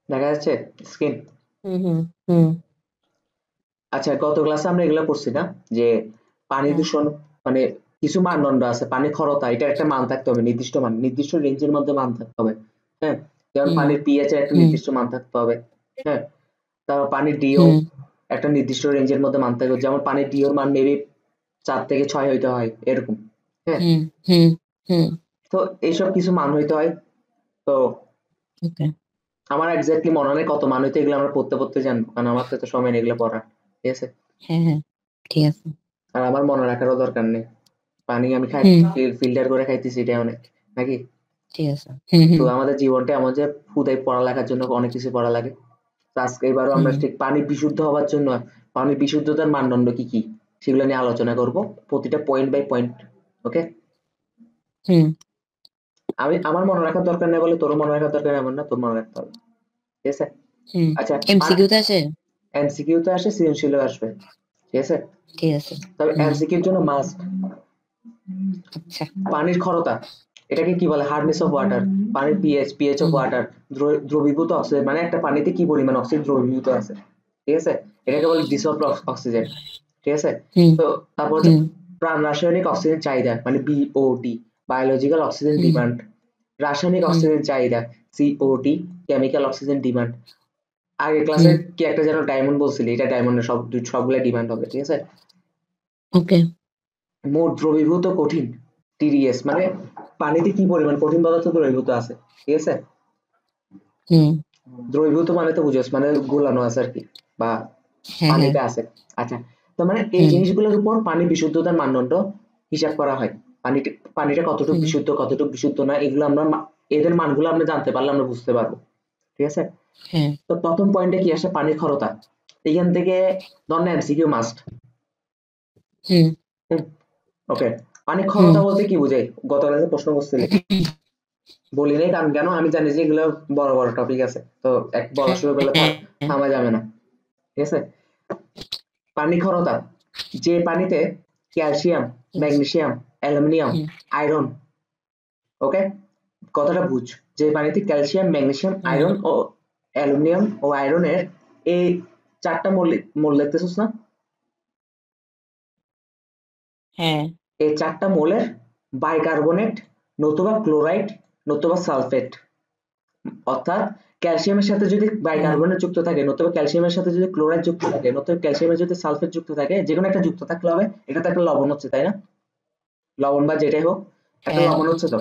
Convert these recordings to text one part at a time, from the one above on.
দেখা যাচ্ছে স্ক্রিন? হুম হুম হুম আচ্ছা, গত ক্লাসে আমরা এগুলো পড়ছি না, যে পানি হুম দূষণ, মানে কিছু মানদণ্ড আছে, পানি ক্ষরতা এটা একটা মান থাকতে হবে, নির্দিষ্ট মান, নির্দিষ্ট রেঞ্জের মধ্যে মান থাকতে হবে। হ্যাঁ, যেমন হুম পানির পিএইচ এর একটা হুম নির্দিষ্ট মান থাকতে হবে। হ্যাঁ, তারপর পানির ডিও হুম একটা নির্দিষ্ট রেঞ্জের মধ্যে মান থাকবে, যেমন পানির ডিওর মান মেবি 4 থেকে 6 হইতে হয় এরকম। হ্যাঁ, হুম হুম হুম তো এইসব কিছু মান হইতে হয়। তো ওকে। আমার এক্স্যাক্টলি মনে নেই কত মান হইতে, এগুলো আমরা পড়তে পড়তে জানবো, কারণ আমার তো এত সময় নেই এগুলো পড়ার। ঠিক আছে, হ্যাঁ হ্যাঁ, ঠিক আছে। আর আমার মনে রাখারও দরকার নেই। পানি আমি খাই, হুম, ফিল্টার করে খাইতেছি, এটা অনেক নাকি। ঠিক আছে। হুম তো হুম আমাদের জীবনটা এমন যে হুদাই পড়ালেখার জন্য অনেক কিছু পড়া লাগে। তো আজকে এবারও আমরা হুম ঠিক পানি বিশুদ্ধ হওয়ার জন্য পানির বিশুদ্ধতার মানদণ্ড কি কি সেগুলো নিয়ে আলোচনা করব, প্রতিটা পয়েন্ট বাই পয়েন্ট। ওকে, হুম আমি আমার মনে রাখার দরকার নেই বলে তোর মনে রাখার দরকার নেই এমন না, তোর মনে রাখতে হবে। ঠিক আছে। হুম। আচ্ছা, এমসিকিউ তে আসে? এমসিকিউ তো আসে, সৃজনশীলও আসবে। ঠিক আছে, ঠিক আছে। তবে হুম। এমসিকিউর জন্য মাস্ট আচ্ছা। পানির ক্ষরতা, এটাকে কি বলে, হার্ডনেস অফ ওয়াটার, পানির পিএইচ অফ হুম ওয়াটার, দ্রবীভূত অক্সিজেন, মানে একটা পানিতে কি পরিমাণ অক্সিজেন দ্রবীভূত আছে। ঠিক আছে, এটাকে বলে ডিসলভড অক্সিজেন। ঠিক আছে, হুম তো তারপর হচ্ছে হুম প্রাণ রাসায়নিক অক্সিজেন চাহিদা, মানে বিওটি, বায়োলজিক্যাল অক্সিজেন হুম ডিমান্ড, রাসায়নিক হুম অক্সিজেন চাহিদা, সিওটি, কেমিক্যাল অক্সিজেন ডিমান্ড। আগের ক্লাসে হুম কি একটা যেন ডায়মন্ড বলছিলি, এটা ডায়মন্ডের সবগুলা ডিমান্ড হবে। ঠিক আছে, ওকে। মোট দ্রবীভূত কঠিন, টিডিএস, মানে পানিতে কি পরিমাণ কঠিন পদার্থ দ্রবীভূত আছে। ঠিক আছে, হুম। দ্রবীভূত মানে তো বুঝোস, মানে গোলানো আছে আর কি, বা হ্যাঁ হ্যাঁ। পানিতে আছে। আচ্ছা, তো মানে এই হুম জিনিসগুলোর উপর পানি বিশুদ্ধতার মানদণ্ড হিসাব করা হয়। পানিটা পানিটা কতটুকু হুম। বিশুদ্ধ, কতটুকু বিশুদ্ধ না, এগুলো আমরা এদের মানগুলো আমরা জানতে পারলে আমরা বুঝতে পারবো। ঠিক আছে, হ্যাঁ। তো প্রথম পয়েন্টে কি আসে, পানির ক্ষরতা। এখান থেকে ধর না এমসিকিউ মাস্ট। হুম ওকে, পানি হুম ক্ষরতা বলতে কি বোঝায়, গত ক্লাসে প্রশ্ন করছিলি, বলি নাই কারণ কেন, আমি জানি যে এগুলো বড় বড় টপিক আছে, তো এক বলা শুরু করলে হ্যাঁ। থামা যাবে না। ঠিক আছে, পানি ক্ষরতা, যে পানিতে ক্যালসিয়াম, ঠিক আছে। ম্যাগনেসিয়াম, অ্যালুমিনিয়াম, হুম আয়রন, ওকে, কথাটা বুঝ, যে পানিতে ক্যালসিয়াম, ম্যাগনেসিয়াম, হুম। আয়রন ও অ্যালুমিনিয়াম ও আয়রনের এই চারটা মূল লিখতেছিস না, হ্যাঁ। এই চারটা মৌলের বাইকার্বনেট, নতুবা ক্লোরাইড, নতুবা সালফেট, অর্থাৎ ক্যালসিয়ামের সাথে যদি হুম বাইকার্বনেট যুক্ত থাকে, নতুবা ক্যালসিয়ামের সাথে যদি ক্লোরাইড যুক্ত থাকে, নতুবা ক্যালসিয়ামের যদি সালফেট যুক্ত থাকে, যে কোনো একটা যুক্ত থাকলে হবে। এটা তো একটা লবণ হচ্ছে, তাই না? লবণ বা যেটাই হোক, একটা হ্যাঁ। লবণ হচ্ছে তো।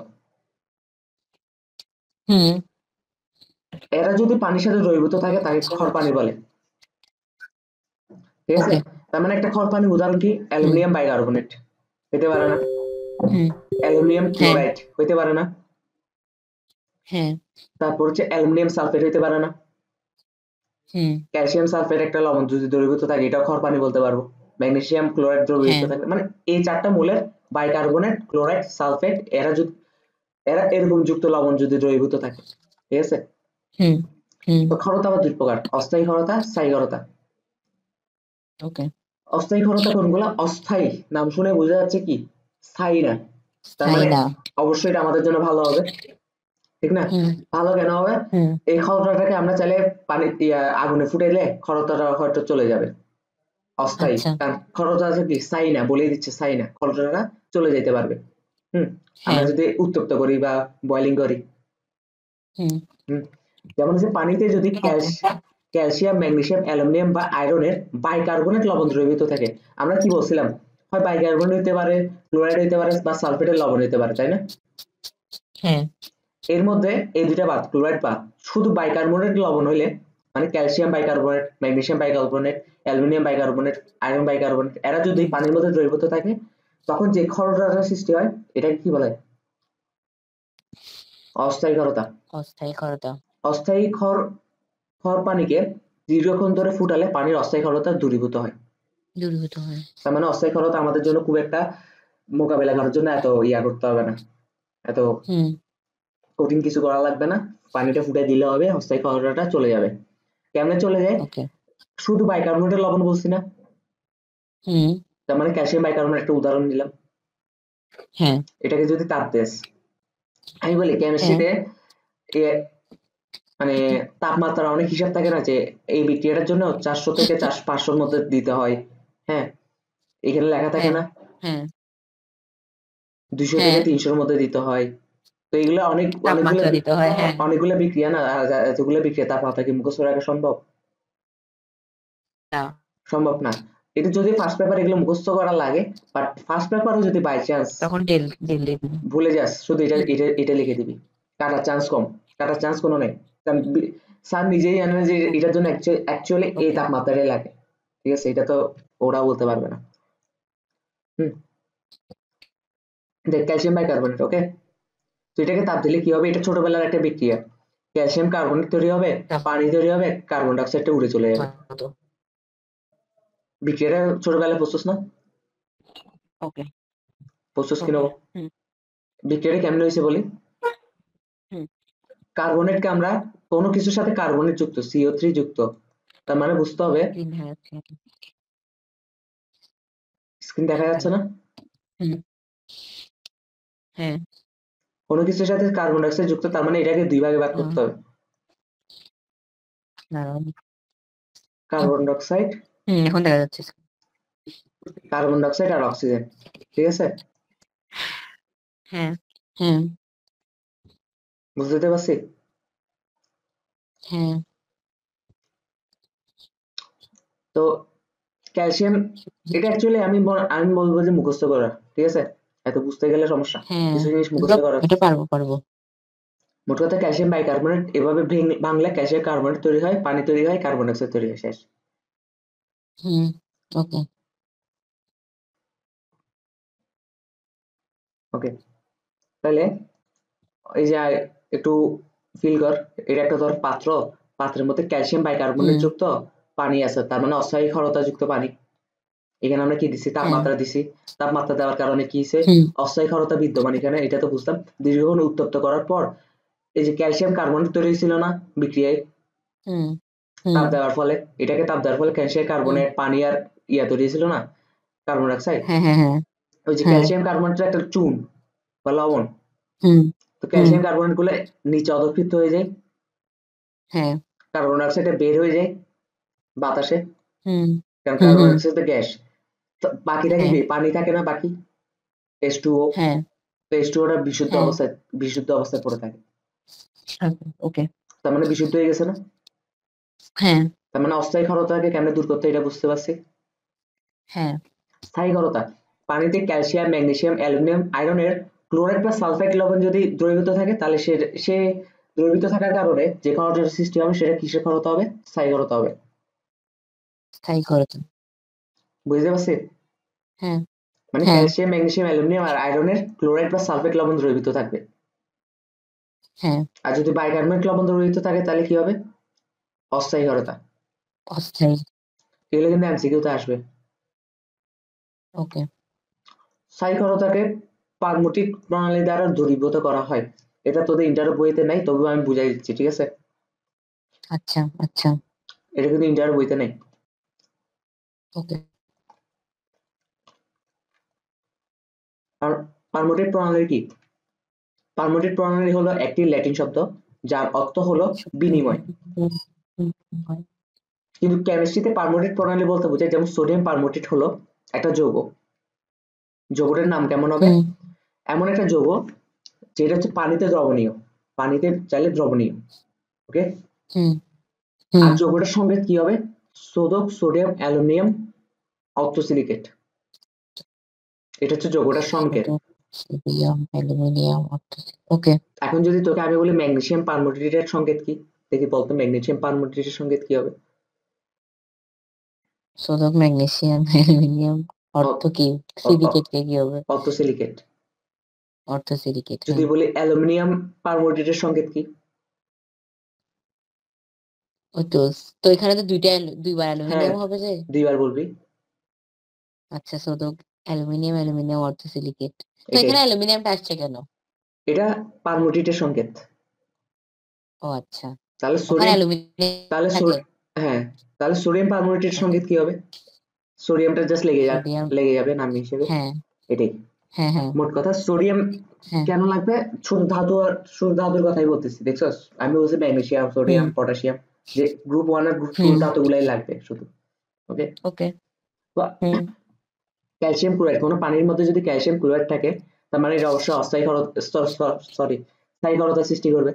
হুম। এরা যদি পানির সাথে দ্রবীভূত থাকে তাকে ক্ষার পানি বলে। ঠিক আছে, ওকে। তার মানে একটা ক্ষার পানির উদাহরণ কি, হুম অ্যালুমিনিয়াম বাইকার্বনেট হইতে পারে না, হুম। অ্যালুমিনিয়াম হ্যাঁ ক্লোরাইড হইতে পারে না, হ্যাঁ। তারপর হচ্ছে অ্যালুমিনিয়াম সালফেট হইতে পারে না, হুম। ক্যালসিয়াম সালফেট একটা লবণ যদি দ্রবীভূত থাকে এটাও ক্ষার পানি বলতে পারবো, ম্যাগনেসিয়াম ক্লোরাইড দ্রবীভূত হ্যাঁ। থাকলে, মানে এই চারটা মূলের বাইকার্বনেট, ক্লোরাইড, সালফেট, এরা এরকম যুক্ত লবণ যদি দ্রবীভূত থাকে। ঠিক আছে, হুম হুম। তো ক্ষরতা আবার দুই প্রকার, অস্থায়ী ক্ষরতা, স্থায়ী ক্ষরতা। ওকে। অস্থায়ী ক্ষরতা কোনগুলা, অস্থায়ী নাম শুনে বোঝা যাচ্ছে কি স্থায়ী না, তার স্থায়ী মানে না। অবশ্যই এটা আমাদের জন্য ভালো হবে। ঠিক না? হুম ভালো কেন হবে, হুম। এই ক্ষরতাটাকে আমরা চাইলে পানি আগুনে ফুটাইলে ক্ষরতাটা হয়তো চলে যাবে। অস্থায়ী, আচ্ছা। কারণ খরচ আছে কি স্থায়ী না, বলেই দিচ্ছে স্থায়ী না, খরচটা চলে যেতে পারবে। হুম, আমরা হ্যাঁ। যদি উত্তপ্ত করি বা বয়লিং করি। হুম। হুম, যেমন হচ্ছে পানিতে যদি ওকে। ক্যালসিয়াম, ম্যাগনেসিয়াম, অ্যালুমিনিয়াম বা আয়রনের বাইকার্বনেট লবণ দ্রবীভূত থাকে, আমরা কি বলছিলাম, হয় বাইকার্বনেট হইতে পারে, ক্লোরাইড হইতে পারে, বা সালফেটের লবণ হইতে পারে, তাই না? হ্যাঁ। এর মধ্যে এই দুইটা বাদ, ক্লোরাইড বাদ, শুধু বাইকার্বনেট লবণ হইলে, মানে calcium bicarbonate, magnesium bicarbonate, aluminium bicarbonate, iron bicarbonate, এরা যদি হুম। পানির মধ্যে দ্রবীভূত থাকে, তখন যে ক্ষরতাটা সৃষ্টি হয় এটাকে কি বলে, অস্থায়ী ক্ষরতা। অস্থায়ী ক্ষরতা। অস্থায়ী ক্ষর পানিকে দীর্ঘক্ষণ ধরে ফুটালে পানির অস্থায়ী ক্ষরতা দূরীভূত হয়। দূরীভূত হয়। তার মানে অস্থায়ী ক্ষরতা আমাদের জন্য খুব একটা মোকাবেলা করার জন্য এত করতে হবে না, এত হুম। কঠিন কিছু করা লাগবে না, পানিটা ফুটাই দিলে হবে, অস্থায়ী ক্ষরতাটা চলে যাবে। কেমনে চলে যায়, ওকে। শুধু বাইকার্বনেটের লবণ বলছি না, হুম। তার মানে ক্যালসিয়াম বাইকার্বনেট একটা উদাহরণ দিলাম, হ্যাঁ। এটাকে যদি তাপ দেস, আমি বলি হ্যাঁ। কেমিস্ট্রিতে মানে তাপমাত্রা অনেক হিসাব থাকে না যে এই বিক্রিয়াটার জন্য 400 থেকে 500-র মধ্যে দিতে হয়। হ্যাঁ, এখানে লেখা থাকে হ্যাঁ না হ্যাঁ 200 থেকে হ্যাঁ 300-র মধ্যে দিতে হয়। তো এগুলো অনেকগুলো তাপমাত্রা দিতে হয়, হ্যাঁ। অনেকগুলো বিক্রিয়া না, আর এতগুলো বিক্রিয়া তাপমাত্রা কি মুখস্থ রাখা সম্ভব? না, সম্ভব না। এটা যদি ফার্স্ট পেপার এগুলো মুখস্থ করা লাগে, বাট ফার্স্ট পেপারও যদি বাই চান্স তখন ডেল ডেল দিবি। ভুলে যাস, শুধু এটা হুম, এটা এটা লিখে দিবি, কাটার চান্স কম, কাটার চান্স কোনো নেই। কারণ স্যার নিজেই জানে যে এটার জন্য অ্যাকচুয়ালি এই ওকে। তাপমাত্রাটাই লাগে। ঠিক আছে, এটা তো ওরা বলতে পারবে না। হুম, দেখ ক্যালসিয়াম বাইকার্বনেট, ওকে। তো এটাকে তাপ দিলে কি হবে? এটা ছোটবেলার একটা বিক্রিয়া, ক্যালসিয়াম কার্বনেট তৈরি হবে, পানি তৈরি হবে, কার্বন ডাইঅক্সাইডটা উড়ে চলে যাবে। বিক্রিয়াটা ছোটবেলায় পড়ছিস না? ওকে পড়ছিস কিনা ওকে। বল? হুম বিক্রিয়াটা কেমন হয়েছে বলি। হুম কার্বনেটকে আমরা কোনো কিছুর সাথে কার্বনেট যুক্ত, CO3 যুক্ত, তার মানে বুঝতে হবে, স্ক্রিন হ্যাঁ স্ক্রিন দেখা যাচ্ছে না, হুম হ্যাঁ কোনো কিছুর সাথে কার্বন ডাইঅক্সাইড যুক্ত, তার মানে এটাকে দুই ভাগে ভাগ করতে হবে, দাঁড়াও। কার্বন ডাইঅক্সাইড, এখন দেখা যাচ্ছে। কার্বন ডাইঅক্সাইড আর অক্সিজেন। ঠিক আছে, হ্যাঁ হ্যাঁ বুঝতে পারছি? হ্যাঁ তো ক্যালসিয়াম, এটা অ্যাকচুয়ালি আমি বলবো যে মুখস্থ করা, ঠিক আছে, এত বুঝতে গেলে সমস্যা, হ্যাঁ কিছু জিনিস এগুলো মুখস্থ করা। এটা পারবো। মোট কথা ক্যালসিয়াম বাইকার্বনেট এভাবে ভাঙলে ক্যালসিয়াম কার্বনেট তৈরি হয়, পানি তৈরি হয়, কার্বন ডাইঅক্সাইড তৈরি হয়, শেষ। হুম ওকে ওকে, তাহলে এই যে একটু ফিল কর, এটা একটা ধর পাত্র, পাত্রের মধ্যে ক্যালসিয়াম বাইকার্বনেট হুম যুক্ত পানি আছে, তার মানে অস্থায়ী ক্ষারতা যুক্ত পানি। এখানে আমরা কি দিছি? হ্যাঁ তাপমাত্রা দিছি। তাপমাত্রা দেওয়ার কারণে কি হয়েছে? হুম অস্থায়ী ক্ষারতা বিদ্যমান এখানে, এটা তো বুঝলাম। দীর্ঘক্ষণ উত্তপ্ত করার পর এই যে ক্যালসিয়াম কার্বনেট তৈরি হয়েছিল না বিক্রিয়ায়, হুম হুম তাপ দেওয়ার ফলে, এটাকে তাপ দেওয়ার ফলে ক্যালসিয়াম হুম কার্বনেট পানি আর তৈরি হয়েছিল না, কার্বন ডাইঅক্সাইড। হ্যাঁ হ্যাঁ হ্যাঁ ওই যে হ্যাঁ ক্যালসিয়াম কার্বনেটের একটা চুন বা লবণ, হুম তো হুম ক্যালসিয়াম কার্বনেট গুলো নিচে অধঃক্ষিপ্ত হয়ে যায়, হ্যাঁ কার্বন ডাইঅক্সাইড বের হয়ে যায় বাতাসে, হুম কারণ হুম কার্বন হুম ডাইঅক্সাইড তো গ্যাস। বাকি থাকে হ্যাঁ কি? পানি থাকে না বাকি, H2O। হ্যাঁ তো H2O বিশুদ্ধ হ্যাঁ অবস্থায়, বিশুদ্ধ অবস্থায় পড়ে থাকে, ওকে তার মানে বিশুদ্ধ হয়ে গেছে না। হ্যাঁ তার মানে অস্থায়ী ক্ষারতাকে কেমনে দূর করতে হয় এটা বুঝতে পারছি। হ্যাঁ স্থায়ী ক্ষারতা, পানিতে ক্যালসিয়াম, ম্যাগনেসিয়াম, অ্যালুমিনিয়াম, আয়রনের ক্লোরাইড বা সালফাইড লবণ যদি দ্রবীভূত থাকে, তাহলে সে দ্রবীভূত থাকার কারণে যে ক্ষারতার সৃষ্টি হবে সেটা কিসের ক্ষারতা হবে? স্থায়ী ক্ষারতা হবে। স্থায়ী করতে। বুঝতে পারছি? হ্যাঁ মানে হ্যাঁ ক্যালসিয়াম, ম্যাগনেসিয়াম, অ্যালুমিনিয়াম আর আয়রনের ক্লোরাইড বা সালফেট লবণ দ্রবীভূত থাকবে। হ্যাঁ আর যদি বাইকার্বনেট লবণ দ্রবীভূত থাকে তাহলে কি হবে? অস্থায়ী ক্ষারতা। অস্থায়ী। এগুলো কিন্তু এমসিকিউতে আসবে। ওকে স্থায়ী ক্ষারতাকে পারমুটিক প্রণালী দ্বারা দ্রবীভূত করা হয়। এটা তোদের ইন্টারভিউ বইতে নাই, তবুও আমি বুঝাই দিচ্ছি, ঠিক আছে? আচ্ছা আচ্ছা এটা কিন্তু ইন্টারভিউ বইতে নেই। ওকে আর পারমুটিক প্রণালী কি? পারমুটিক প্রণালী হলো একটি ল্যাটিন শব্দ যার অর্থ হলো বিনিময়। হয়। কিন্তু কেমিস্ট্রিতে পারমুটিক প্রণালী বলতে বোঝায়, যেমন সোডিয়াম পারমুটেট হলো একটা যৌগ, যৌগটার নাম কেমন হবে? হুম এমন একটা যৌগ যেটা হচ্ছে পানিতে দ্রবণীয়, পানিতে চাইলে দ্রবণীয়, ওকে। হুম আর হুম যৌগটার সংকেত কি হবে? সোদক, সোডিয়াম, অ্যালুমিনিয়াম, অর্থসিলিকেট, এটা হচ্ছে যৌগটার সংকেত। Sodium aluminium. ওকে এখন যদি তোকে আমি বলি ম্যাগনেসিয়াম পারমুটেটের সংকেত কি, দেখি বলতো ম্যাগনেসিয়াম পারমুটেটের সংকেত কি হবে? সোডিয়াম ম্যাগনেসিয়াম অ্যালুমিনিয়াম অর্থ কি? সিলিকেট কে কি হবে? অর্থসিলিকেট। অর্থ সিলিকেট। যদি হ্যাঁ বলি অ্যালুমিনিয়াম পারমুটেটের সংকেত কি? ওই তো। তো এখানে তো দুইবার হ্যাঁ, অ্যালুমিনিয়াম হবে যে। দুইবার বলবি, আচ্ছা সোডিয়াম অ্যালুমিনিয়াম অ্যালুমিনিয়াম অর্থ সিলিকেট। তো এটাই। এখানে অ্যালুমিনিয়ামটা আসছে কেন? এটা পারমুটেটের সংকেত। ও আচ্ছা তাহলে ওখানে সোডিয়াম, অ্যালুমিনিয়াম তাহলে থাকে। হ্যাঁ, তাহলে সোডিয়াম পারমুটেটের ওকে সংকেত কি হবে? সোডিয়ামটা জাস্ট সোডিয়াম লেগে যাবে নাম হিসেবে, হ্যাঁ এটাই। হ্যাঁ হ্যাঁ মোট কথা সোডিয়াম হ্যাঁ কেন লাগবে? শুধু ধাতুর কথাই বলতেছি, দেখছস? আমি বলছি ম্যাগনেসিয়াম, হুম সোডিয়াম, পটাশিয়াম, যে গ্রুপ 1 আর গ্রুপ 2 হুম ধাতুগুলাই লাগবে শুধু। ওকে? ওকে তো হুম ক্যালসিয়াম ক্লোরাইড, কোনো পানির মধ্যে যদি ক্যালসিয়াম ক্লোরাইড থাকে, তার মানে এটা অবশ্যই অস্থায়ী সরি স্থায়ী ক্ষারতা সৃষ্টি করবে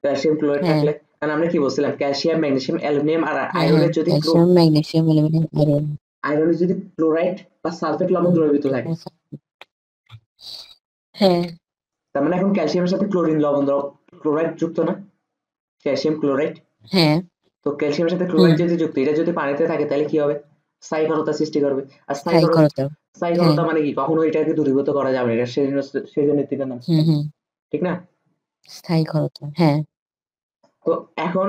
ক্যালসিয়াম ক্লোরাইড হ্যাঁ থাকলে। কারণ আমরা কি বলছিলাম, ক্যালসিয়াম, ম্যাগনেসিয়াম, অ্যালুমিনিয়াম আর হ্যাঁ হ্যাঁ আয়রনের যদি ক্যালসিয়াম ম্যাগনেসিয়াম অ্যালুমিনিয়াম আয়রন আয়রনের যদি ক্লোরাইড বা সালফেট লবণ দ্রবীভূত থাকে, হ্যাঁ তার মানে এখন ক্যালসিয়ামের সাথে ক্লোরিন লবণ ক্লোরাইড যুক্ত না, ক্যালসিয়াম ক্লোরাইড। হ্যাঁ তো ক্যালসিয়ামের সাথে হুম ক্লোরাইড যদি যুক্ত, এটা যদি পানিতে থাকে তাহলে কি হবে? স্থায়ী ক্ষারতা সৃষ্টি করবে। আর স্থায়ী ক্ষারতা স্থায়ী হ্যাঁ ক্ষারতা মানে কি? কখনো এটাকে দূরীভূত করা যাবে না, এটা সৃজনশীলের নাম, হুম হুম ঠিক না? স্থায়ী ক্ষারতা হ্যাঁ তো এখন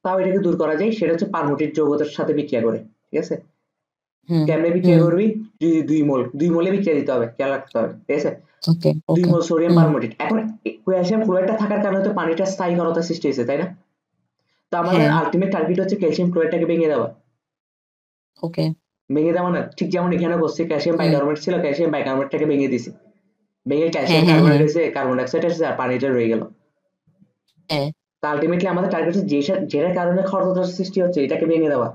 তাও এটাকে দূর করা যায়, সেটা হচ্ছে পারমুটিক যৌগের সাথে বিক্রিয়া করে, ঠিক আছে? হুম কেমনে বিক্রিয়া হুম করবি? যদি 2 মোলে বিক্রিয়া দিতে হবে, খেয়াল রাখতে হবে, ঠিক আছে? ওকে 2 ওকে মোল সোডিয়াম হুম পারমুটেট। এখন ক্যালসিয়াম ক্লোরাইডটা থাকার কারণে তো পানিটা স্থায়ী ক্ষারতা সৃষ্টি হয়েছে, তাই না? তো আমাদের হ্যাঁ আলটিমেট টার্গেট হচ্ছে ক্যালসিয়াম ক্লোরাইডটাকে ভেঙে দেওয়া। ওকে ভেঙে দেওয়া না, ঠিক যেমন এখানে করছি, ক্যালসিয়াম হুম বাইকার্বনেট ছিল, ক্যালসিয়াম বাইকার্বনেটটাকে ভেঙে দিছি, ভেঙে হ্যাঁ ক্যালসিয়াম হ্যাঁ কার্বনেট হ্যাঁ হয়েছে, কার্বন ডাইঅক্সাইড হয়েছে, আর পানিটা রয়ে গেল। হ্যাঁ তো আলটিমেটলি আমাদের টার্গেট হচ্ছে যেটার কারণে ক্ষারতার সৃষ্টি হচ্ছে এটাকে ভেঙে দেওয়া।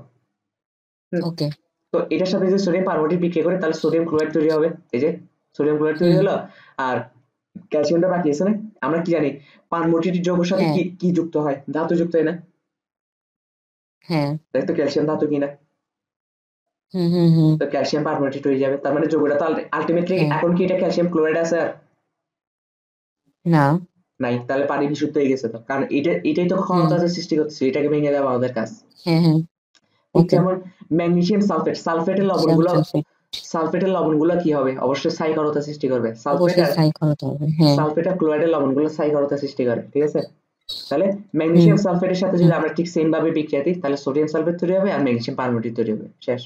হুম। ওকে তো এটার সাথে যদি সোডিয়াম পারমোনেট বিক্রিয়া করে তাহলে সোডিয়াম ক্লোরাইড তৈরি হবে, এই যে সোডিয়াম ক্লোরাইড তৈরি হুম হলো। আর ক্যালসিয়ামটা বাকি আছে না? আমরা কি জানি পারমোনেট যৌগের সাথে হ্যাঁ কি কি যুক্ত হয়? ধাতু যুক্ত হয় না? হ্যাঁ তাই তো ক্যালসিয়াম ধাতু কিনা? হুম হুম হুম তো ক্যালসিয়াম পারমোনেট হয়ে যাবে, তার মানে যৌগটা তো আলটিমেটলি হ্যাঁ এখন কি এটা ক্যালসিয়াম ক্লোরাইড আছে আর না নাই? তাহলে পানি বিশুদ্ধ হয়ে গেছে, তো কারণ এটাই তো হুম ক্ষারতার সৃষ্টি করছে, এটাকে ভেঙে দেওয়া আমাদের কাজ। হ্যাঁ হ্যাঁ ঠিক ওকে যেমন ম্যাগনেসিয়াম সালফেট, ক্যালসিয়াম সালফেট সালফেটের লবণগুলো কি হবে? অবশ্যই স্থায়ী ক্ষারতা সৃষ্টি করবে। অবশ্যই স্থায়ী ক্ষারতা হবে হ্যাঁ সালফেট আর ক্লোরাইডের লবণগুলো স্থায়ী ক্ষারতা সৃষ্টি করে, ঠিক আছে? তাহলে হুম ম্যাগনেসিয়াম সালফেটের সাথে হুম যদি আমরা ঠিক সেম ভাবে বিক্রিয়া দিই তাহলে সোডিয়াম সালফেট তৈরি হবে আর ম্যাগনেসিয়াম পারম্যাঙ্গনেট তৈরি হবে, শেষ।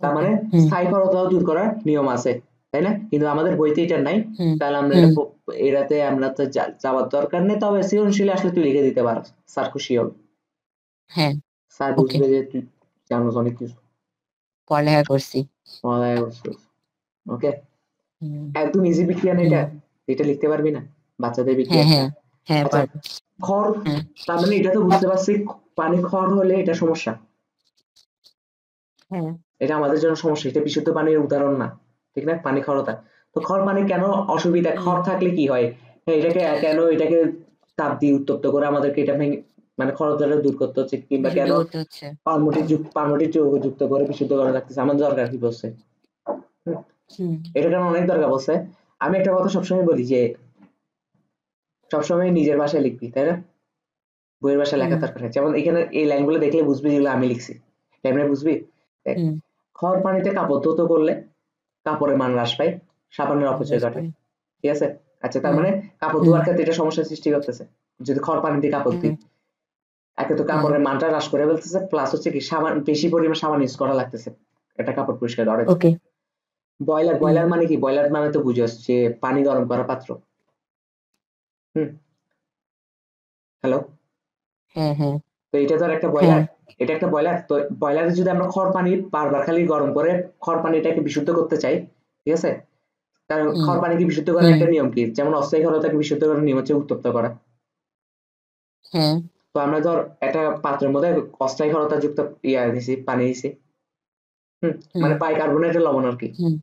তার ওকে মানে হুম স্থায়ী ক্ষারতাও দূর করার নিয়ম আছে, তাই না? কিন্তু আমাদের বইতে এটা নাই। হুম তাহলে আমরা হুম এটাতে আমরা তো যাওয়ার দরকার নেই, তবে সৃজনশীল আসলে তুই লিখে দিতে পারো, স্যার খুশি হবে। হ্যাঁ স্যার ওকে বুঝবে যে তুই জানোস অনেক কিছু, পড়ালেখা করছি পড়ালেখা করছিস। ওকে, হুম একদম ইজি বিক্রিয়া না হুম এটা, এটা লিখতে পারবি না? বাচ্চাদের হ্যাঁ বিক্রিয়া। হ্যাঁ হ্যাঁ আচ্ছা, পারবো খড়, হ্যাঁ তার মানে এটা তো বুঝতে পারছি পানি খড় হলে এটা সমস্যা, হ্যাঁ এটা আমাদের জন্য সমস্যা, এটা বিশুদ্ধ পানির উদাহরণ না, ঠিক না? পানি ক্ষরতা। তো খড় পানি কেন অসুবিধা? হুম খড় থাকলে কি হয়? হ্যাঁ, এটাকে কেন এটাকে তাপ দিয়ে উত্তপ্ত করে আমাদেরকে এটা ভেঙে মানে ক্ষরতাটা দূর করতে হচ্ছে, কিংবা বিশুদ্ধ কেন করতে হচ্ছে পার্মটিক যৌগ যুক্ত করে বিশুদ্ধ করা লাগতেছে, আমাদের দরকার কি বলছে? হুম, হুম এটা কেন অনেক দরকার বলছে। আমি একটা কথা সবসময় বলি যে সবসময় নিজের ভাষায় লিখবি, তাই না? বইয়ের ভাষায় হুম লেখার দরকার নেই। যেমন এখানে এই লাইনগুলো দেখলে বুঝবি যেগুলো আমি লিখছি, কেমনে বুঝবি? দেখ, হুম খড় পানিতে কাপড় ধৌত করলে কাপড়ের মান হ্রাস পায়, সাবানের অপচয় ঘটে, রাস্তায় ঠিক আছে? আচ্ছা, তার হুম মানে কাপড় হুম ধোয়ার ক্ষেত্রে এটা সমস্যার সৃষ্টি করতেছে। যদি খড় পানি দিয়ে কাপড় হুম দিই, একে তো হুম কাপড়ের মানটা হ্রাস করে ফেলতেছে, প্লাস হচ্ছে কি সাবান, বেশি পরিমাণ সাবান ইউজ করা লাগতেছে একটা কাপড় পরিষ্কার করার জন্য। ওকে বয়লার, হুম বয়লার মানে কি? বয়লার মানে তো বুঝোস যে পানি গরম করা পাত্র। হুম, হ্যালো? হ্যাঁ হ্যাঁ তো এটা তো একটা হ্যাঁ বয়লার, এটা একটা বয়লার। তো বয়লারে যদি আমরা খড় পানি বারবার খালি গরম করে খড় পানিটাকে বিশুদ্ধ করতে চাই, ঠিক আছে? কারণ হুম খড় পানিকে বিশুদ্ধ করার হুম একটা নিয়ম কি? যেমন অস্থায়ী ক্ষারতাকে বিশুদ্ধ করার নিয়ম হচ্ছে উত্তপ্ত করা। হ্যাঁ তো আমরা ধর একটা পাত্রের মধ্যে অস্থায়ী ক্ষারতা যুক্ত দিছি, পানি দিছি। হুম, হুম মানে বাইকার্বনেটের লবণ আর কি। হুম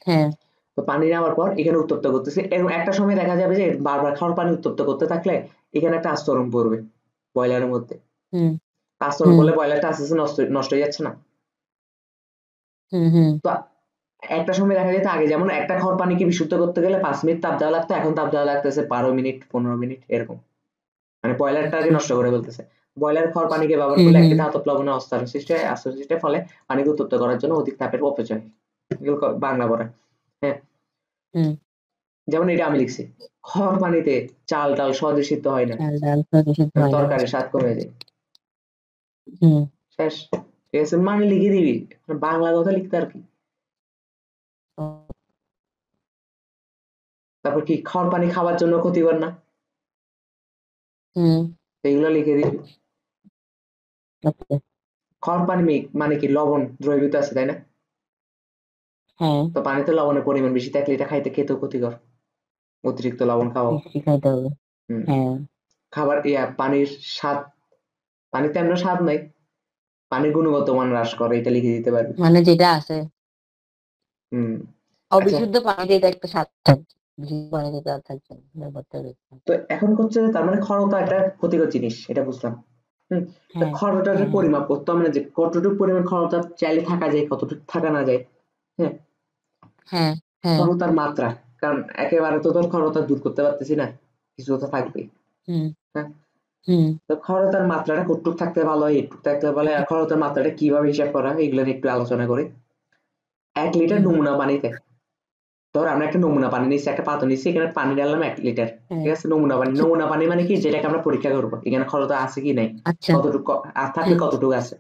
হ্যাঁ তো পানি নেওয়ার পর এখানে উত্তপ্ত করতেছি, এবং একটা সময় দেখা যাবে যে বারবার খাওয়ার পানি উত্তপ্ত করতে থাকলে এখানে একটা আস্তরণ পড়বে বয়লারের মধ্যে। হুম আস্তরণ হুম পড়লে বয়লারটা আস্তে আস্তে নষ্ট নষ্ট হয়ে যাচ্ছে না? হুম হুম তো একটা সময় দেখা যেত আগে যেমন একটা খাওয়ার পানিকে বিশুদ্ধ করতে গেলে 5 মিনিট তাপ দেওয়া লাগতো, এখন তাপ দেওয়া লাগতেছে 12 মিনিট, 15 মিনিট এরকম। মানে বয়লারটাকে আচ্ছা নষ্ট করে ফেলতেছে। বয়লার খাওয়ার পানিকে ব্যবহার হুম করলে হুম একটি ধাতব লবণের অস্তরণ সৃষ্টি হয়, আস্তরণ সৃষ্টির ফলে পানিকে উত্তপ্ত করার জন্য অধিক তাপের অপচয়। এগুলো বাংলা পড়া। হ্যাঁ, হুম যেমন এটা আমি লিখছি, খাওয়ার পানিতে চাল ডাল সহজে সিদ্ধ হয় না, চাল ডাল প্রদূষিত হয় না তরকারির স্বাদ কমে যায়, হুম শেষ। ঠিক আছে, মানে লিখে দিবি, বাংলা কথা লিখতে আর কি। তারপর কি, খাওয়ার পানি খাওয়ার জন্য ক্ষতিকর না, হুম এগুলো লিখে দিবি। ওকে খাওয়ার পানি মানে কি লবণ দ্রবীভূত আছে, তাই না? হ্যাঁ, তো পানিতে লবণের পরিমাণ বেশি থাকলে এটা খেতেও ক্ষতিকর, অতিরিক্ত লবণ খাওয়া। মিষ্টি খাইতে হবে। হুম। হ্যাঁ, খাবার পানির স্বাদ, পানিতে এমন স্বাদ নাই, পানির গুণগত মান হ্রাস করে, এটা লিখে দিতে পারবি। মানে যেটা আছে হুম। আচ্ছা, অবিশুদ্ধ পানিতে এটা একটা স্বাদ থাকবে, বিশুদ্ধ পানিতে তো আর থাকবে না, ব্যাপারটা এরকম। তো এখন হচ্ছে যে তার মানে ক্ষরতা একটা ক্ষতিকর জিনিস, এটা বুঝলাম। হুম। তো হ্যাঁ, ক্ষরতাটা হ্যাঁ, হ্যাঁ, পরিমাপ করতে হবে না যে কতটুকু পরিমাণ ক্ষরতা চাইলে থাকা যায়, কতটুকু থাকা না যায়। হ্যাঁ। হ্যাঁ, হ্যাঁ, ক্ষরতার মাত্রা, কারণ একেবারে তো তোর ক্ষরতা দূর করতে পারতেছি না, কিছু তো থাকবেই। হুম, হ্যাঁ। হুম, তো ক্ষরতার মাত্রাটা কতটুকু থাকতে ভালো হয়, একটু থাকতে ভালো হয়, আর ক্ষরতার মাত্রাটা কিভাবে হিসাব করা হয় এগুলো নিয়ে একটু আলোচনা করি। 1 লিটার হুম, নমুনা পানিতে, ধর আমরা একটা নমুনা পানি নিচ্ছি, একটা পাত্র নিচ্ছি, এখানে পানি ডাললাম 1 লিটার। হ্যাঁ, ঠিক আছে, নমুনা পানি, নমুনা পানি মানে কি, যেটাকে আমরা পরীক্ষা করবো এখানে ক্ষরতা আছে কি নাই, আচ্ছা, কতটুকু আর থাকলে হ্যাঁ, কতটুকু আছে,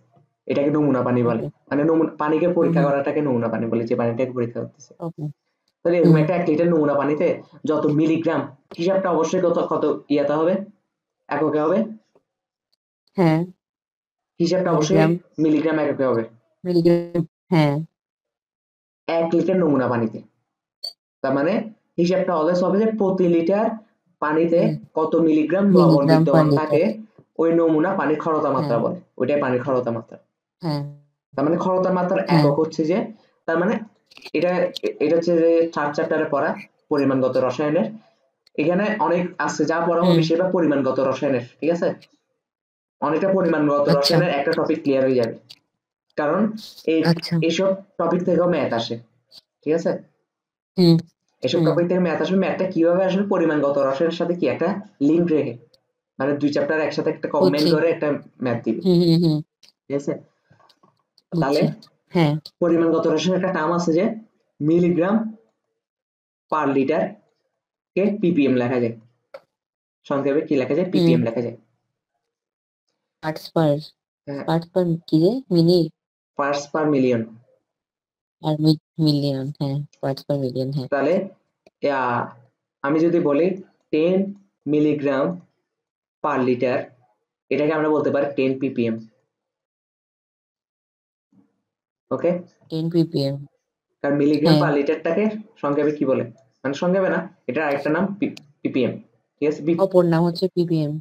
এটাকে নমুনা পানি বলে। ওকে, মানে নমুনা পানিকে হুম, পরীক্ষা হুম, করাটাকে নমুনা পানি বলে, যে পানিটাকে পরীক্ষা করতেছে। ওকে, তাহলে এরকম হুম, একটা 1 লিটার নমুনা পানিতে যত মিলিগ্রাম, হিসাবটা অবশ্যই কত কত ইয়াতে হবে, এককে হবে, হ্যাঁ, হিসাবটা অবশ্যই মিলিগ্রাম, মিলিগ্রাম এককে হবে। মিলিগ্রাম, হ্যাঁ, 1 লিটার নমুনা পানিতে, তার মানে হিসাবটা অলওয়েজ হবে যে প্রতি লিটার পানিতে হুম, কত মিলিগ্রাম লবণ মিলিগ্রাম পার বিদ্যমান লিটার, থাকে, ওই নমুনা পানির ক্ষরতা মাত্রা হ্যাঁ, বলে, ওইটাই পানির ক্ষরতা মাত্রা। হ্যাঁ, তার মানে ক্ষরতা মাত্রার হ্যাঁ, একক হচ্ছে যে, তার মানে এটা এটা হচ্ছে যে থার্ড চ্যাপ্টারে পড়া পরিমাণগত রসায়নের, এখানে অনেক আছে যা পড়াবো হুম, বেশিরভাগ পরিমাণগত রসায়নের, ঠিক আছে, অনেকটা পরিমাণগত আচ্ছা, রসায়নের একটা টপিক ক্লিয়ার হয়ে যাবে, কারণ এই আচ্ছা, এইসব টপিক থেকেও ম্যাথ আসে, ঠিক আছে, হুম, এসব হুম, টপিক থেকে ম্যাথ আসবে, ম্যাথটা কিভাবে আসবে, পরিমাণগত রসায়নের সাথে কি একটা লিঙ্ক রেখে, মানে 2 চ্যাপ্টার একসাথে একটা কম্বাইন বুঝছি, করে একটা ম্যাথ দিবে, হুম, হুম, হুম, ঠিক আছে। তাহলে বুঝছি, হ্যাঁ, পরিমাণগত রসায়নের একটা টার্ম আছে যে মিলিগ্রাম পার লিটার কে পিপিএম লেখা যায়, সংক্ষেপে কি লেখা যায়, হুম, পিপিএম লেখা যায়। পার্টস পার, হ্যাঁ, পার্টস পার কি রে, মিলি পার্টস পার মিলিয়ন। আর মিলিয়ন, হ্যাঁ, পার্টস পার মিলিয়ন, হ্যাঁ, তাহলে আমি যদি বলি 10 মিলিগ্রাম পার লিটার, এটাকে আমরা বলতে পারি 10 ppm। ওকে, 10 ppm, কারণ মিলিগ্রাম হ্যাঁ, পার লিটারটাকে সংক্ষেপে কি বলে, মানে সংক্ষেপে না, এটার আরেকটা নাম ppm, ঠিক আছে। অপর নাম হচ্ছে ppm,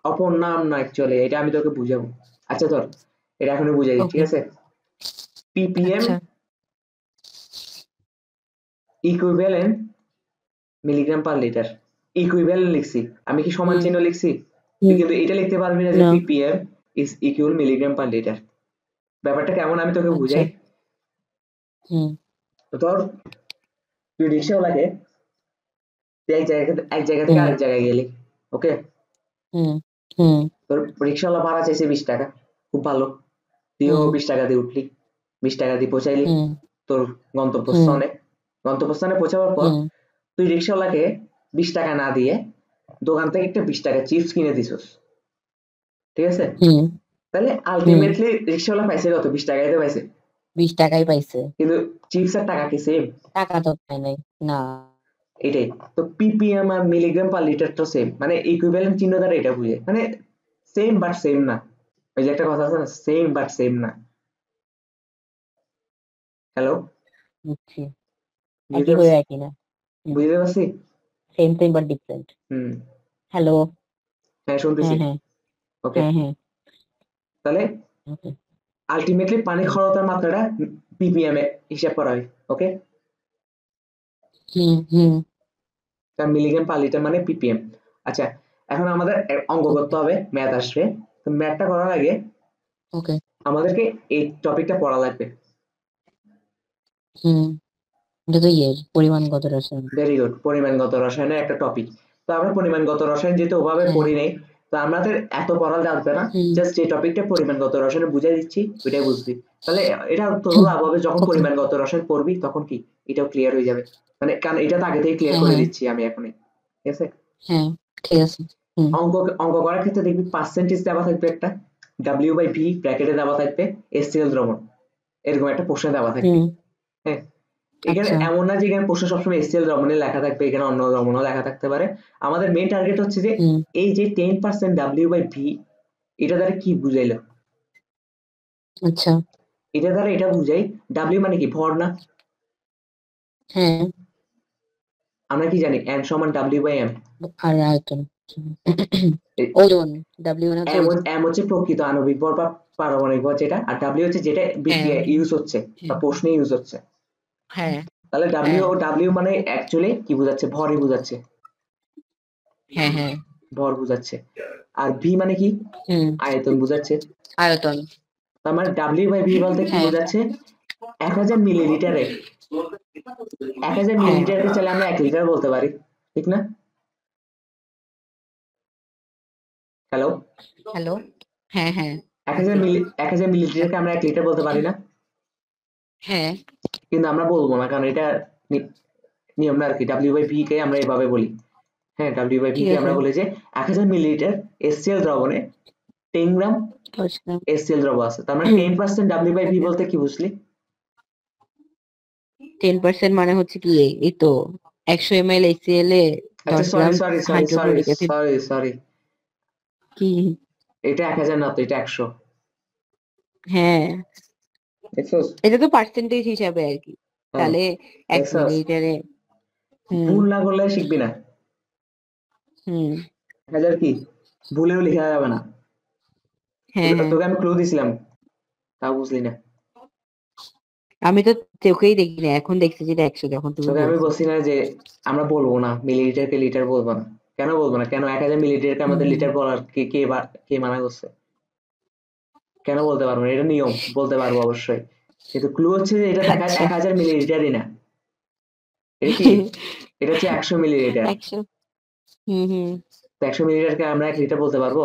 অপর নাম না, অ্যাকচুয়ালি এটা আমি তোকে বুঝাবো। আচ্ছা ধর, এটা এখনই বুঝাই দিই, ঠিক ওকে, আছে। ppm আচ্ছা, equivalent milligram per litre, equivalent লিখছি, আমি কি সমান হুম, চিহ্ন লিখছি, তুই হুম, কিন্তু এটা লিখতে পারবি না যে না, ppm is equal milligram per litre. ব্যাপারটা কেমন আমি তোকে আচ্ছা, বুঝাই। হুম, তো ধর তুই রিক্সাওয়ালাকে, তুই এক জায়গা থেকে হুম, আরেক জায়গায় গেলি, ওকে, হুম, হুম, তোর রিক্সাওয়ালা ভাড়া চাইছে 20 টাকা, খুব ভালো, তুইও হুম, 20 টাকা দিয়ে উঠলি, 20 টাকা দিয়ে পৌঁছাইলি হুম, তোর হুম, গন্তব্যস্থানে। গন্তব্যস্থানে পৌঁছাবার পর হুম, তুই রিক্সাওয়ালাকে 20 টাকা না দিয়ে দোকান থেকে একটা 20 টাকা চিপস কিনে দিছিস, ঠিক আছে। হুম, তাহলে হুম, আলটিমেটলি রিক্সাওয়ালা পাইছে কত, 20 টাকাই তো পাইছে, 20 টাকাই পাইছে, কিন্তু চিপসের টাকা কি সেম? টাকা তো পায় নাই, না, এটাই। তো ppm আর মিলিগ্রাম পার লিটার তো সেম, মানে ইকুইভ্যালেন্ট চিহ্ন দ্বারা এটা বুঝে, মানে সেম বাট সেম না, ওই যে একটা কথা আছে না, সেম বাট সেম না। হ্যালো, বুঝছি, বুঝতে একই হয়ে পারছি, একই না, হুম, বুঝতে পারছি। Same same but different, hmm. Hello, হ্যাঁ শুনতেছি। হ্যাঁ, হ্যাঁ, ওকে, হ্যাঁ, হ্যাঁ, তাহলে ওকে, আলটিমেটলি পানি হুম, ক্ষরতার মাত্রাটা ppm এ হিসাব করা হয়, ওকে, হুম, হুম, তার মিলিগ্রাম পার লিটার মানে ppm। আচ্ছা, এখন আমাদের অঙ্ক করতে ওকে, হবে, ম্যাথ আসবে, তো ম্যাথটা করার আগে ওকে, আমাদেরকে এই টপিকটা পড়া লাগবে। হুম, এটা তো ইয়ের পরিমাণগত রসায়ন, ভেরি গুড, পরিমাণগত রসায়নের একটা টপিক। তো আমরা পরিমাণগত রসায়ন যেহেতু ওভাবে হ্যাঁ, পড়ি নাই, তো আমাদের এত পড়া লাগবে না, হুম, জাস্ট যে টপিকটা পরিমাণগত রসায়নে বুঝাই দিচ্ছি ওইটাই বুঝবি। তাহলে এটা তোর হুম, লাভ হবে, যখন ওকে, পরিমাণগত রসায়ন পড়বি তখন কি এটাও ক্লিয়ার হয়ে যাবে, মানে কারণ এটা তো আগে থেকে ক্লিয়ার হ্যাঁ, করে হ্যাঁ, দিচ্ছি আমি এখনই, ঠিক আছে। হ্যাঁ, ঠিক আছে, হুম, অঙ্ক অঙ্ক করার ক্ষেত্রে দেখবি পার্সেন্টেজ দেওয়া থাকবে একটা, W/V ব্র্যাকেটে দেওয়া থাকবে, HCl দ্রবণ, এরকম একটা প্রশ্ন দেওয়া থাকবে। হুম, হ্যাঁ, এখানে আচ্ছা, এমন না যে এখানে প্রশ্ন সবসময় HCl দ্রবণে লেখা থাকবে, এখানে অন্য দ্রবণও লেখা থাকতে পারে। আমাদের মেইন টার্গেট হচ্ছে যে হুম, এই যে 10% W/V, এটা দ্বারা কি বুঝাইলো, আচ্ছা, এটা দ্বারা এটা বুঝাই, W মানে কি ভর না, হ্যাঁ, আমরা কি জানি n সমান w/m। আর আয়তন ওজন, W1 হচ্ছে ওজন। m হচ্ছে প্রকৃত আণবিক ভর বা পারমাণবিক ভর যেটা, আর w হচ্ছে যেটা হ্যাঁ বিক্রিয়া ইউজ হচ্ছে বা প্রশ্নে ইউজ হচ্ছে। হ্যাঁ তাহলে হ্যাঁ w মানে অ্যাকচুয়ালি কি বোঝাচ্ছে? ভরই বোঝাচ্ছে, হ্যাঁ হ্যাঁ ভর বোঝাচ্ছে। আর v মানে কি? হুম, আয়তন বোঝাচ্ছে। আয়তন। তার মানে w/v বলতে কি হ্যাঁ বোঝাচ্ছে? 1000 মিলিলিটারে, 1000 হ্যাঁ মিলিলিটারকে চাইলে আমরা 1 লিটার বলতে পারি, ঠিক না? হ্যালো, হ্যালো, হ্যাঁ হ্যাঁ 1000 মিলিলিটারকে আমরা 1 লিটার বলতে পারি না? হ্যাঁ কিন্তু আমরা বলবো না, কারণ এটা নিয়ম না আর কি। w/v কে আমরা এভাবে বলি। হ্যাঁ, w/v ঠিক কে আছে। আমরা বলি যে 1000 মিলিলিটার HCl দ্রবণে 10 গ্রাম বুঝলাম। HCl দ্রব আছে। তার মানে 10% w/v বলতে কি বুঝলি? 10% মানে হচ্ছে কি, এই তো 100 ml HCl এ আচ্ছা, 10 সরি গ্রাম sorry sorry sorry hydrochloric acid. Sorry sorry কি? এটা 1000 না তো, এটা 100। হ্যাঁ, দেখছস? এটা তো পার্সেন্টেজ হিসাবে আর কি। হ্যাঁ, তাহলে 1 দেখছস? মিলিলিটারে। হুম ভুল না করলে শিখবি না। হুম 1000 কি ভুলেও লেখা যাবে না। হ্যাঁ হ্যাঁ, তোকে আমি ক্লু দিছিলাম, তাও বুঝলি না। আমি তো চোখেই দেখি না, এখন দেখছি যেটা 100 যখন তুমি তোকে আমি বলছো। বলছি না যে আমরা বলবো না মিলিলিটারকে লিটার বলবো না? কেন বলবো না? কেন 1000 মিলিলিটারকে হুম আমাদের হুম লিটার বলার কে মানা করছে? কেন বলতে পারবো না? এটা নিয়ম, বলতে পারবো অবশ্যই। কিন্তু ক্লু হচ্ছে যে এটা আচ্ছা। 1000 মিলিলিটারই না। এটা কি? এটা হচ্ছে 100 মিলিলিটার। 100। হুম হুম। তো 100 মিলিলিটারকে আমরা 1 লিটার বলতে পারবো?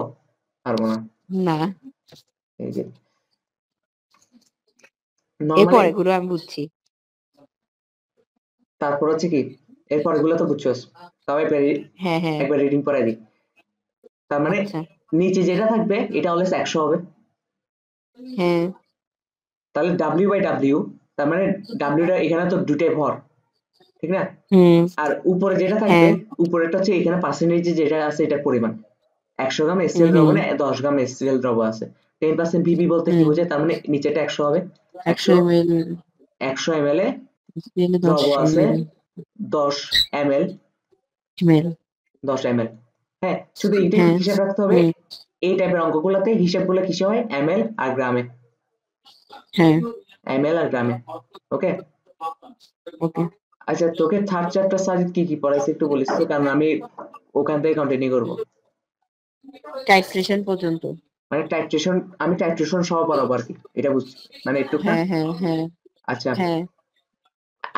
পারবো না। না, এই যে এর নরমালি, পরেরগুলো আমি বুঝছি। তারপর হচ্ছে কি, এরপর এগুলো তো বুঝছস। তাও হ্যাঁ হ্যাঁ। একবার রিডিং পড়াই দিই। তার মানে আচ্ছা। নিচে যেটা থাকবে এটা অলওয়েজ 100 হবে। হ্যাঁ তাহলে w/w, তার মানে wটা এখানে তো দুটাই ভর, ঠিক না? হুম আর উপরে যেটা থাকবে, হ্যাঁ উপরেরটা হচ্ছে এখানে পার্সেন্টেজ যেটা আছে এটার পরিমাণ। 100 গ্রাম হুম HCl হুম দ্রবণে 10 গ্রাম HCl দ্রব আছে। 10% VB বলতে কি হুম বোঝায়? তার মানে নিচেটা 100 হবে। 100 100, ml 100 ml এ HCl 10 দ্রব আছে ml 10 ml, ml। 10 ml। হ্যাঁ, শুধু এইটাই হ্যাঁ হিসাব রাখতে হবে। হুম এই টাইপের অঙ্কগুলোতে হিসাবগুলো কিসে হয়? ml আর গ্রামে, হ্যাঁ ml আর গ্রামে। ওকে? ওকে। আচ্ছা, তোকে থার্ড চ্যাপ্টার সাজিদ কি কি পড়াইছে একটু বলিস তো, কারণ আমি ওখান থেকে কন্টিনিউ করবো। টাইট্রেশন পর্যন্ত। মানে টাইট্রেশন, আমি টাইট্রেশন সহ পড়াবো আর কি, এটা বুঝছি মানে একটুক না। হ্যাঁ হ্যাঁ হ্যাঁ আচ্ছা, হ্যাঁ।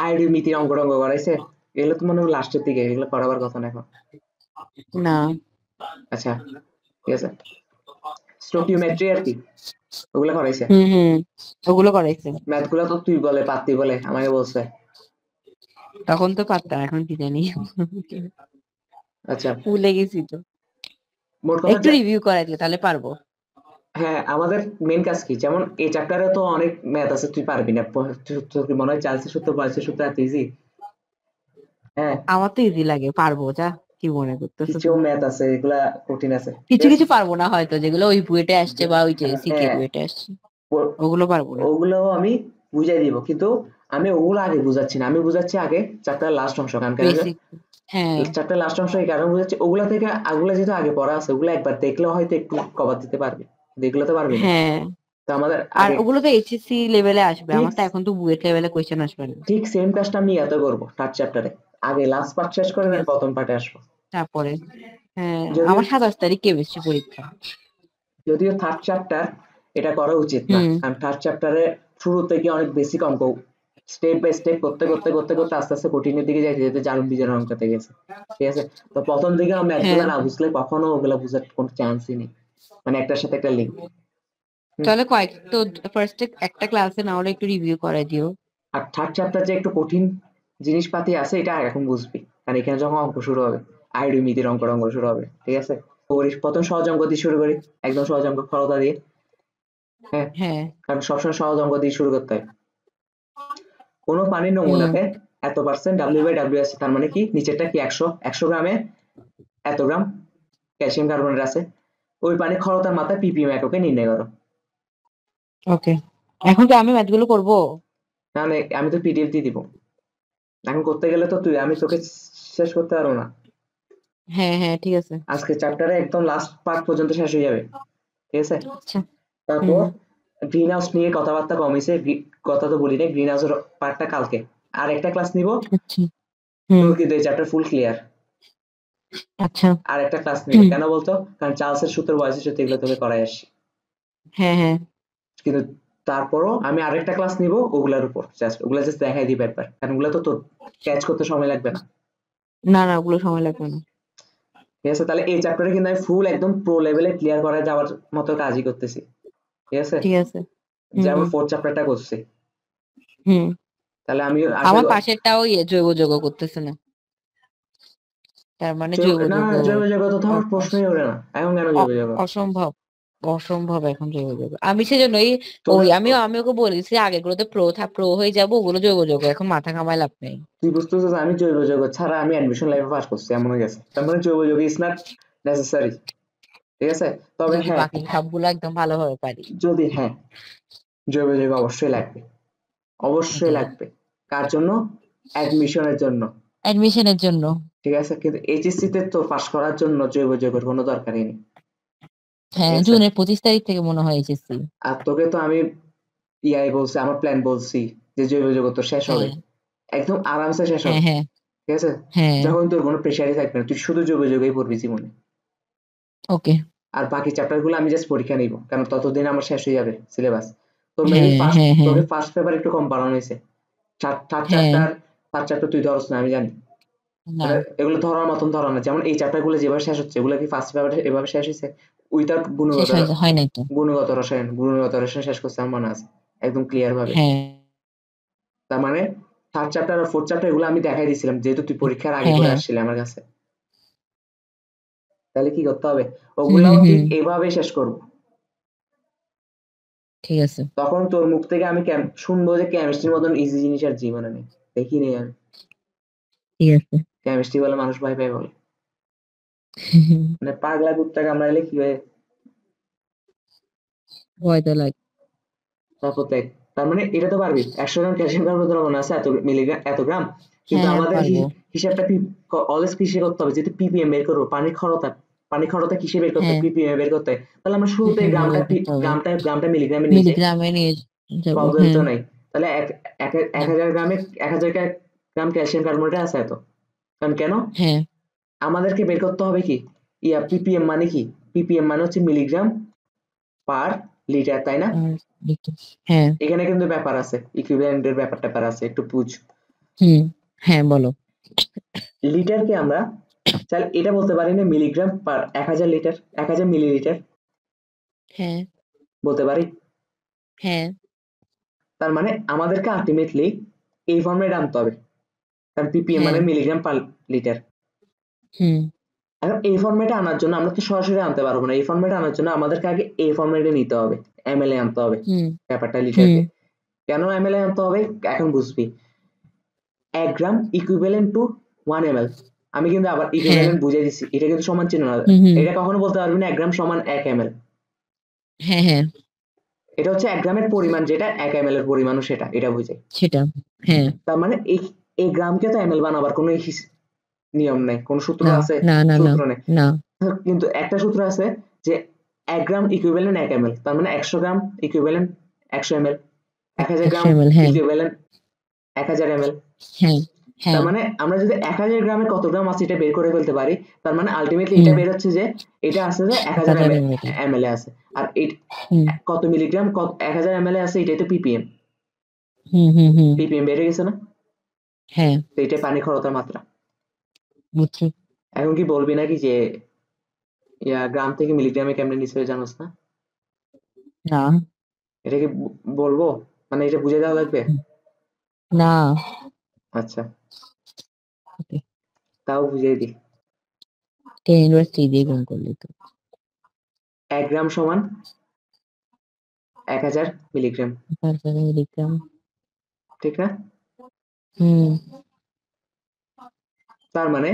আয়োডিমিতির অঙ্ক টঙ্ক করাইছে? এগুলো তো মনে হয় লাস্টের দিকে, এগুলো করাবার কথা না এখন। না। আচ্ছা, ঠিক আছে। স্টোকিওমেট্রি আর কি, ওগুলো করাইছে? হুম হুম, ওগুলো করাইছে। ম্যাথ গুলো তো তুই বলে পাত্তি বলে আমাকে বলছে। তখন তো পারতাম, এখন কি জানি। আচ্ছা, ভুলে গেছি তো। মোট কথা একটু রিভিউ করাই দিও তাহলে পারবো। হ্যাঁ, আমাদের মেন কাজ কি, যেমন এই চ্যাপ্টারে তো অনেক ম্যাথ আছে, তুই পারবি না। তোর কি মনে হয় চার্লসের সূত্র, বয়সের সূত্র এত ইজি? হ্যাঁ, আমার তো ইজি লাগে, পারবো যা। কি মনে করতেছো কিছু তুমি? ম্যাথ আছে এগুলা কঠিন আছে, ঠিক কিছু আছে? কিছু পারবো না হয়তো, যেগুলো ওই বুয়েটে আসছে বা ওই যে সিকে হ্যাঁ, বুয়েটে আসছে, ও- ওগুলো পারবো না। ওগুলো আমি বুঝাই দিব, কিন্তু আমি ওগুলো আগে বুঝাচ্ছি না, আমি বুঝাচ্ছি আগে চ্যাপ্টার লাস্ট অংশ। কারণ কেন? বেসিক। হ্যাঁ চ্যাপ্টার লাস্ট অংশ এই কারণে বুঝাচ্ছি, ওগুলা থেকে ওগুলো যেহেতু আগে পড়া আছে, ওগুলো একবার দেখলে হয়তো একটু কভার দিতে পারবি, কিন্তু এগুলো তো পারবি না। হ্যাঁ। তো আমাদের আর আগে ওগুলো তো এইচএসসি লেভেলে আসবে, ঠিক আমার তো এখন তো বুয়েট লেভেলে কোয়েশ্চেন আসবে না। ঠিক সেম কাজটা আমি এত করবো থার্ড চ্যাপ্টারে। আগে লাস্ট পার্ট শেষ করে ঠিক দেন আছে, প্রথম পার্টে আসবো। তারপরে। হ্যাঁ, যদিও আমার 27 তারিখ কেমিস্ট্রি পরীক্ষা। যদিও থার্ড চ্যাপ্টার এটা করা উচিত না, হুম কারণ থার্ড চ্যাপ্টারে শুরু থেকে অনেক বেসিক অঙ্ক, স্টেপ বাই স্টেপ করতে করতে করতে করতে আস্তে আস্তে কঠিনের দিকে যাইতে যেতে জারণ বিজারণ অঙ্কতে গেছে, ঠিক আছে? তো প্রথম দিকে ম্যাথ গুলা হ্যাঁ। না বুঝলে কখনো ওগুলা বুঝার কোনো চান্সই নেই, মানে একটার সাথে একটা লিঙ্ক। তাহলে কয়েক তো ফার্স্টে একটা ক্লাসে না হলে একটু রিভিউ করে দিও। আর থার্ড চ্যাপ্টার যে একটু কঠিন জিনিসপাতি আছে এটা এখন বুঝবি, কারণ এখানে যখন অঙ্ক শুরু হবে, আয়োডিমিতির অঙ্ক টঙ্ক শুরু হবে, ঠিক আছে? প্রথম সহজ অঙ্ক দিয়ে শুরু করি, একদম সহজ অঙ্ক খরতা দিয়ে। হ্যাঁ, হ্যাঁ। কারণ সবসময় সহজ অঙ্ক দিয়ে শুরু করতে হয়। কোনো পানির হুম নমুনাতে এত পার্সেন্ট w/w আছে, তার মানে কি নিচেরটা কি 100 গ্রামে এত গ্রাম ক্যালসিয়াম কার্বনেট আছে। ওই পানি খরতার মাত্রা ppm এককে নির্ণয় করো। ওকে। এখন কি আমি ম্যাথগুলো করবো? তাহলে আমি তো পিডিএফ দিয়ে দিব। এখন করতে গেলে তো আমি তোকে শেষ করতে পারবো না। হ্যাঁ ঠিক আছে। আজকে চ্যাপ্টারে একদম লাস্ট পার্ট পর্যন্ত শেষ হয়ে যাবে, ঠিক আছে? আচ্ছা। তারপর হুম। গ্রিন হাউস নিয়ে কথাবার্তা কম হয়েছে, কথা তো বলি নাই, গ্রিন হাউসের পার্টটা কালকে আর একটা ক্লাস নিব। আচ্ছা। হুম। তোর কিন্তু এই চ্যাপ্টার ফুল ক্লিয়ার। আচ্ছা। আর একটা ক্লাস নিব, কেন বলতো? কারণ চার্লসের সূত্র বয়সের সাথে এগুলো তোকে করাই আসি। হ্যাঁ। কিন্তু তারপরও আমি আরেকটা ক্লাস নিব ওগুলার উপর, জাস্ট ওগুলা জাস্ট দেখাই দিই একবার, কারণ ওগুলো তো তোর ক্যাচ করতে সময় লাগবে না। না ওগুলো সময় লাগবে না। ঠিক আছে, তাহলে এই চ্যাপ্টারে কিন্তু আমি ফুল একদম প্রো লেভেলে ক্লিয়ার করা যাওয়ার মতো কাজই করতেছি, ঠিক আছে? ঠিক আছে। যেমন হুম। ফোর্থ চ্যাপ্টারটা করছি, হুম। তাহলে আমি আশা আমার পাশেরটাও জৈব যৌগ করতেছে না, তার মানে জৈব না যৌগ জৈব জগৎ তো আমার প্রশ্নই ওঠে না এখন, কেন জৈব জগৎ? অসম্ভব, অসম্ভব এখন জৈব যৌগ। আমি সেজন্যই তোকে আমি ওকে বলেছি আগেগুলোতে প্রো হয়ে যাবো, ওগুলো জৈব যৌগ, এখন মাথা ঘামায় লাভ নেই। তুই বুঝতেছিস আমি জৈব জগৎ ছাড়া আমি অ্যাডমিশন লাইফে পাস করছি, এমন হয়ে গেছে। তার মানে জৈব জগৎ ইজ নট নেসেসারি, ঠিক আছে? তবে যদি হ্যাঁ, বাকি সবগুলো একদম ভালোভাবে পারি। যদি হ্যাঁ, জৈব জগৎ অবশ্যই লাগবে, অবশ্যই ওকে। লাগবে। কার জন্য? অ্যাডমিশনের জন্য, অ্যাডমিশনের জন্য। ঠিক আছে? কিন্তু এইচএসসি তে তো পাস করার জন্য জৈব জগতের কোনো দরকারই নেই, ঠিক হ্যাঁ, আছে? জুনের 25 তারিখ থেকে মনে হয় এসেছি। আর তোকে তো আমি বলছি, আমার প্ল্যান বলছি যে জৈব জগৎ তো শেষ হবে, হ্যাঁ একদম আরামসে শেষ হ্যাঁ হবে, হ্যাঁ ঠিক আছে? হ্যাঁ। যখন তোর কোনো প্রেশারই থাকবে না, তুই শুধু জৈব জগৎই পড়বি জীবনে। ওকে। আর বাকি চ্যাপ্টার গুলো আমি জাস্ট পরীক্ষা নিব, কারণ ততদিন আমার শেষ হয়ে যাবে সিলেবাস। তোর মেবি ফার্স্ট, হ্যাঁ তোকে ফার্স্ট পেপার একটু কম পড়ানো হয়েছে। থার্ড হ্যাঁ। চ্যাপ্টার, থার্ড চ্যাপ্টার তুই ধরস না আমি জানি। না, মানে এগুলো ধরার মতন ধরা না, যেমন এই চ্যাপ্টার গুলো যেভাবে শেষ হচ্ছে, এগুলো কি ফার্স্ট পেপার এভাবে শেষ হয়েছে? উইথাউট শেষ হয় নাই তো। গুণগত রসায়ন শেষ করছে আমার মনে আছে, একদম ক্লিয়ার ভাবে। হ্যাঁ তার মানে থার্ড চ্যাপ্টার আর ফোর্থ চ্যাপ্টার এগুলো আমি দেখাই দিয়েছিলাম, যেহেতু তুই পরীক্ষার আগে হ্যাঁ করে হ্যাঁ। আসছিলি আমার কাছে। তাহলে কি করতে হবে? হুম ওগুলাও হুম ঠিক হুম। এভাবেই শেষ করব। ঠিক আছে। তখন তোর মুখ থেকে আমি শুনবো যে কেমিস্ট্রির মতন ইজি জিনিস আর জীবনে নেই, দেখিনি আমি। ঠিক আছে। কেমিস্ট্রি বলে মানুষ ভয় পায় বলে, মানে পাগলা কুত্তা কামড়াইলে কি হয়? ভয় তো লাগে। তারপর দেখ, তার মানে এটা তো পারবি, 100 গ্রাম ক্যালসিয়াম কার্বনেট দ্রবণ আছে এত মিলিগ্রাম, এত গ্রাম। কিন্তু হ্যাঁ আমাদের পারবো। হিসাবটা অলওয়েজ কিসে করতে হবে? যেহেতু পিপিএম বের করবো, পানির ক্ষরতা কিসে বের করতে হয়? হ্যাঁ, পিপিএম বের করতে হয়। তাহলে আমরা শুরুতে হিসেবে গ্রামটা বের করতে হবে। গ্রামটা মিলিগ্রামে নিয়ে যাই, মিলিগ্রামে নিয়ে যাবো, প্রবলেম হ্যাঁ। তো নাই। তাহলে এক না। হাজার গ্রামে 1000 গ্রাম ক্যালসিয়াম কার্বনেট আছে এত। কারণ কেন? হ্যাঁ। আমাদেরকে বের করতে হবে কি, পিপিএম মানে কি? পিপিএম মানে হচ্ছে মিলিগ্রাম পার লিটার, তাই না? আর হ্যাঁ। এখানে কিন্তু ব্যাপার আছে, ইকুইভ্যালেন্টের ব্যাপার আছে, একটু বুঝ। হুম। হ্যাঁ বলো। লিটারকে আমরা চাইলে এটা বলতে পারি না, মিলিগ্রাম পার 1000 লিটার, 1000 মিলিলিটার হ্যাঁ বলতে পারি। হ্যাঁ। তার মানে আমাদেরকে আলটিমেটলি এই ফর্মেট আনতে হবে, কারণ পিপিএম হ্যাঁ। মানে মিলিগ্রাম পার লিটার। হুম এখন এই ফর্মেটে আনার জন্য আমরা তো সরাসরি আনতে পারবো না, এই ফর্মেটে আনার জন্য আমাদেরকে আগে এই ফর্মেটে নিতে হবে, এমএলএ আনতে হবে হুম ব্যাপারটা, হুম লিটারকে। কেন এমএলএ আনতে হবে এখন বুঝবি। 1 গ্রাম ইকুইভ্যালেন্ট টু 1 ml। আমি কিন্তু আবার হ্যাঁ। ইকুইভ্যালেন্ট বুঝিয়ে দিচ্ছি, এটা কিন্তু সমান চিহ্ন না। হুম। এটা কখনো বলতে পারবি না 1 গ্রাম সমান 1 ml। হ্যাঁ। এটা হচ্ছে 1 গ্রামের পরিমাণ, যেটা 1 ml এর পরিমাণও সেটা, এটা বুঝাই। সেটা। হ্যাঁ। তার মানে এই এই গ্রামকে তো এমএল বানাবার কোনো নিয়ম নেই, কোনো সূত্র না আছে? না না না সূত্র নেই। না। কিন্তু একটা সূত্র আছে যে 1 গ্রাম ইকুইভ্যালেন্ট 1 ml, তার মানে 100 গ্রাম ইকুইভ্যালেন্ট 100 ml, 1000 গ্রাম 100 ml, হ্যাঁ। Equivalent 1000 ml। হ্যাঁ তার হ্যাঁ। মানে আমরা যদি 1000 গ্রামে কত গ্রাম আছে এটা বের করে ফেলতে পারি, তার মানে আলটিমেটলি এটা হুম। বের হচ্ছে যে এটা আছে যে 1000 1000 ml। ml আছে। আর হুম কত মিলিগ্রাম, কত 1000 ml আছে, এটাই তো পিপিএম। হুম। পিপিএম বেড়ে গেছে না? হ্যাঁ তো এটাই পানি খরতার মাত্রা। বুঝছি। এখন কি বলবি নাকি যে গ্রাম থেকে মিলিগ্রামে কেমনে নিচ্ছে জানোস না? না। এটা কি বলবো? মানে এটা বুঝে দেওয়া লাগবে? না। আচ্ছা, ওকে। তাও বুঝিয়ে দিই। 10 × 3 দিয়ে গুণ করলে তো 1 গ্রাম সমান 1000 মিলিগ্রাম, 1000 মিলিগ্রাম। ঠিক না? হুম। তার মানে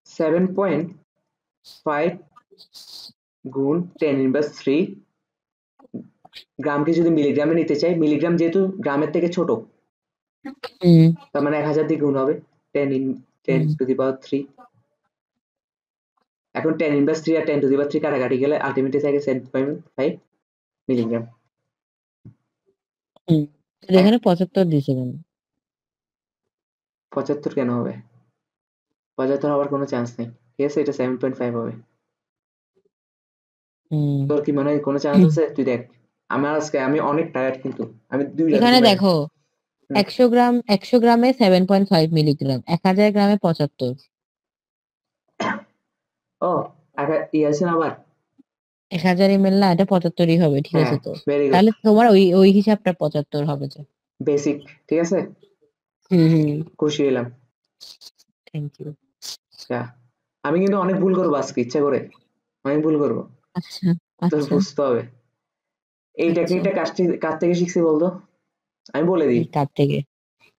7.5 গুণ 10⁻³ গ্রামকে যদি মিলিগ্রামে নিতে চাই, মিলিগ্রাম যেহেতু গ্রামের থেকে ছোট, হুম তার মানে 1000 দিয়ে গুণ হবে 10 হুম to the power 3। এখন 10 inverse 3 R 10 to the power 3 কাটাকাটি গেলে আলটিমেটলি থাকে 7.5 মিলিগ্রাম। হুম তো এখানে 75 দিছে কেন? 75 কেন হবে? 75 হওয়ার কোনো চান্স নেই, ঠিক আছে, এটা 7.5 হবে। হুম তোর কি মনে হয় কোনো চান্স আছে? তুই দেখ, আমি অনেক টায়ার্ড, কিন্তু আমি 2 রাত এখানে ঘুমাই। দেখো হুম। 100 গ্রামে 7.5 মিলিগ্রাম, 1000 গ্রামে 75। ও আছে না আবার। 1000 ml না, এটা 75ই হবে, ঠিক হ্যাঁ, আছে তো। ভেরি গুড, তাহলে তোমার ওই ওই হিসাবটা 75 হবে যে। বেসিক, ঠিক আছে, হুম খুশি হলাম। Thank you. যা, আমি কিন্তু অনেক ভুল করবো আজকে, ইচ্ছা করে অনেক ভুল করবো, আচ্ছা তোর আচ্ছা বুঝতে হবে। এই আচ্ছা। টেকনিকটা কার থেকে শিখছি বলতো? আমি বলে দিই, কার থেকে?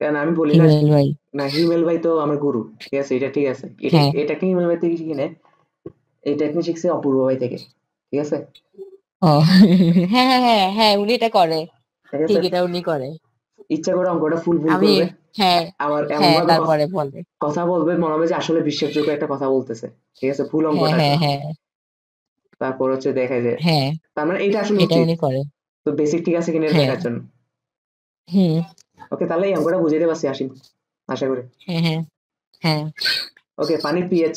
কারণ আমি বলি না। হিমেল ভাই। না, হিমেল ভাই তো আমার গুরু, ঠিক আছে, এটা ঠিক আছে, এটা হ্যাঁ। এটা কি হিমেল ভাই থেকে শিখি না, এই টেকনিক শিখছি অপূর্ব ভাই থেকে, ঠিক আছে। ও হ্যাঁ হ্যাঁ হ্যাঁ হ্যাঁ, উনি এটা করে। ঠিক আছে, ঠিক, এটা উনি করে। ইচ্ছা করে অঙ্কটা ফুল ভুল আমি করবে, হ্যাঁ আবার এমন হ্যাঁ ভাবে তারপরে বলে। কথা বলবে মনে হবে যে আসলে বিশ্বাসযোগ্য একটা কথা বলতেছে, ঠিক আছে, ভুল হ্যাঁ অঙ্কটাকে। হ্যাঁ হ্যাঁ তারপর হচ্ছে দেখায় যে হ্যাঁ, তার মানে এইটা আসলে এটা উচিত। উনি করে। তো বেসিক ঠিক আছে কিনা এটা হ্যাঁ। দেখার জন্য। হুম। ওকে, তাহলে এই অঙ্কটা বুঝাইতে পারছি আসিম, আশা করি। হ্যাঁ হ্যাঁ হ্যাঁ। ওকে, পানির পিএইচ,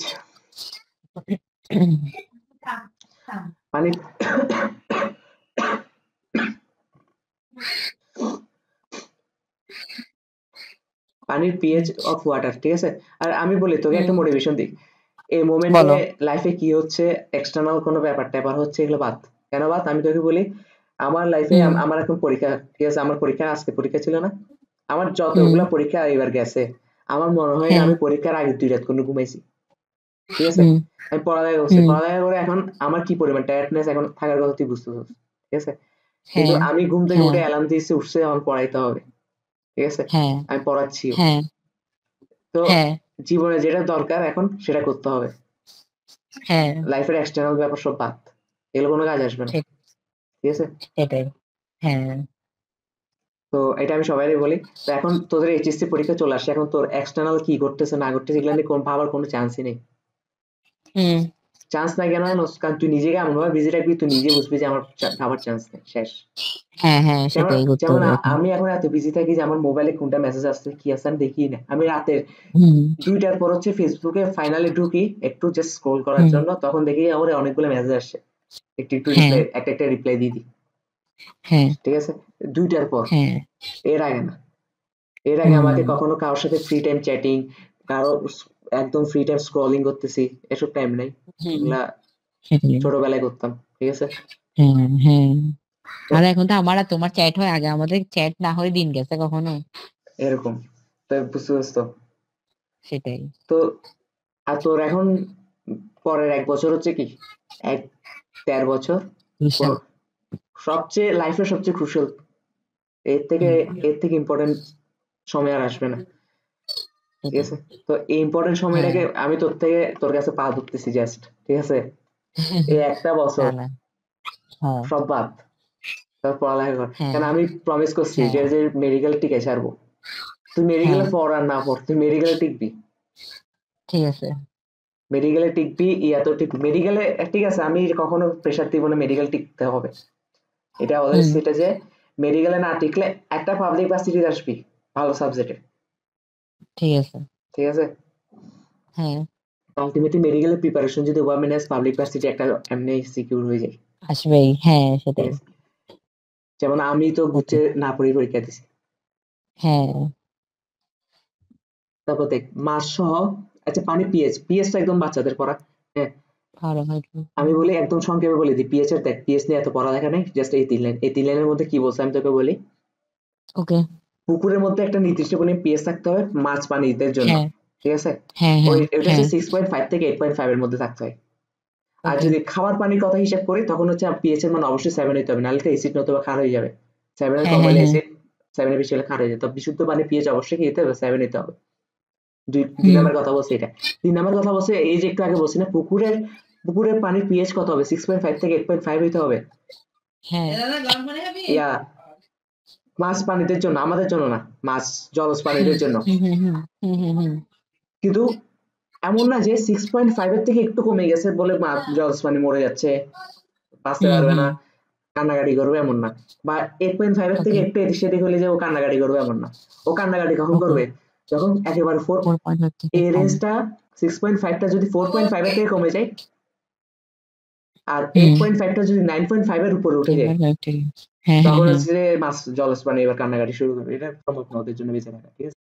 পানির পানির পিএইচ অফ ওয়াটার, ঠিক আছে। আর আমি বলি তোকে একটা হুম মোটিভেশন দিই, এই মোমেন্টে বলো। লাইফে কি হচ্ছে, এক্সটার্নাল কোনো ব্যাপার ট্যাপার হচ্ছে, এগুলো বাদ। কেন বাদ আমি তোকে বলি, আমার লাইফে হুম আমার এখন পরীক্ষা, ঠিক আছে, আমার পরীক্ষা আজকে পরীক্ষা ছিল না, আমার হুম যতগুলা পরীক্ষা এবার গেছে, আমার মনে হয় না হ্যাঁ আমি পরীক্ষার আগে 2 রাত কোনো ঘুমাইছি, ঠিক আছে। হুম আমি পড়ালেখা করছি, হুম পড়ালেখা করে এখন আমার কি পরিমাণ টায়ার্ডনেস এখন থাকার কথা তুই বুঝতে পারছিস, ঠিক আছে। কিন্তু হ্যাঁ আমি ঘুম থেকে হ্যাঁ উঠে অ্যালার্ম দিয়েছি, উঠছে, আমার পড়াইতে হবে, ঠিক আছে, হ্যাঁ আমি পড়াচ্ছিও। হ্যাঁ তো হ্যাঁ জীবনে যেটা দরকার এখন সেটা করতে হবে, হ্যাঁ লাইফের এক্সটার্নাল ব্যাপার সব বাদ, এগুলো কোনো কাজ আসবে না, ঠিক, ঠিক আছে। সেটাই। হ্যাঁ। তো এটা আমি সবাইকে বলি। তো এখন তোদের এইচএসসি পরীক্ষা চলে আসছে, এখন তোর এক্সটার্নাল কি করতেছে না করতেছে এগুলো নিয়ে ভাবার কোনো চান্সই নেই। হুম। চান্স নাই কেন জানোস? কারণ তুই নিজেকে এমন ভাবে বিজি রাখবি, তুই নিজে বুঝবি যে আমার ভাবার চান্স নেই, শেষ। হ্যাঁ হ্যাঁ, যেমন সেটাই করতে যেমন হবে এখন। আমি এখন এত বিজি থাকি যে আমার মোবাইলে কোনটা মেসেজ আসছে কি আসছে আমি দেখি না, আমি রাতের হুম 2টার পর হচ্ছে ফেসবুকে ফাইনালি ঢুকি একটু জাস্ট স্ক্রোল করার হুম জন্য, তখন দেখি আমার অনেকগুলো মেসেজ আসছে, একটু একটু হ্যাঁ রিপ্লাই, একটা একটা রিপ্লাই দিয়ে দিই, হ্যাঁ ঠিক আছে, 2টার পর, হ্যাঁ। এর আগে না। এর আগে হুম আমাকে কখনো কারোর সাথে ফ্রি টাইম চ্যাটিং, কারো একদম ফ্রি টাইম স্ক্রলিং করতেছি, এসব টাইম নাই, হুম এগুলা সেটাই। ছোটবেলায় করতাম, ঠিক আছে। হ্যাঁ হ্যাঁ। তো আর এখন তো আমার আর তোমার চ্যাট হয়, আগে আমাদের চ্যাট না হয়ে দিন গেছে কখনো। এরকম, তো বুঝতে পারছো। সেটাই। তো আর তোর এখন পরের 1 বছর হচ্ছে কি, 1-1.5 বছর, বিশাল। কোনো সবচেয়ে লাইফের সবচেয়ে ক্রুশাল, এর থেকে হুম এর থেকে ইম্পর্টেন্ট সময় আর আসবে না, ঠিক সেটাই। আছে। তো এই ইম্পর্টেন্ট হ্যাঁ সময়টাকে আমি তোর কাছে পা ধরতেছি জাস্ট, ঠিক আছে, এই একটা না বছর না। হ্যাঁ সব বাদ, তার পড়ালেখা কর। হ্যাঁ কারণ আমি প্রমিস করছি হ্যাঁ যে যে মেডিকেল টিকে ছাড়বো, তুই হ্যাঁ মেডিকেলে পড় আর না পড়, তুই মেডিকেলে টিকবি, ঠিক আছে। মেডিকেলে টিকবি, ইয়াতো টিকবি মেডিকেলে, ঠিক আছে। আমি কখনো প্রেশার দিব না মেডিকেল টিকতে হবে, এটা অলওয়েজ হুম সেটা যে মেডিকেলে না টিকলে একটা পাবলিক ভার্সিটিতে আসবি ভালো সাবজেক্টে, ঠিক আছে। ঠিক আছে। হ্যাঁ আলটিমেটলি মেডিকেলের প্রিপারেশন যদি ওয়ান এস পাবলিক ভার্সিটি একটা এমনি সিকিউর হয়ে যায়, আসবেই, হ্যাঁ ঠিক সেটাই। আছে। যেমন আমি তো গুচ্ছে ওকে। না পড়ে পরীক্ষা দিছি। হ্যাঁ। তারপর দেখ মাস সহ, আচ্ছা পানি পিএইচটা একদম বাচ্চাদের পড়া, হ্যাঁ। ভালো হয়। আমি বলি একদম সংক্ষেপে বলে দিই, পিএইচ এর দেখ, পিএইচ নিয়ে এত পড়ালেখা নেই, জাস্ট এই 3 লাইন, এই 3 লাইনের মধ্যে কি বলছে আমি তোকে বলি। ওকে। পুকুরের মধ্যে একটা নির্দিষ্ট পরিমাণ পিএইচ থাকতে হবে মাছ প্রাণীদের জন্য, হ্যাঁ ঠিক আছে। হ্যাঁ ওই হ্যাঁ ওইটা হচ্ছে হ্যাঁ। 6.5 থেকে 8.5 এর মধ্যে থাকতে হয়। আর ওকে। যদি খাবার পানির কথা হিসাব করি তখন হচ্ছে পিএইচ এর মান অবশ্যই 7 হইতে হবে, নাহলে তো অ্যাসিড নতুবা ক্ষার হয়ে যাবে। 7 এর হ্যাঁ কম হ্যাঁ হলে হ্যাঁ। অ্যাসিড, 7 এর বেশি হলে ক্ষার হয়ে যায়। তো বিশুদ্ধ পানি পিএইচ অবশ্যই কি হতে হবে, 7 হইতে হবে। দুই হুম। নাম্বার কথা বলছে এটা। 3 নাম্বার কথা বলছে এই যে একটু আগে বলছি না, পুকুরের পানির পিএইচ কত হবে, 6.5 থেকে 8.5 হইতে হবে। হ্যাঁ। ইয়া মাছ প্রাণীদের জন্য, আমাদের জন্য না, মাছ জলজ প্রাণীদের জন্য। কিন্তু এমন না যে 6.5 এর থেকে একটু কমে গেছে বলে জলজ প্রাণী মরে যাচ্ছে, বাঁচতে পারবে না, কান্নাকাটি করবে, এমন না। বা 8.5 এর থেকে একটু এদিক সেদিক হলে যে ও কান্নাকাটি করবে, এমন না। ও কান্নাকাটি কখন করবে? যখন একেবারে 4 এই রেঞ্জটা 6.5টা যদি 4.5 এর থেকে কমে যায়, আর 8.5টা যদি 9.5 এর উপরে উঠে যায়, তখন হচ্ছে যে মাছ জলজ প্রাণী এবার কান্নাকাটি শুরু করবে। এটা সম্ভব না ওদের জন্য বেঁচে থাকা, ঠিক আছে?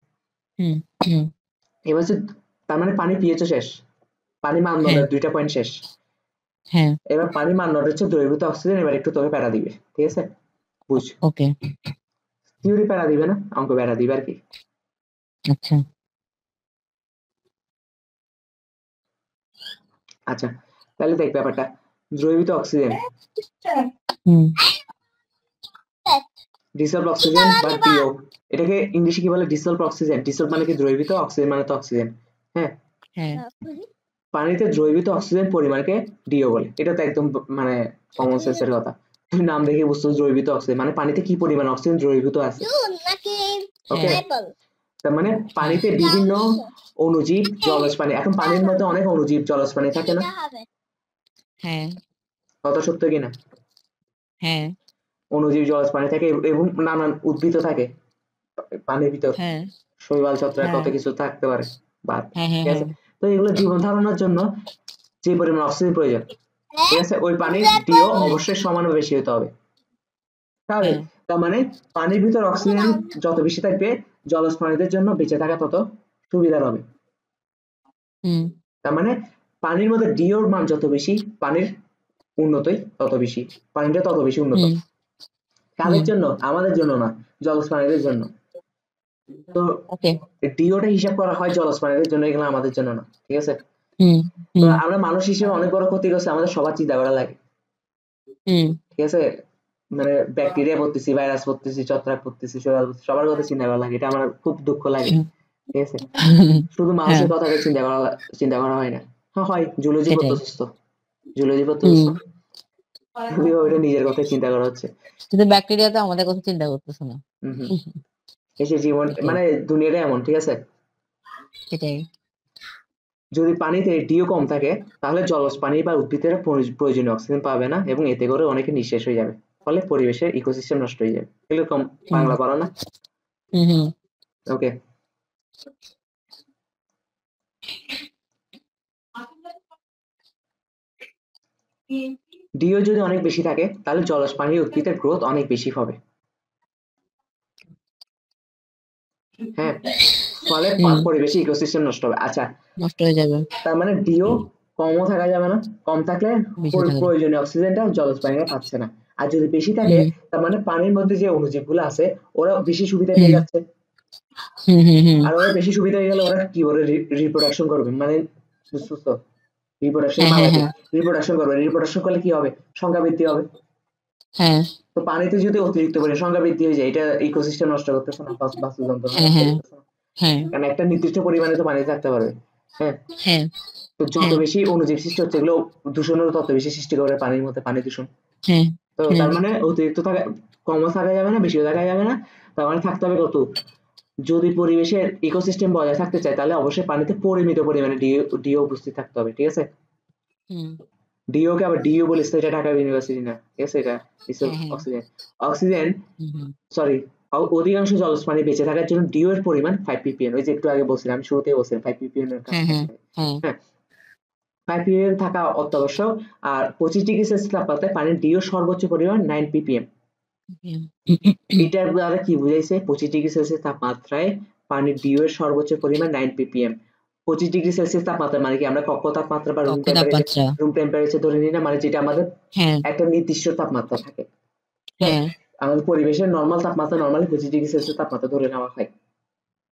এবার হচ্ছে তার মানে পানি পিএইচও শেষ, পানি মানদণ্ডের 2টা পয়েন্ট শেষ। এবার পানি মানদণ্ড হচ্ছে দ্রবীভূত অক্সিজেন। এবার একটু তোকে প্যারা দিবে, ঠিক আছে? বুঝ, ওকে, থিওরি প্যারা দিবে না, অঙ্ক প্যারা দিবে আর কি। আচ্ছা আচ্ছা, তাহলে দেখ ব্যাপারটা, দ্রবীভূত অক্সিজেন, ডিসলভড অক্সিজেন বা ডিও, এটাকে ইংলিশে কি বলে? Dissolved oxygen. ডিসলভ মানে কি? দ্রবীভূত, অক্সিজেন মানে তো অক্সিজেন। হ্যাঁ, পানিতে দ্রবীভূত অক্সিজেন পরিমাণকে ডিও বলে। এটা তো একদম মানে কমন সেন্সের কথা। তুমি নাম দেখে বুঝছো দ্রবীভূত অক্সিজেন মানে পানিতে কি পরিমাণ অক্সিজেন দ্রবীভূত আছে। ওকে, তার মানে পানিতে বিভিন্ন অণুজীব, জলজ প্রাণী, এখন পানির মধ্যে অনেক অণুজীব জলজ প্রাণী থাকে না? কথা সত্য কিনা? অণুজীব জলজ প্রাণী থাকে এবং নানান উদ্ভিদও থাকে পানির ভিতর, শৈবাল ছত্রাক কত কিছু থাকতে পারে, বাদ, ঠিক আছে? তো এগুলো জীবন ধারণের জন্য যে পরিমাণ অক্সিজেন প্রয়োজন, ঠিক আছে, ওই পানির ডিও অবশ্যই সমান বেশি হতে হবে। স্বাভাবিক। তার মানে পানির ভিতর অক্সিজেন যত বেশি থাকবে, জলজ প্রাণীদের জন্য বেঁচে থাকা তত সুবিধার হবে। তার মানে পানির মধ্যে ডিওর মান যত বেশি, পানির উন্নতই তত বেশি, পানিটা তত বেশি উন্নত। কাদের জন্য? আমাদের জন্য না, জলজ প্রাণীদের জন্য। তো ডিওটা হিসাব করা হয় জলজ প্রাণীদের জন্য, এগুলো আমাদের জন্য না, ঠিক আছে? তো আমরা মানুষ হিসেবে অনেক বড় ক্ষতি করছে, আমাদের সবার চিন্তা করা লাগে, ঠিক আছে? মানে ব্যাকটেরিয়া পড়তেছি, ভাইরাস পড়তেছি, ছত্রাক পড়তেছি, শৈবাল পড়তেছি, সবার কথা চিন্তা করা লাগে, এটা আমার খুব দুঃখ লাগে, ঠিক আছে? শুধু মানুষের কথাটা চিন্তা করা হয় না। হ্যাঁ হয়, জুলজি পড়তেছিস তো, জুলজি পড়তেছিস না? যদিও ওইটা নিজের কথাই চিন্তা করা হচ্ছে, কিন্তু ব্যাকটেরিয়া তো আমাদের কথা চিন্তা করতেছে না। এসে জীবন মানে দুনিয়াটা এমন, ঠিক আছে? সেটাই। যদি পানিতে ডিও কম থাকে, তাহলে জলজ প্রাণী বা উদ্ভিদের প্রয়োজনীয় অক্সিজেন পাবে না এবং এতে করে অনেকে নিঃশেষ হয়ে যাবে, ফলে পরিবেশের ইকোসিস্টেম নষ্ট হয়ে যাবে। এগুলো কম বাংলা পড়া না? ওকে, ডিও যদি অনেক বেশি থাকে, তাহলে জলজ প্রাণী উদ্ভিদের গ্রোথ অনেক বেশি হবে। হ্যাঁ, ফলে পরিবেশে ইকোসিস্টেম নষ্ট হবে। আচ্ছা, নষ্ট হয়ে যাবে। তার মানে ডিও কমও থাকা যাবে না, কম থাকলে প্রয়োজনীয় অক্সিজেনটা জলজ প্রাণীরা পাচ্ছে না। আর যদি বেশি থাকে, তার মানে পানির মধ্যে যে অণুজীব গুলো আছে ওরা বেশি সুবিধা পেয়ে যাচ্ছে। আর ওরা বেশি সুবিধা হয়ে গেলে ওরা কি করে রিপ্রোডাকশন করবে, মানে বুঝছো তো? রিপ্রোডাকশন করবে, রিপ্রোডাকশন করলে কি হবে? সংখ্যা বৃদ্ধি হবে। তো পানিতে যদি অতিরিক্ত পরিমাণে সংখ্যা বৃদ্ধি হয়ে যায়, এটা ইকোসিস্টেম নষ্ট করতেছে না, বাস্তুতন্ত্র নষ্ট করতেছে না? কারণ একটা নির্দিষ্ট পরিমাণে তো পানি থাকতে পারবে। হ্যাঁ, তো যত বেশি অণুজীব সৃষ্টি হচ্ছে, এগুলো দূষণের তত বেশি সৃষ্টি করে পানির মধ্যে, পানি দূষণ। তো তার মানে অতিরিক্ত থাকা, কমও থাকা যাবে না, বেশিও থাকা যাবে না। তার মানে থাকতে হবে কত? যদি পরিবেশের ইকোসিস্টেম বজায় থাকতে চায়, তাহলে অবশ্যই পানিতে পরিমিত পরিমাণে ডিও উপস্থিত থাকতে হবে, ঠিক আছে? ডিও কে আবার ডিও বলিস তো, এটা ঢাকা ইউনিভার্সিটি না, ঠিক আছে? এটা অক্সিজেন। অক্সিজেন, সরি, অধিকাংশ জলজ প্রাণী বেঁচে থাকার জন্য ডিও এর পরিমাণ 5 ppm। ওই যে একটু আগে বলছিলাম, আমি শুরুতেই বলছিলাম 5 ppm এর কাছে। হ্যাঁ, 5 ppm থাকা অত্যাবশ্যক। আর 25 ডিগ্রি সেলসিয়াস তাপমাত্রায় পানির ডিও সর্বোচ্চ পরিমাণ 9 ppm। এটার দ্বারা কি বুঝাইছে? 25 ডিগ্রি সেলসিয়াস তাপমাত্রায় পানির ডিও এর সর্বোচ্চ পরিমাণ 9 ppm। 25 ডিগ্রি সেলসিয়াস তাপমাত্রা মানে কি? আমরা কক্ষ তাপমাত্রা বা রুম টেম্পারেচার ধরে নিই না, মানে যেটা আমাদের একটা নির্দিষ্ট তাপমাত্রা থাকে। হ্যাঁ, আমাদের পরিবেশের নরমাল তাপমাত্রা নরমালি 25 ডিগ্রি সেলসিয়াস তাপমাত্রা ধরে নেওয়া হয়।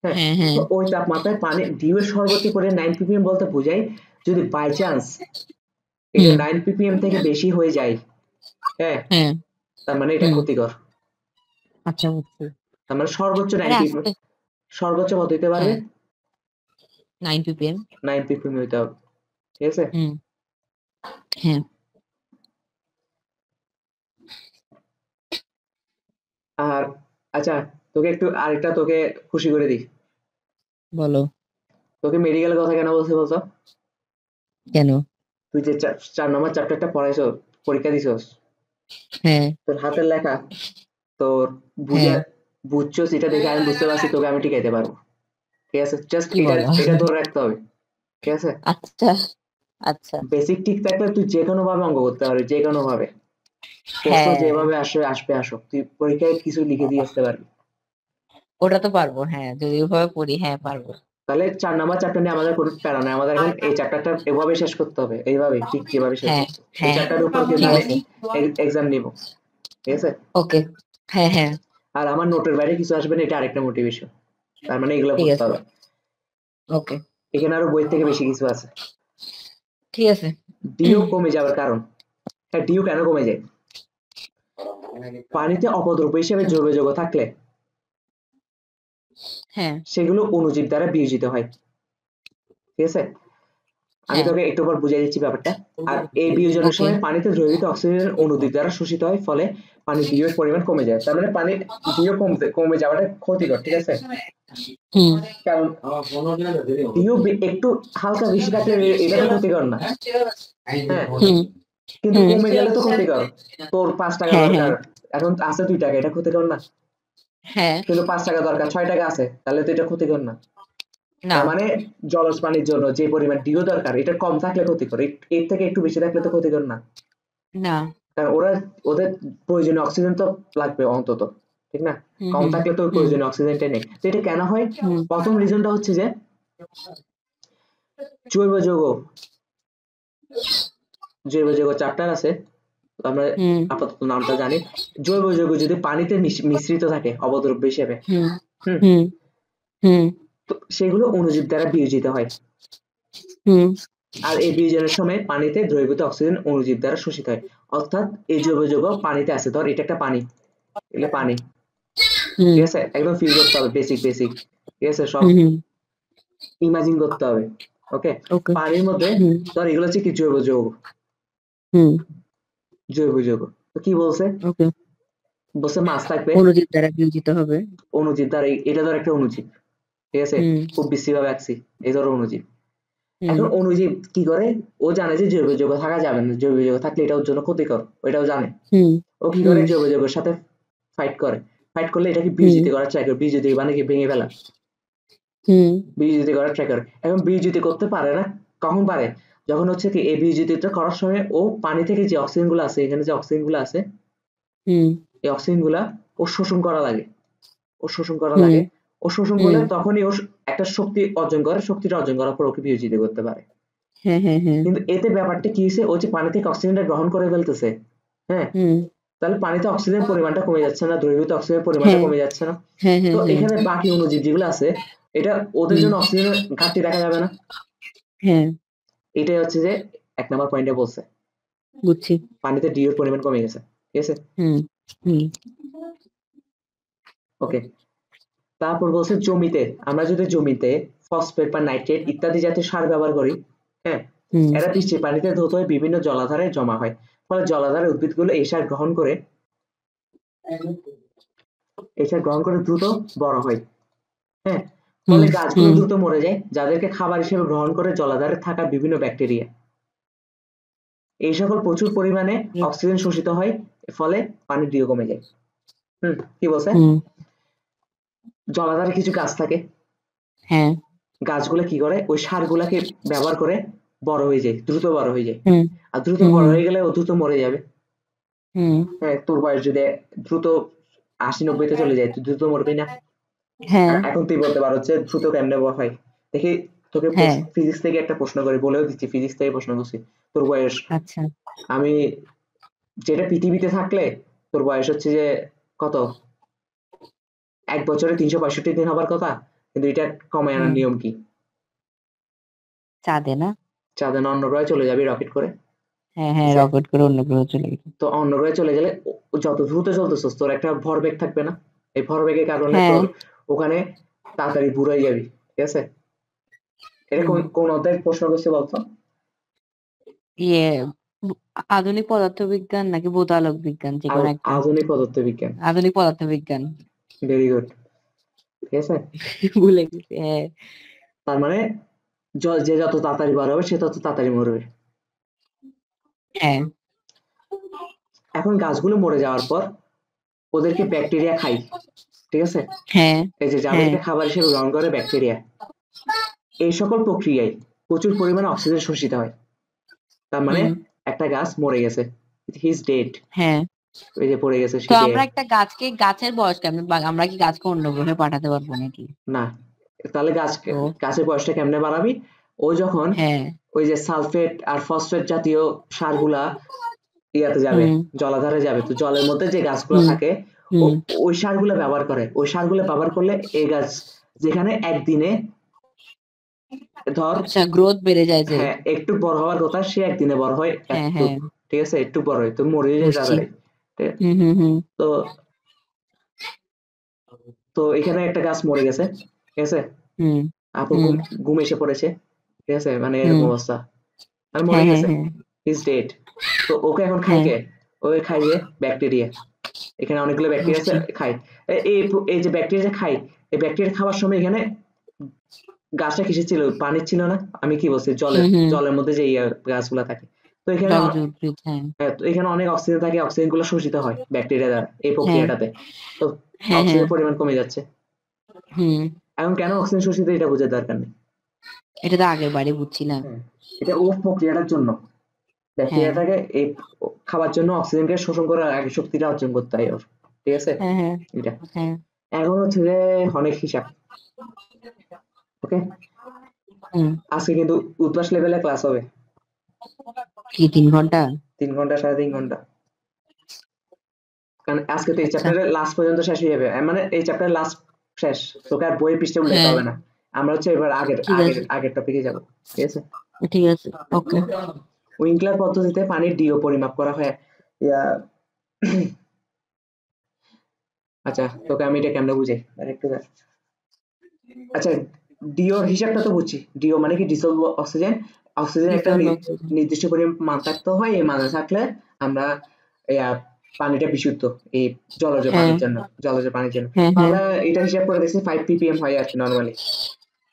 হ্যাঁ, তো ওই তাপমাত্রায় পানি ডিও এর সর্বোচ্চ পরিমাণ 9 ppm বলতে বোঝায় যদি বাই চান্স এটা 9 ppm থেকে বেশি হয়ে যায়, হ্যাঁ, তার মানে এটা ক্ষতিকর। আচ্ছা, বুঝছি। তার মানে সর্বোচ্চ 9 ppm, সর্বোচ্চ কত হইতে পারবে? 9 ppm। 9 ppm হইতে হবে, ঠিক আছে? আর আচ্ছা, তোকে একটু আরেকটা তোকে খুশি করে দিই। বলো তোকে মেডিকেলের কথা কেন বলছি বলতো? কেন? তুই যে 4 নম্বর চ্যাপ্টারটা পড়াইছো, পরীক্ষা দিছস, হ্যাঁ তোর হাতের লেখা, তোর বুঝা হ্যাঁ বুঝছস, এটা দেখে আমি বুঝতে পারছি তোকে আমি টিকাইতে পারবো। ঠিক আছে, জাস্ট কি এটা বলো? এটা ধরে রাখতে হবে। ঠিক আছে, আচ্ছা আচ্ছা। বেসিক ঠিক থাকলে তুই যে কোনো ভাবে অঙ্ক করতে পারবি, যে কোনো ভাবে। প্রশ্ন হ্যাঁ যেভাবে আসবে আসবে আসুক, তুই পরীক্ষায় কিছু লিখে দিয়ে আসতে পারবি। ওটা তো পারবো, হ্যাঁ যদি ওইভাবে পড়ি হ্যাঁ পারবো। তাহলে 4 নাম্বার চ্যাপ্টার নিয়ে আমাদের কোনো প্যারা নাই, আমাদের এখন এই চ্যাপ্টারটা এভাবে শেষ করতে হবে, এইভাবে ঠিক যেভাবে শেষ হ্যাঁ করতে হবে। এই হ্যাঁ চ্যাপ্টারের উপর কিন্তু ঠিক আমি আছে। এক্সাম নিব। ঠিক আছে, ওকে। হ্যাঁ হ্যাঁ আর আমার নোটের বাইরে কিছু আসবে না, এটা আরেকটা মোটিভেশন। তার মানে এগুলো ঠিক পড়তে আছে। হবে। ওকে এখানে আরো বইয়ের থেকে বেশি কিছু আছে। ঠিক আছে। ডিও কমে যাওয়ার কারণ। হ্যাঁ, ডিও কেন কমে যায়? পানিতে অপদ্রব্য হিসেবে জৈব যৌগ থাকলে হ্যাঁ সেগুলো অণুজীব দ্বারা বিয়োজিত হয়। ঠিক আছে, আমি হ্যাঁ তোকে একটু পর বুঝিয়ে দিচ্ছি ব্যাপারটা। আর এই বিয়োজনের ওকে। সময় পানিতে দ্রবীভূত অক্সিজেন অণুজীব দ্বারা শোষিত হয়, ফলে পানির ডিওর পরিমাণ কমে যায়। তার মানে পানি ডিও কমে যাওয়াটা ক্ষতিকর। ঠিক আছে, হুম কারণ ডিও একটু হালকা বেশি থাকলে এটা তো ক্ষতিকর না। হ্যাঁ, হুম কিন্তু হুম। কমে গেলে তো ক্ষতিকর। তোর 5 টাকা হ্যাঁ হ্যাঁ দরকার, এখন আছে 2 টাকা, এটা ক্ষতিকর না? হ্যাঁ। কিন্তু 5 টাকা দরকার, 6 টাকা আছে, তাহলে তো এটা ক্ষতিকর না। না তার মানে জলজ পানির জন্য যে পরিমাণ ডিও দরকার, এটা কম থাকলে ক্ষতিকর, এর থেকে একটু বেশি থাকলে তো ক্ষতিকর না। না। কারণ ওদের প্রয়োজনীয় অক্সিজেন তো লাগবে অন্তত, ঠিক না? হুম কম হুম থাকলে তো হুম প্রয়োজনীয় অক্সিজেনটা নেই। তো এটা কেন হয়? হুম প্রথম রিজনটা হচ্ছে যে জৈব যৌগ, জৈব যৌগ চ্যাপ্টার আছে, আমরা হুম আপাতত নামটা জানি। জৈব যৌগ যদি পানিতে মিশ্রিত থাকে অবদ্রব্য হিসেবে, হুম হুম, হুম হুম তো সেগুলো অণুজীব দ্বারা বিয়োজিত হয়। হুম আর এই বিয়োজনের সময় পানিতে দ্রবীভূত অক্সিজেন অণুজীব দ্বারা শোষিত হয়। অর্থাৎ এই জৈব যৌগ পানিতে আছে, ধর এটা একটা পানি, এগুলো পানি। হুম ঠিক আছে, একদম ফিল করতে হবে, বেসিক বেসিক। ঠিক আছে, সব হুম হুম। ইমাজিন করতে হবে। ওকে, ওকে। পানির মধ্যে হুম ধর এগুলো হচ্ছে কি জৈব যৌগ, হুম। জৈব যৌগ। তো কি বলছে? ওকে। বলছে মাছ থাকবে অণুজীব দ্বারা বিয়োজিত হবে। অণুজীব দ্বারা, এটা ধর একটা অণুজীব। ঠিক আছে, হুম খুব বিশ্রী ভাবে আঁকছি, এই ধর অণুজীব। হুম এখন অণুজীব কি করে? ও জানে যে জৈব যৌগ থাকা যাবে না, জৈব যৌগ থাকলে এটা ওর জন্য ক্ষতিকর, ওইটাও জানে। হুম ও কি করে? হুম জৈব যৌগের সাথে ফাইট করে। ফাইট করলে এটাকে হুম বিয়োজিত করার ট্রাই করে, বিয়োজিত মানে কি ভেঙে ফেলা, হুম বিয়োজিত করার ট্রাই করে। এখন বিয়োজিত করতে পারে না, কখন পারে? যখন হচ্ছে কি এই বিয়োজিতটা করার সময় ও পানি থেকে যে অক্সিজেন গুলো আছে, এখানে যে অক্সিজেন গুলো আছে, হুম এই অক্সিজেন গুলা ও শোষণ করা লাগে, ও শোষণ করা হুম লাগে। ও শোষণ হুম। করলে তখনই ও একটা শক্তি অর্জন করে, শক্তিটা অর্জন করার পর ওকে বিয়োজিত করতে পারে। হ্যাঁ হ্যাঁ হ্যাঁ। কিন্তু এতে ব্যাপারটা কি হয়েছে, ও যে পানি থেকে অক্সিজেনটা গ্রহণ করে ফেলতেছে, হ্যাঁ, হুম। তাহলে পানিতে অক্সিজেন পরিমাণটা কমে যাচ্ছে না, দ্রবীভূত অক্সিজেনের পরিমাণটা হ্যাঁ কমে যাচ্ছে না? হ্যাঁ হ্যাঁ তো হ্যাঁ। এখানে বাকি অণুজীব যেগুলো আছে, এটা ওদের হুম। জন্য অক্সিজেনের ঘাটতি দেখা যাবে না। হ্যাঁ এটাই হচ্ছে যে 1 নাম্বার পয়েন্টে বলছে, বুঝছি। পানিতে ডিওর পরিমাণ কমে গেছে। ঠিক আছে, হুম হুম ওকে। তারপর বলছে জমিতে, আমরা যদি জমিতে ফসফেট বা নাইট্রেট ইত্যাদি জাতীয় সার ব্যবহার করি, হ্যাঁ, হুম এরা বৃষ্টির পানিতে ধৌত হয়ে বিভিন্ন জলাধারে জমা হয়। ফলে জলাধারের উদ্ভিদগুলো এই সার গ্রহণ করে, এই সার গ্রহণ করে দ্রুত বড় হয়। হ্যাঁ, হুম ফলে গাছগুলো হুম। দ্রুত মরে যায়, যাদেরকে খাবার হিসেবে গ্রহণ করে জলাধারে থাকা বিভিন্ন ব্যাকটেরিয়া। এই সকল প্রচুর পরিমাণে অক্সিজেন শোষিত হয়, ফলে পানির ডিও কমে যায়। কি বলছে? হুম। জলাধারে কিছু গাছ থাকে, হ্যাঁ। গাছগুলো কি করে? ওই সারগুলাকে ব্যবহার করে বড় হয়ে যায়, দ্রুত বড় হয়ে যায়। হুম আর দ্রুত হুম বড় হুম হয়ে গেলে ও দ্রুত মরে যাবে। হুম। হ্যাঁ, তোর বয়স যদি দ্রুত 80-90-তে চলে যায়, তুই দ্রুত মরবি না? হ্যাঁ এখন তুই বলতে পারো যে দ্রুত কেমনে হয়। দেখি, তোকে হ্যাঁ। ফিজিক্স থেকে একটা প্রশ্ন করে বলেও দিচ্ছি, ফিজিক্স থেকে প্রশ্ন করছি। তোর বয়স, আচ্ছা। আমি যেটা পৃথিবীতে থাকলে তোর বয়স হচ্ছে যে কত, 1 বছরে 365 দিন হবার কথা, কিন্তু এটা কমায় আনার হুম। নিয়ম কি? চাঁদে না? চাঁদে না, অন্য গ্রহে চলে যাবি রকেট করে। হ্যাঁ হ্যাঁ, সে- রকেট করে অন্য গ্রহে চলে গেছে। তো অন্য গ্রহে চলে গেলে যত দ্রুত চলতেছস, তোর একটা ভরবেগ থাকবে না? এই ভরবেগের কারণে হ্যাঁ। তোর ওখানে তাড়াতাড়ি বুড়াই যাবি। ঠিক আছে, এটা হুম। কোন অধ্যায়ের প্রশ্ন করছে বলতো? ইয়ে আধুনিক পদার্থবিজ্ঞান নাকি ভৌতালোক বিজ্ঞান, যে কোনো একটা। আধুনিক পদার্থবিজ্ঞান। আধুনিক পদার্থবিজ্ঞান। Very good. ঠিক আছে, ভুলে গেছি, হ্যাঁ। তার মানে যে যত তাড়াতাড়ি বড় হবে সে তত তাড়াতাড়ি মরবে। হ্যাঁ। এখন গাছগুলো মরে যাওয়ার পর ওদেরকে ব্যাকটেরিয়া খায়, ঠিক আছে, হ্যাঁ। এই যে হ্যাঁ। যাদেরকে খাবার হিসেবে গ্রহণ করে ব্যাকটেরিয়া, এই সকল প্রক্রিয়ায় প্রচুর পরিমাণে অক্সিজেন শোষিত হয়। তার মানে হুম। একটা গাছ মরে গেছে, হি ইজ ডেড, হ্যাঁ। ওই যে পড়ে গেছে তো সে আমরা dead। একটা গাছের বয়স কেমন, আমরা কি গাছকে অন্য গ্রহে পাঠাতে পারবো নাকি? না, তাহলে তো গাছের বয়সটা কেমনে বাড়াবি? ও যখন হ্যাঁ। ওই যে সালফেট আর ফসফেট জাতীয় সারগুলা ইয়াতে যাবে, হুম। জলাধারে যাবে, তো জলের মধ্যে যে গাছগুলো হুম। থাকে হুম। ওই সারগুলো ব্যবহার করে, ওই সারগুলো ব্যবহার করলে এই গাছ যেখানে একদিনে ধর, আচ্ছা, গ্রোথ বেড়ে যায় যে। হ্যাঁ, একটু বড় হওয়ার কথা সে একদিনে বড় হয় হ্যাঁ, একটু, হ্যাঁ, ঠিক আছে, একটু বড় হয় তো মরে যায় বুঝছি। তাড়াতাড়ি, ঠিক আছে? হুম, হুম, হুম। তো তো এখানে একটা গাছ মরে গেছে, ঠিক আছে, হুম। আপুর হুম। ঘুম এসে পড়েছে, ঠিক আছে, মানে হুম। এরকম অবস্থা, আর মরে হ্যাঁ, হ্যাঁ, গেছে, হ্যাঁ। Is dead. তো ওকে এখন খাই হ্যাঁ, কে? ওকে খাই যে ব্যাকটেরিয়া, এখানে অনেকগুলো ব্যাকটেরিয়া আছে বুঝছি। খাই। এই যে ব্যাকটেরিয়া খাই, এই ব্যাকটেরিয়া খাওয়ার সময় এখানে গাছটা কিসের ছিল, পানির ছিল না, আমি কি বলছি, জলের, হুম, হুম। জলের মধ্যে যে গাছগুলা থাকে, তো এখানে জলজ উদ্ভিদ, হ্যাঁ। তো এখানে অনেক অক্সিজেন থাকে, অক্সিজেন গুলো শোষিত হয় ব্যাকটেরিয়া দ্বারা এই হ্যাঁ, প্রক্রিয়াটাতে, তো হ্যাঁ, হ্যাঁ। অক্সিজেন পরিমাণ কমে যাচ্ছে। হুম। এখন কেন অক্সিজেন শোষিত এটা বোঝার দরকার নেই। এটা তো আগের বারে বুঝছিলাম। হ্যাঁ, এটা ও প্রক্রিয়াটার জন্য, হ্যাঁ, ব্যাকটেরিয়াটাকে এই খাবার জন্য অক্সিজেনকে শোষণ করার আগে শক্তিটা অর্জন করতে হয় ওর, ঠিক আছে, হ্যাঁ, হ্যাঁ, এটা হ্যাঁ। এখন হচ্ছে যে অনেক হিসাব। ওকে, হুম। আজকে কিন্তু উদ্ভাস লেভেলে ক্লাস হবে, কি 3 ঘন্টা? 3 ঘন্টা 3.5 ঘন্টা, কারণ আজকে তো এই আচ্ছা। চ্যাপ্টারের লাস্ট পর্যন্ত শেষ হয়ে যাবে, মানে এই চ্যাপ্টারের লাস্ট শেষ, তোকে আর বইয়ের পৃষ্ঠা উল্টাইতে হ্যাঁ, হবে না, আমরা হচ্ছে এবার আগের ঠিক আগের আছে, আগের টপিকে যাব, ঠিক আছে। ঠিক আছে। ওকে। উইংক্লার পদ্ধতিতে পানির ডিও পরিমাপ করা হয়, ইয়া আচ্ছা তোকে আমি এটা কেমনে বুঝাই আর একটু দেখ। আচ্ছা, ডিওর হিসাবটা তো বুঝছি, ডিও মানে কি ডিসলভ অক্সিজেন, অক্সিজেন একটা ডিজলভ অক্সিজেন। নির্দিষ্ট পরিমাণ মান থাকতে হয়, এই মানে থাকলে আমরা ইয়া পানিটা বিশুদ্ধ, এই জলজ হ্যাঁ, পানির জন্য, জলজ পানির জন্য, হ্যাঁ, তো হ্যাঁ। আমরা এটা হিসাব করে দেখছি 5 ppm হয় আর কি নরমালি।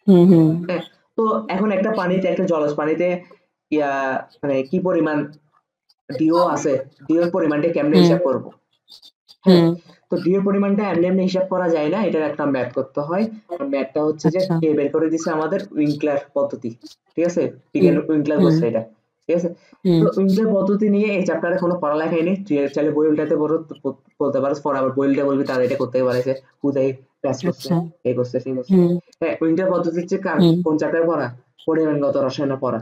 হুম, হুম। হ্যাঁ, তো এখন একটা পানিতে, একটা জলজ পানিতে ইয়া মানে কি পরিমাণ ডিও আছে, ডিওর পরিমাণটা কেমনে হুম। হিসাব করব? হ্যাঁ, হুম। তো ডিওর পরিমাণটা এমনি এমনি হিসাব করা যায় না, এটার একটা ম্যাথ করতে হয়, আর ম্যাথটা হচ্ছে যে আচ্ছা। কে বের করে দিছে আমাদের, উইংক্লার পদ্ধতি, ঠিক আছে, হুম। বিজ্ঞানী উইংক্লার হুম। করছে এটা, ঠিক আছে। হুম। তো উইংক্লার পদ্ধতি নিয়ে এই চ্যাপ্টারে কোনো পড়ালেখাই নেই, তুই চাইলে বই উল্টাতে বলতে পারো, পর আবার বই উল্টে বলবি তারা এটা করতে পারেছে, হুদাই ক্লাস করছে, আচ্ছা। এই করছে সেই করছে। হুম। হ্যাঁ, উইংক্লার পদ্ধতি হচ্ছে হুম। কোন চ্যাপ্টারে পড়া, পরিমাণগত রসায়ন পড়া।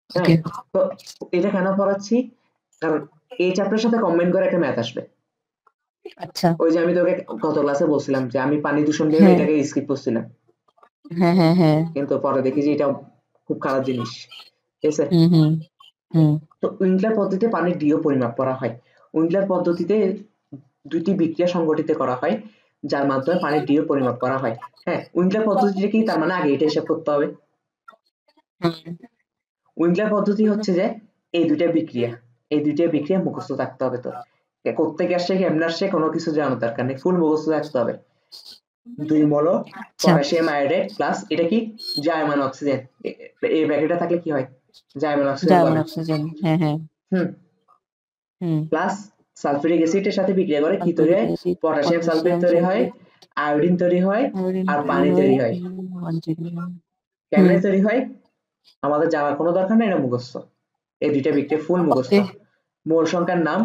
হ্যাঁ, ওকে। তো এটা কেন পড়াচ্ছি, কারণ এই চ্যাপ্টারের সাথে কম্বাইন করে একটা ম্যাথ আসবে, আচ্ছা। ওই যে আমি তোকে গত ক্লাসে বলছিলাম যে আমি পানি দূষণ ভেবে হ্যাঁ, এটাকে স্কিপ করছিলাম, হ্যাঁ, হ্যাঁ, হ্যাঁ। কিন্তু পরে দেখি যে এটা খুব খারাপ জিনিস, ঠিক আছে। হুম, হুম, হুম। তো উইংক্লার পদ্ধতিতে পানির ডিও পরিমাপ করা হয়, উইংক্লার পদ্ধতিতে দুইটি বিক্রিয়া সংগঠিত করা হয় যার মাধ্যমে পানির ডিও পরিমাপ করা হয়। হ্যাঁ, উইংক্লার পদ্ধতিটা কি, তার মানে আগে এটা হিসাব করতে হবে। হুম। উইংক্লার পদ্ধতি হচ্ছে যে এই দুইটা বিক্রিয়া মুখস্থ থাকতে হবে তোর, কোত্থেকে আসছে কেমনে আসছে কোনো কিছু জানার দরকার নেই, ফুল মুখস্থ থাকতে হবে। 2 মোল আচ্ছা। পটাশিয়াম আয়োডাইড প্লাস এটা কি, জার্মান অক্সিজেন, এই ব্র্যাকেটে থাকলে কি হয়, জার্মান অক্সিজেন জার্মান বলে। অক্সিজেন, হ্যাঁ, হ্যাঁ। হুম, হুম। প্লাস সালফিউরিক অ্যাসিডের সাথে বিক্রিয়া করে কি তৈরি সালফিউরিক হয়, অ্যাসিড, পটাশিয়াম সালফেট পটাশিয়াম তৈরি হয়, সালফেট, আয়োডিন তৈরি হয়, আয়োডিন আর তৈরি পানি হয়, তৈরি হয়। কেমনে হুম। তৈরি হয় আমাদের জানার কোনো দরকার নেই, এটা মুখস্থ, এই দুইটা বিক্রিয়া ফুল মুখস্থ। ওকে। মোল সংখ্যার নাম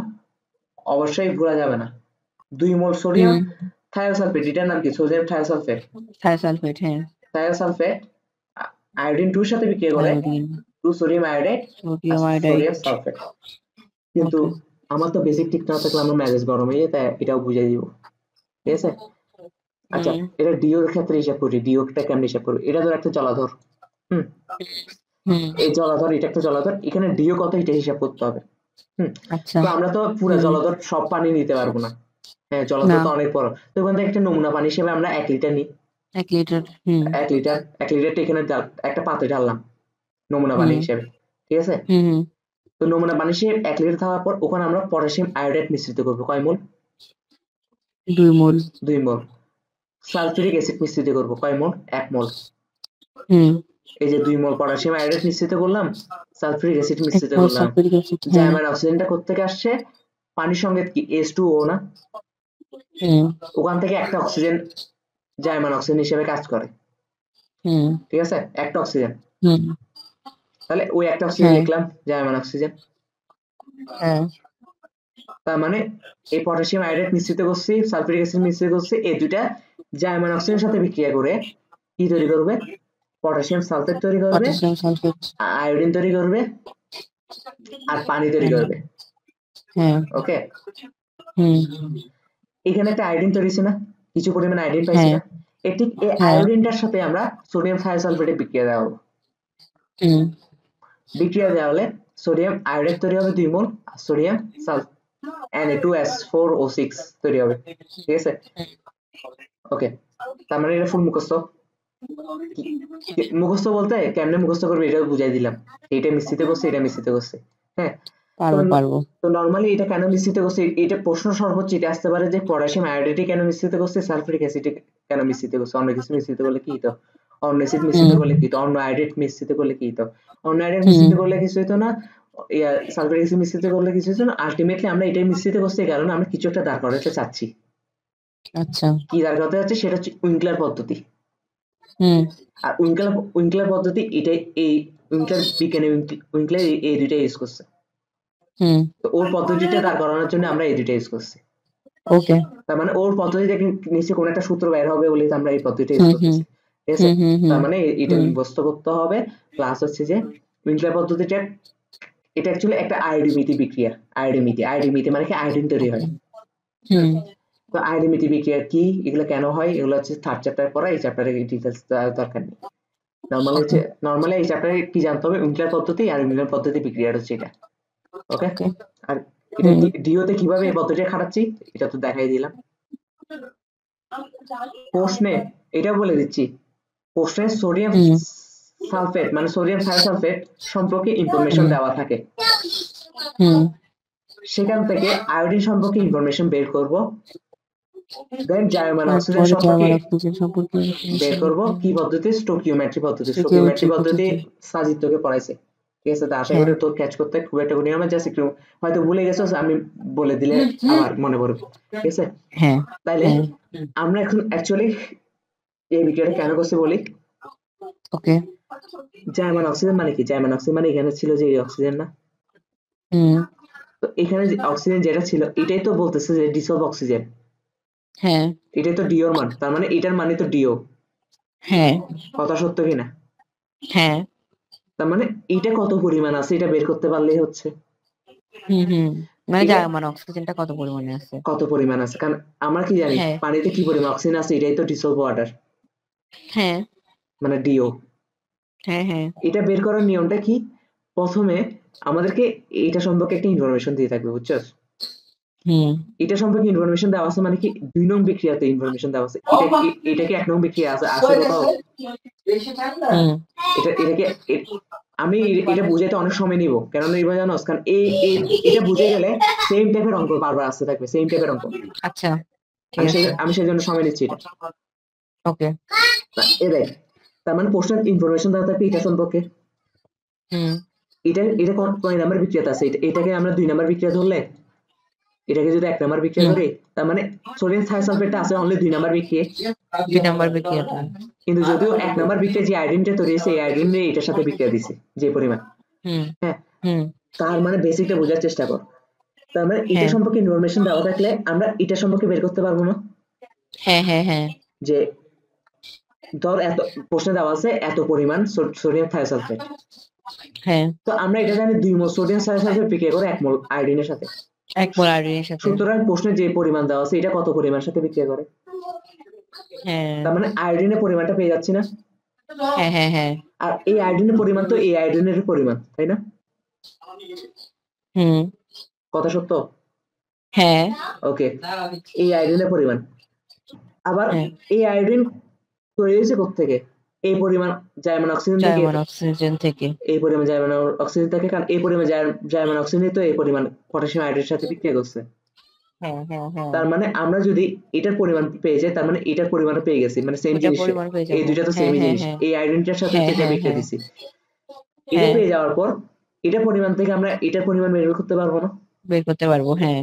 অবশ্যই ভুলা যাবে না, 2 মোল সোডিয়াম হুম। থায়োসালফেট, এটার নাম কি, সোডিয়াম থায়োসালফেট, থায়োসালফেট, হ্যাঁ। থায়োসালফেট আয়োডিন 2 এর সাথে বিক্রিয়া করে আয়োডিন, 2 সোডিয়াম আয়োডাইড আর সোডিয়াম আয়োডাইড। Sodium sulphate. কিন্তু ওকে। আমার তো বেসিক ঠিক না থাকলে আমার মেজাজ গরম হয়ে যায়, তাই এটাও বুঝাই দিব, ঠিক আছে। আচ্ছা, হুম। এটা ডিওর ক্ষেত্রে হিসাব করি, ডিওটা কেমনে হিসাব করবো, এটা ধর একটা জলাধর, হুম, হুম। এই জলাধর, এটা একটা জলাধর, এখানে ডিও কত এটা হিসাব করতে হবে। হুম, আচ্ছা। তো আমরা তো পুরো হুম। জলাধর সব পানি নিতে পারবো না, হ্যাঁ, জলাধর না। তো অনেক বড়, তো ওখান থেকে একটা নমুনা পানি হিসেবে আমরা 1 লিটার নিই, 1 লিটার। হুম। 1 লিটারটা এখানে একটা পাত্রে ঢাললাম নমুনা পানি হুম। হিসেবে, ঠিক আছে। হুম। হুম। তো নমুনা পানি হিসেবে 1 লিটার থাকার পর ওখানে আমরা পটাশিয়াম আয়োডাইড মিশ্রিত করবো কয় মোল, 2 মোল। 2 মোল। সালফিউরিক অ্যাসিড মিশ্রিত করব কয় মোল? 1 মোল। হুম। এই যে 2 মোল পটাশিয়াম আয়োডাইড মিশ্রিত করলাম, সালফিউরিক অ্যাসিড 1 মিশ্রিত মোল করলাম। Sulphuric acid. জার্মান অক্সিজেনটা কোত্থেকে আসছে? পানির সঙ্গে কি H2O না? হুম। ওখান থেকে একটা অক্সিজেন জার্মান অক্সিজেন হিসেবে কাজ করে। হুম। ঠিক আছে? একটা অক্সিজেন। হুম। তাহলে ওই একটা অক্সিজেন লিখলাম জার্মান অক্সিজেন। হ্যাঁ। তার মানে এই পটাশিয়াম আয়োডাইড মিশ্রিত করছি, সালফিউরিক অ্যাসিড মিশ্রিত করছি, এই দুইটা জার্মান অক্সিজেনের সাথে বিক্রিয়া করে কি তৈরি করবে? পটাশিয়াম সালফেট তৈরি করবে, পটাশিয়াম সালফেট। আয়োডিন তৈরি করবে, আর পানি তৈরি করবে। হ্যাঁ। ওকে, হুম। এখানে একটা আয়োডিন তৈরি হয়েছে না, কিছু পরিমাণ আয়োডিন পাইছি না? এটি এই আয়োডিনটার সাথে আমরা সোডিয়াম থায়োসালফেটে বিক্রিয়া দেওয়া বিক্রিয়া দেওয়া হলে সোডিয়াম আয়োডাইড তৈরি হবে 2 মোল, আর সোডিয়াম Na2S4O6 তৈরি হবে। ঠিক আছে? ওকে, তার মানে এটা ফুল মুখস্থ। মুখস্থ বলতে কেমনে মুখস্থ করবে এটাও বুঝাই দিলাম। এটা মিশ্রিত করছে, এটা মিশ্রিত করছে। হ্যাঁ, পারবো। তো নরমালি এটা কেন মিশ্রিত করছে, এটা প্রশ্ন সর্বোচ্চ এটা আসতে পারে যে পটাশিয়াম আয়োডাইড কেন মিশ্রিত করছে, সালফিউরিক অ্যাসিড কেন মিশ্রিত করছে, অন্য কিছু মিশ্রিত করলে কি হতো, অন্য অ্যাসিড মিশ্রিত করলে কি হতো, অন্য আয়োডাইড মিশ্রিত করলে কি হতো, অন্য আয়োডাইড মিশ্রিত করলে কিছু হতো না, সালফিউরিক অ্যাসিড মিশ্রিত করলে কিছু হতো না। আলটিমেটলি আমরা এটাই মিশ্রিত করছি কারণ আমরা কিছু একটা দাঁড় করাতে চাচ্ছি। আচ্ছা, কি দাঁড় করাতে যাচ্ছে সেটা হচ্ছে উইঙ্কলার পদ্ধতি। আর উইঙ্কলার পদ্ধতি এটাই, এই উইঙ্কলার বিজ্ঞানী উইঙ্কলার এই দুইটা ইউজ করছে। তো ওর পদ্ধতিটা দাঁড় করানোর জন্য আমরা এই দুইটা ইউজ করছি। ওকে, তার মানে ওর পদ্ধতি থেকে নিশ্চয়ই কোনো একটা সূত্র বের হবে বলে আমরা এই পদ্ধতিটা ইউজ করতেছি। ঠিক আছে? তার মানে এটা মুখস্থ করতে হবে। প্লাস হচ্ছে যে উইঙ্কলার পদ্ধতিটা এটা অ্যাকচুয়ালি একটা আয়োডিমিতি বিক্রিয়া। আয়োডিমিতি মানে কি আয়োডিন তৈরি হয়। তো আয়োডিমিতি বিক্রিয়া কি, এগুলো কেন হয়, এগুলো হচ্ছে 3rd চ্যাপ্টারে পড়া, এই চ্যাপ্টারে ডিটেইলস দরকার নেই। নরমালি এই চ্যাপ্টারে কি জানতে হবে, উইঙ্কলার পদ্ধতি আর উইঙ্কলার পদ্ধতি বিক্রিয়াটা হচ্ছে এটা। ওকে, আর এটা ডিওতে কিভাবে এই পদ্ধতিটা খাটাচ্ছি এটা তো দেখাই দিলাম। প্রশ্নে এটা বলে দিচ্ছি, প্রশ্নে সোডিয়াম সালফেট মানে সোডিয়াম থায়োসালফেট সম্পর্কে ইনফরমেশন দেওয়া থাকে। সেখান থেকে আয়োডিন সম্পর্কে ইনফরমেশন বের করব, দেন জার্মান অক্সিজেন সম্পর্কে বের করব। কি পদ্ধতি? স্টোকিওমেট্রি পদ্ধতি। স্টোকিওমেট্রি পদ্ধতি সাজিদ তোকে পড়াইছে। ঠিক আছে? তা আশা করি তোর ক্যাচ করতে খুব একটা কঠিন হবে, জাস্ট একটু হয়তো ভুলে গেছো, আমি বলে দিলে আবার মনে পড়বে। ঠিক আছে? তাইলে আমরা এখন অ্যাকচুয়ালি এই ভিডিওটা কেন করছি বলি। ওকে, জার্মান অক্সিজেন মানে কি? জার্মান অক্সিজেন মানে এখানে ছিল যে এই অক্সিজেন না, তো এখানে যে অক্সিজেন যেটা ছিল এটাই তো বলতেছে যে ডিসলভ অক্সিজেন। হ্যাঁ, এটাই তো ডিওর মান, তার মানে এটার মানে তো ডিও। হ্যাঁ, কথা সত্য কিনা? হ্যাঁ, তার মানে এটা কত পরিমাণ আছে এটা বের করতে পারলেই হচ্ছে। মানে জার্মান অক্সিজেনটা কত পরিমাণে আছে, কত পরিমাণ আছে, কারণ আমরা কি জানি পানিতে কি পরিমাণ অক্সিজেন আছে, এটাই তো ডিসলভ ওয়াটার। হ্যাঁ, মানে ডিও। হ্যাঁ, এটা বের করার নিয়মটা কি? প্রথমে আমাদেরকে এটা সম্পর্কে একটা ইনফরমেশন দিয়ে থাকবে, বুঝছস? এটা সম্পর্কে ইনফরমেশন দেওয়া আছে মানে কি 2 নং বিক্রিয়াতে ইনফরমেশন দেওয়া আছে। এটা কি 1 নং বিক্রিয়া আছে কোথাও? এটাকে আমি এটা বুঝাইতে অনেক সময় নিব, কেন নিব জানোস? কারণ এটা বুঝে গেলে সেম টাইপের অঙ্ক বারবার আসতে থাকবে, সেম টাইপের অঙ্ক। আচ্ছা, আমি সেই জন্য সময় নিচ্ছি এটা। ওকে, এ দেখ, তার মানে প্রশ্নের ইনফরমেশন দেওয়া থাকবে এটা সম্পর্কে। এটা কোন নাম্বার বিক্রিয়াতে আছে, এটাকে আমরা 2 নাম্বার বিক্রিয়া ধরলে, এটাকে যদি 1 নাম্বার বিক্রিয়া ধরি, তার মানে সোডিয়াম থায়োসালফেটটা আছে অনলি 2 নাম্বার বিক্রিয়া। 2 নাম্বার বিক্রিয়া, কিন্তু যদিও 1 নাম্বার বিক্রিয়া যে আয়োডিনটা তৈরি হয়েছে এই আয়োডিন এটার সাথে বিক্রিয়া দিছে যে পরিমাণ। হ্যাঁ, তার মানে বেসিকটা বোঝার চেষ্টা কর। তার মানে এটা সম্পর্কে ইনফরমেশন দেওয়া থাকলে আমরা এটা সম্পর্কে বের করতে পারবো না। হ্যাঁ, যে ধর এত প্রশ্নে দেওয়া আছে এত পরিমাণ সোডিয়াম থায়োসালফেট। হ্যাঁ, তো আমরা এটা জানি 2 মোল সোডিয়াম থায়োসালফেট বিক্রিয়া করে 1 মোল আয়োডিনের সাথে। 1 মোল আয়োডিনের সাথে। সুতরাং প্রশ্নে যে পরিমাণ দেওয়া আছে এটা কত পরিমাণ সাথে বিক্রিয়া করে? হ্যাঁ, তার মানে আয়োডিনের পরিমাণটা পেয়ে যাচ্ছি না? হ্যাঁ, আর এই আয়োডিনের পরিমাণ তো এই আয়োডিনের পরিমাণ, তাই না? কথা সত্য? হ্যাঁ, ওকে, এই আয়োডিনের পরিমাণ। আবার এই আয়োডিন তৈরি হয়েছে কোত্থেকে? এই পরিমাণ জার্মান অক্সিজেন থেকে। এই পরিমাণ জার্মান অক্সিজেন থেকে, কারণ এই পরিমাণ জার্মান অক্সিজেন তো এই পরিমাণ পটাশিয়াম আয়োডাইডের সাথে বিক্রিয়া করছে। হ্যাঁ হ্যাঁ হ্যাঁ তার মানে আমরা যদি এটার পরিমাণ পেয়ে যাই তার মানে এটার পরিমাণও পেয়ে গেছি, মানে সেম ওটার জিনিস। পরিমাণ পেয়ে এই যাবো। দুইটা তো হ্যাঁ সেমই হ্যাঁ জিনিস, হ্যাঁ এই আইডেন্টিটার সাথে হ্যাঁ হচ্ছে এটা হ্যাঁ বিক্রিয়া হ্যাঁ দিছি। এটা হ্যাঁ পেয়ে যাওয়ার পর এটার পরিমাণ থেকে আমরা এটার পরিমাণ বের করতে পারবো না? বের করতে পারবো। হ্যাঁ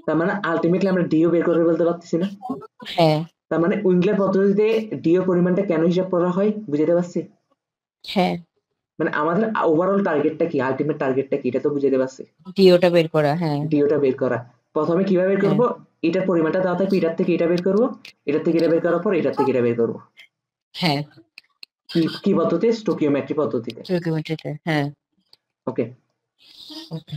তার মানে আলটিমেটলি আমরা ডিও বের করে ফেলতে পারতেছি না। হ্যাঁ তার মানে উইংলার পদ্ধতিতে ডিও পরিমাণটা কেন হিসাব করা হয় বুঝাতে পারছি? হ্যাঁ মানে আমাদের ওভারঅল টার্গেটটা কি, আলটিমেট টার্গেটটা কি, এটা তো বুঝাতে পারছি। ডিওটা বের করা। হ্যাঁ ডিওটা বের করা। প্রথমে কিভাবে বের হ্যাঁ করবো? এটার পরিমাণটা দেওয়া থাকবে, এটার থেকে এটা বের করবো, এটার থেকে এটা বের করার পর এটার থেকে এটা বের করবো। হ্যাঁ কি পদ্ধতি? স্টোকিওমেট্রি পদ্ধতিতে। স্টোকিওমেট্রিতে। হ্যাঁ ওকে, ওকে।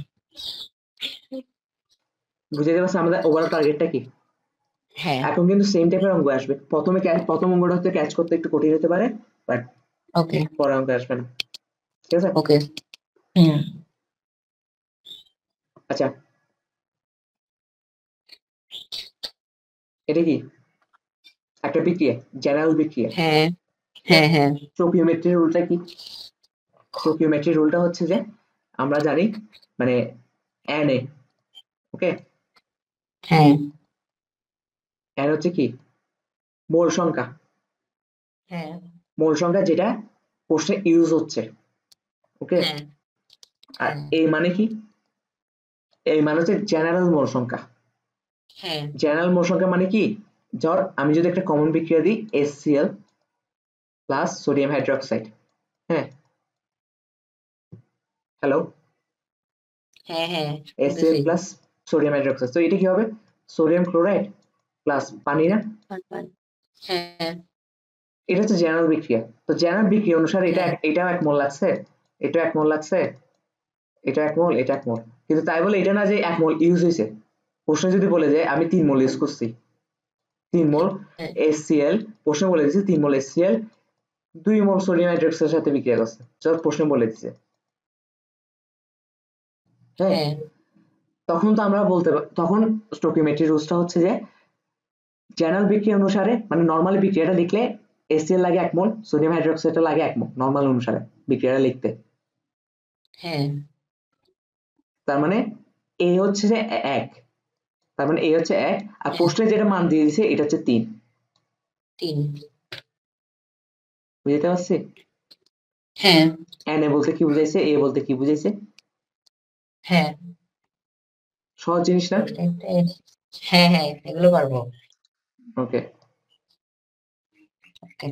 বুঝাতে পারছি আমাদের ওভারঅল টার্গেটটা কি। হ্যাঁ এখন কিন্তু সেম টাইপের অঙ্ক আসবে। প্রথম অঙ্কটা হচ্ছে ক্যাচ করতে একটু কঠিন হতে পারে, বাট ওকে পরে অঙ্ক আসবে না। ঠিক আছে? ওকে। হুম আচ্ছা, এটা কি? একটা বিক্রিয়া, জেনারেল বিক্রিয়া। হ্যাঁ হ্যাঁ হ্যাঁ স্টোকিওমেট্রির রুলটা কি? স্টোকিওমেট্রির রুলটা হচ্ছে যে আমরা জানি মানে Na, ওকে, হ্যাঁ n হচ্ছে কি? মোল সংখ্যা। হ্যাঁ মোল সংখ্যা যেটা প্রশ্নে ইউজ হচ্ছে, ওকে। হ্যাঁ আর হ্যাঁ এই মানে কি? এই মানে হচ্ছে জেনারেল মোল সংখ্যা। হ্যাঁ জেনারেল মোল সংখ্যা মানে কি? ধর আমি যদি একটা কমন বিক্রিয়া দিই HCl প্লাস সোডিয়াম হাইড্রোক্সাইড, হ্যাঁ, হ্যালো, হ্যাঁ হ্যাঁ HCl শুনতেছি। প্লাস সোডিয়াম হাইড্রোক্সাইড, তো এটা কি হবে? সোডিয়াম ক্লোরাইড প্লাস পানি না? হ্যাঁ এটা হচ্ছে জেনারেল বিক্রিয়া। তো জেনারেল বিক্রিয়া অনুসারে হ্যাঁ এটাও এক মোল লাগছে, এটা এক মোল লাগছে, এটা এক মোল, এটা এক মোল। কিন্তু তাই বলে এটা না যে এক মোল ইউজ হয়েছে। প্রশ্ন যদি বলে যে আমি 3 মোল ইউজ করছি, 3 মোল হ্যাঁ HCl, প্রশ্ন বলে দিয়েছে 3 মোল HCl 2 মোল সোডিয়াম হাইড্রোক্সাইডের সাথে বিক্রিয়া করছে, যখন প্রশ্ন বলে দিয়েছে, হ্যাঁ, হ্যাঁ তখন তো আমরা তখন স্টোকিওমেট্রি রুলসটা হচ্ছে যে জেনারেল বিক্রিয়া অনুসারে, মানে নরমাল বিক্রিয়াটা লিখলে HCl লাগে 1 মোল, সোডিয়াম হাইড্রোক্সাইডটা লাগে 1 মোল নরমাল অনুসারে বিক্রিয়াটা লিখতে। হ্যাঁ তার মানে A হচ্ছে যে 1, তার মানে A হচ্ছে 1, আর হ্যাঁ প্রশ্নে যেটা মান দিয়ে দিয়েছে এটা হচ্ছে 3। 3। বুঝতে পারছি? হ্যাঁ Na বলতে কি বুঝাইছে, A বলতে কি বুঝাইছে? হ্যাঁ সহজ জিনিস না? হ্যাঁ হ্যাঁ এগুলো পারবো। ওকে, ওকে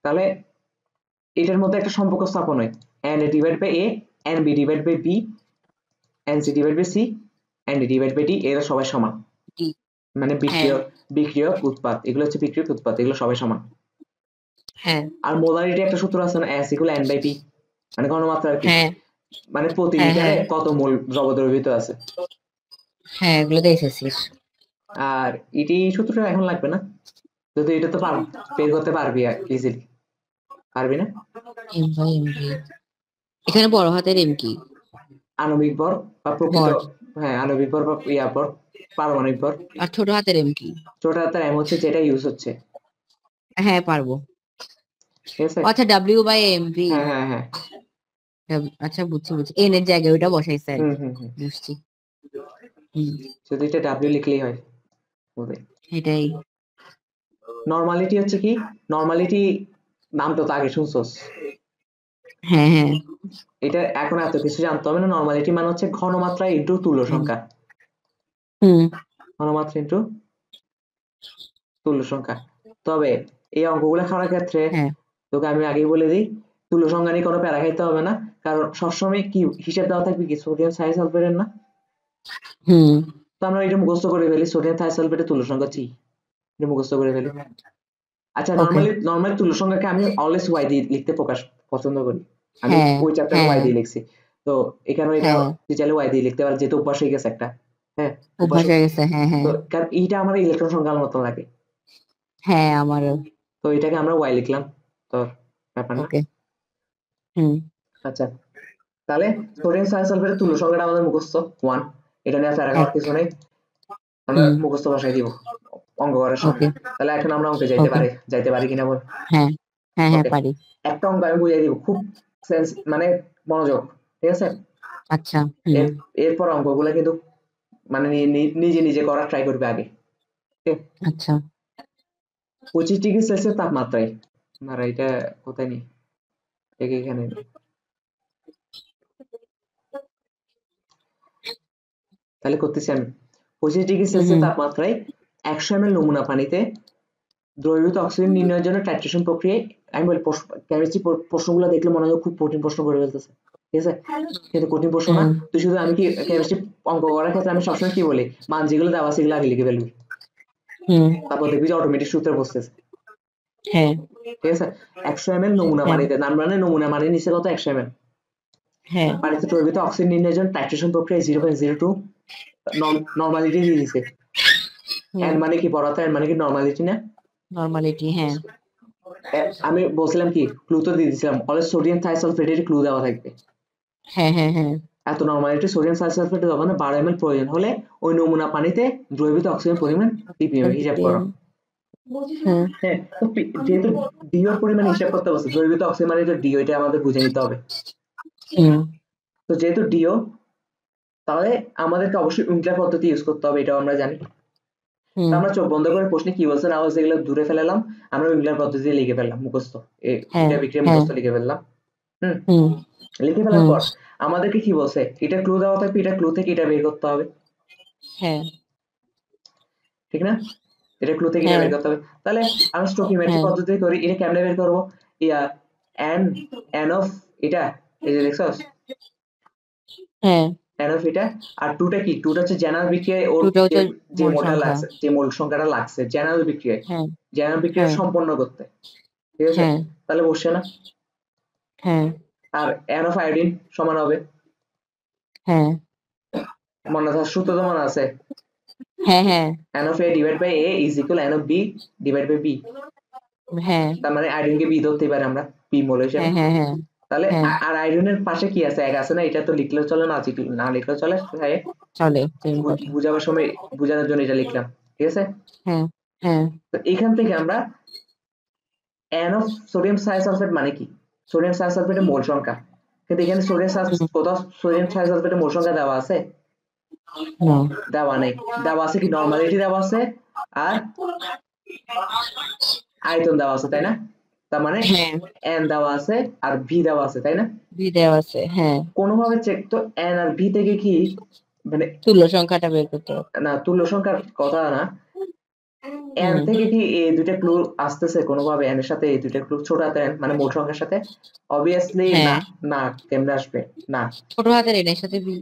তাহলে এটার মধ্যে একটা সম্পর্ক স্থাপন হয়, Na divide by A, Nb divide by B, Nc divide by C, Nd divide by D, এরা সবাই সমান। মানে হ্যাঁ বিক্রিয়ক উৎপাদ, এগুলো হচ্ছে বিক্রিয়ক উৎপাদ, এগুলো সবাই সমান। হ্যাঁ আর মোলারিটি একটা সূত্র আছে না, S equal N by P, মানে ঘনমাত্রা আর কি, হ্যাঁ মানে প্রতি হ্যাঁ লিটারে হ্যাঁ কত মোল দ্রবদ্রবীভূত আছে। হ্যাঁ এগুলো তো এসেছিস। আর এটি সূত্রটা এখন লাগবে না, যদি এটা তো বের করতে পারবি ইজিলি, পারবি না? এম বাই এম ভি, এখানে বড় হাতের এম কি? আণবিক ভর বা প্রকৃত, ভর। হ্যাঁ আণবিক ভর বা ভর, পারমাণবিক ভর। আর ছোট হাতের এম কি? ছোট হাতের M হচ্ছে যেটা ইউজ হচ্ছে। হ্যাঁ পারবো। ঠিক আছে? আচ্ছা ডাব্লিউ বাই এম ভি। হ্যাঁ হ্যাঁ হ্যাঁ, আচ্ছা বুঝছি বুঝছি, এন এর জায়গায় ওইটা বসাইছে আর হুম কি। হুম হুম, বুঝছি। হুম শুধু এটা ডাব্লিউ লিখলেই হয় হবে। এটাই। নরমালিটি হচ্ছে কি? নরমালিটি নামটা তো আগে শুনছস। হ্যাঁ হ্যাঁ এটা এখন এত কিছু জানতে হবে না, নরমালিটি মানে হচ্ছে ঘনমাত্রা ইনটু তুল্য সংখ্যা। হুম ঘনমাত্রা ইনটু তুল্য সংখ্যা। তবে এই অঙ্কগুলো করার ক্ষেত্রে হ্যাঁ তোকে আমি আগেই বলে দিই, তুল্য সংখ্যা নিয়ে কোনো প্যারা খাইতে হবে না, কারণ সবসময় কি হিসেব দেওয়া থাকবে কি সোডিয়াম থাইসালফেটের না। হুম তো আমরা এটা মুখস্থ করে ফেলি, সোডিয়াম থাইসালফেটের তুল্য সংখ্যা কি, এটা মুখস্থ করে ফেলি। আচ্ছা, ওকে। নরমালি তুল্য সংখ্যাকে আমি অলওয়েজ ওয়াই দিয়ে লিখতে পছন্দ করি। আমি হ্যাঁ ওই চ্যাপ্টারে হ্যাঁ ওয়াই দিয়ে লিখছি। তো এখানে এটা হ্যাঁ তুই চাইলে ওয়াই দিয়ে লিখতে পার, যেহেতু অভ্যাস হয়ে গেছে একটা। হ্যাঁ, অভ্যাস। অভ্যাস হয়ে গেছে। হ্যাঁ তো হ্যাঁ কারণ এইটা আমার ইলেকট্রন সংখ্যার মতো লাগে, হ্যাঁ আমারও। তো এটাকে আমরা ওয়াই লিখলাম, তোর ব্যাপার না। ওকে। হুম আচ্ছা, তাহলে সোডিয়াম থাইসালফেটের তুল্য সংখ্যাটা আমাদের মুখস্থ 1, এটা নিয়ে প্যারা এক। খাওয়ার কিছু নেই, আমরা হুম মুখস্থ ভাষায় দিব অঙ্ক করার সময়। ওকে তাহলে এখন আমরা অঙ্কে ওকে। যাইতে পারি কিনা বল? হ্যাঁ হ্যাঁ হ্যাঁ ওকে, পারি। একটা অঙ্ক আমি বুঝিয়ে দিব, খুব মানে মনোযোগ, ঠিক আছে? আচ্ছা হুম এরপর অঙ্কগুলো কিন্তু মানে নিজে নিজে করার ট্রাই করবে আগে। আচ্ছা 25 ডিগ্রি সেলসিয়াস তাপমাত্রায়, মারা এটা কোথায় নেই, এখানে নেই। তাহলে করতেছি আমি 25 ডিগ্রি সেলসিয়াস তাপমাত্রায় 100 ml নমুনা পানিতে দ্রবীভূত অক্সিজেন নির্ণয়ের জন্য টাইট্রেশন প্রক্রিয়ায়, আমি বলি কেমিস্ট্রি প্রশ্নগুলো দেখলে মনে হয় খুব কঠিন প্রশ্ন করে ফেলতেছে, ঠিক আছে, কিন্তু কঠিন প্রশ্ন না। তুই শুধু, আমি কি কেমিস্ট্রি অঙ্ক করার ক্ষেত্রে আমি সবসময় কি বলি, মান যেগুলো দেওয়া সেগুলো আগে লিখে ফেলবি, তারপর দেখবি যে অটোমেটিক সূত্রে বসতেছে, ঠিক আছে। 100 ml নমুনা পানিতে, নাম মানে নমুনা পানি নিচে কত 100 ml পানিতে দ্রবীভূত অক্সিজেন নির্ণয়ের জন্য টাইট্রেশন প্রক্রিয়ায় 0.02 নরমালিটি দিয়ে দিছে। এন মানে কি পড়াতে, এন মানে কি নরমালিটি না, নরমালিটি। হ্যাঁ আমি বলছিলাম কি ক্লু তো দিয়ে দিয়েছিলাম, অলওয়েজ সোডিয়াম থাইসালফেটের ক্লু দেওয়া থাকবে। হ্যাঁ হ্যাঁ হ্যাঁ এত নরমালিটি সোডিয়াম থাইসালফেট যখন 12 ml প্রয়োজন হলে ওই নমুনা পানিতে দ্রবীভূত অক্সিজেন পরিমাণ ppm হিসাব করো। হ্যাঁ, তো যেহেতু ডিও এর পরিমাণ হিসাব করতে বলছে, দ্রবীভূত অক্সিজেন মানে তো ডিও, এটা আমাদের বুঝে নিতে হবে। তো যেহেতু ডিও, তাহলে আমাদেরকে অবশ্যই উইংক্লার পদ্ধতি ইউজ করতে হবে, এটাও আমরা জানি। আমরা চোখ বন্ধ করে প্রশ্নে কি বলছে না বলছে এগুলো দূরে ফেলালাম, আমরা উইংক্লার পদ্ধতি লিখে ফেললাম মুখস্থ, এটা বিক্রিয়া মুখস্থ লিখে ফেললাম। লিখে ফেলার পর আমাদেরকে কি বলছে, এটা ক্লু দেওয়া থাকবে, এটা ক্লু থেকে এটা বের করতে হবে, ঠিক না, এটা ক্লু থেকে এটা বের করতে হবে। তাহলে আমি স্টোকিওমেট্রি পদ্ধতি করি, এটা কেমনে বের করব, ইয়া এন অফ এটা, এই যে দেখছস এন অফ এটা, আর টুটা কি, টুটা হচ্ছে জেনারেল বিক্রিয়ায় ওর যে মোলটা লাগছে, যে মোল সংখ্যাটা লাগছে জেনারেল বিক্রিয়ায়, জেনারেল বিক্রিয়া সম্পন্ন করতে, ঠিক আছে, তাহলে বসছে না। আর এন অফ আয়োডিন সমান হবে, মনে আছে, সূত্র তো মনে আছে, N of A divide by A is equal N of B divide by B. তার মানে আয়োডিনকে বি ধরতে পারি আমরা, বি মোল হিসেবে। তাহলে আর আয়োডিনের পাশে কি আছে, এক আছে না, এটা তো লিখলেও চলে, না লিখলেও চলে, বুঝাবার সময় বুঝানোর জন্য এটা লিখলাম, ঠিক আছে। তো এখান থেকে আমরা এন অফ সোডিয়াম থাইসালফেট মানে কি, সোডিয়াম থাইসালফেটের মোল সংখ্যা, কিন্তু এখানে কোথাও সোডিয়াম থাইসালফেটের মোল সংখ্যা দেওয়া আছে, দেওয়া নেই। দেওয়া আছে কি, নরমালিটি দেওয়া আছে আর আয়তন দেওয়া আছে, তাই না, তার মানে এন দেওয়া আছে আর ভি দেওয়া আছে, তাই না, ভি দেওয়া আছে। কোনোভাবে চেক তো এন আর ভি থেকে কি মানে তুল্য সংখ্যাটা বের করতে হবে না, তুল্য সংখ্যার কথা না, এন থেকে কি এই দুইটা ক্লু আসতেছে কোনোভাবে, এন এর সাথে এই দুইটা ক্লু ছোট হাতের এন মানে মোট সংখ্যার সাথে, অবভিয়াসলি না, না কেমনে আসবে, না ছোট হাতের এন এর সাথে ভি,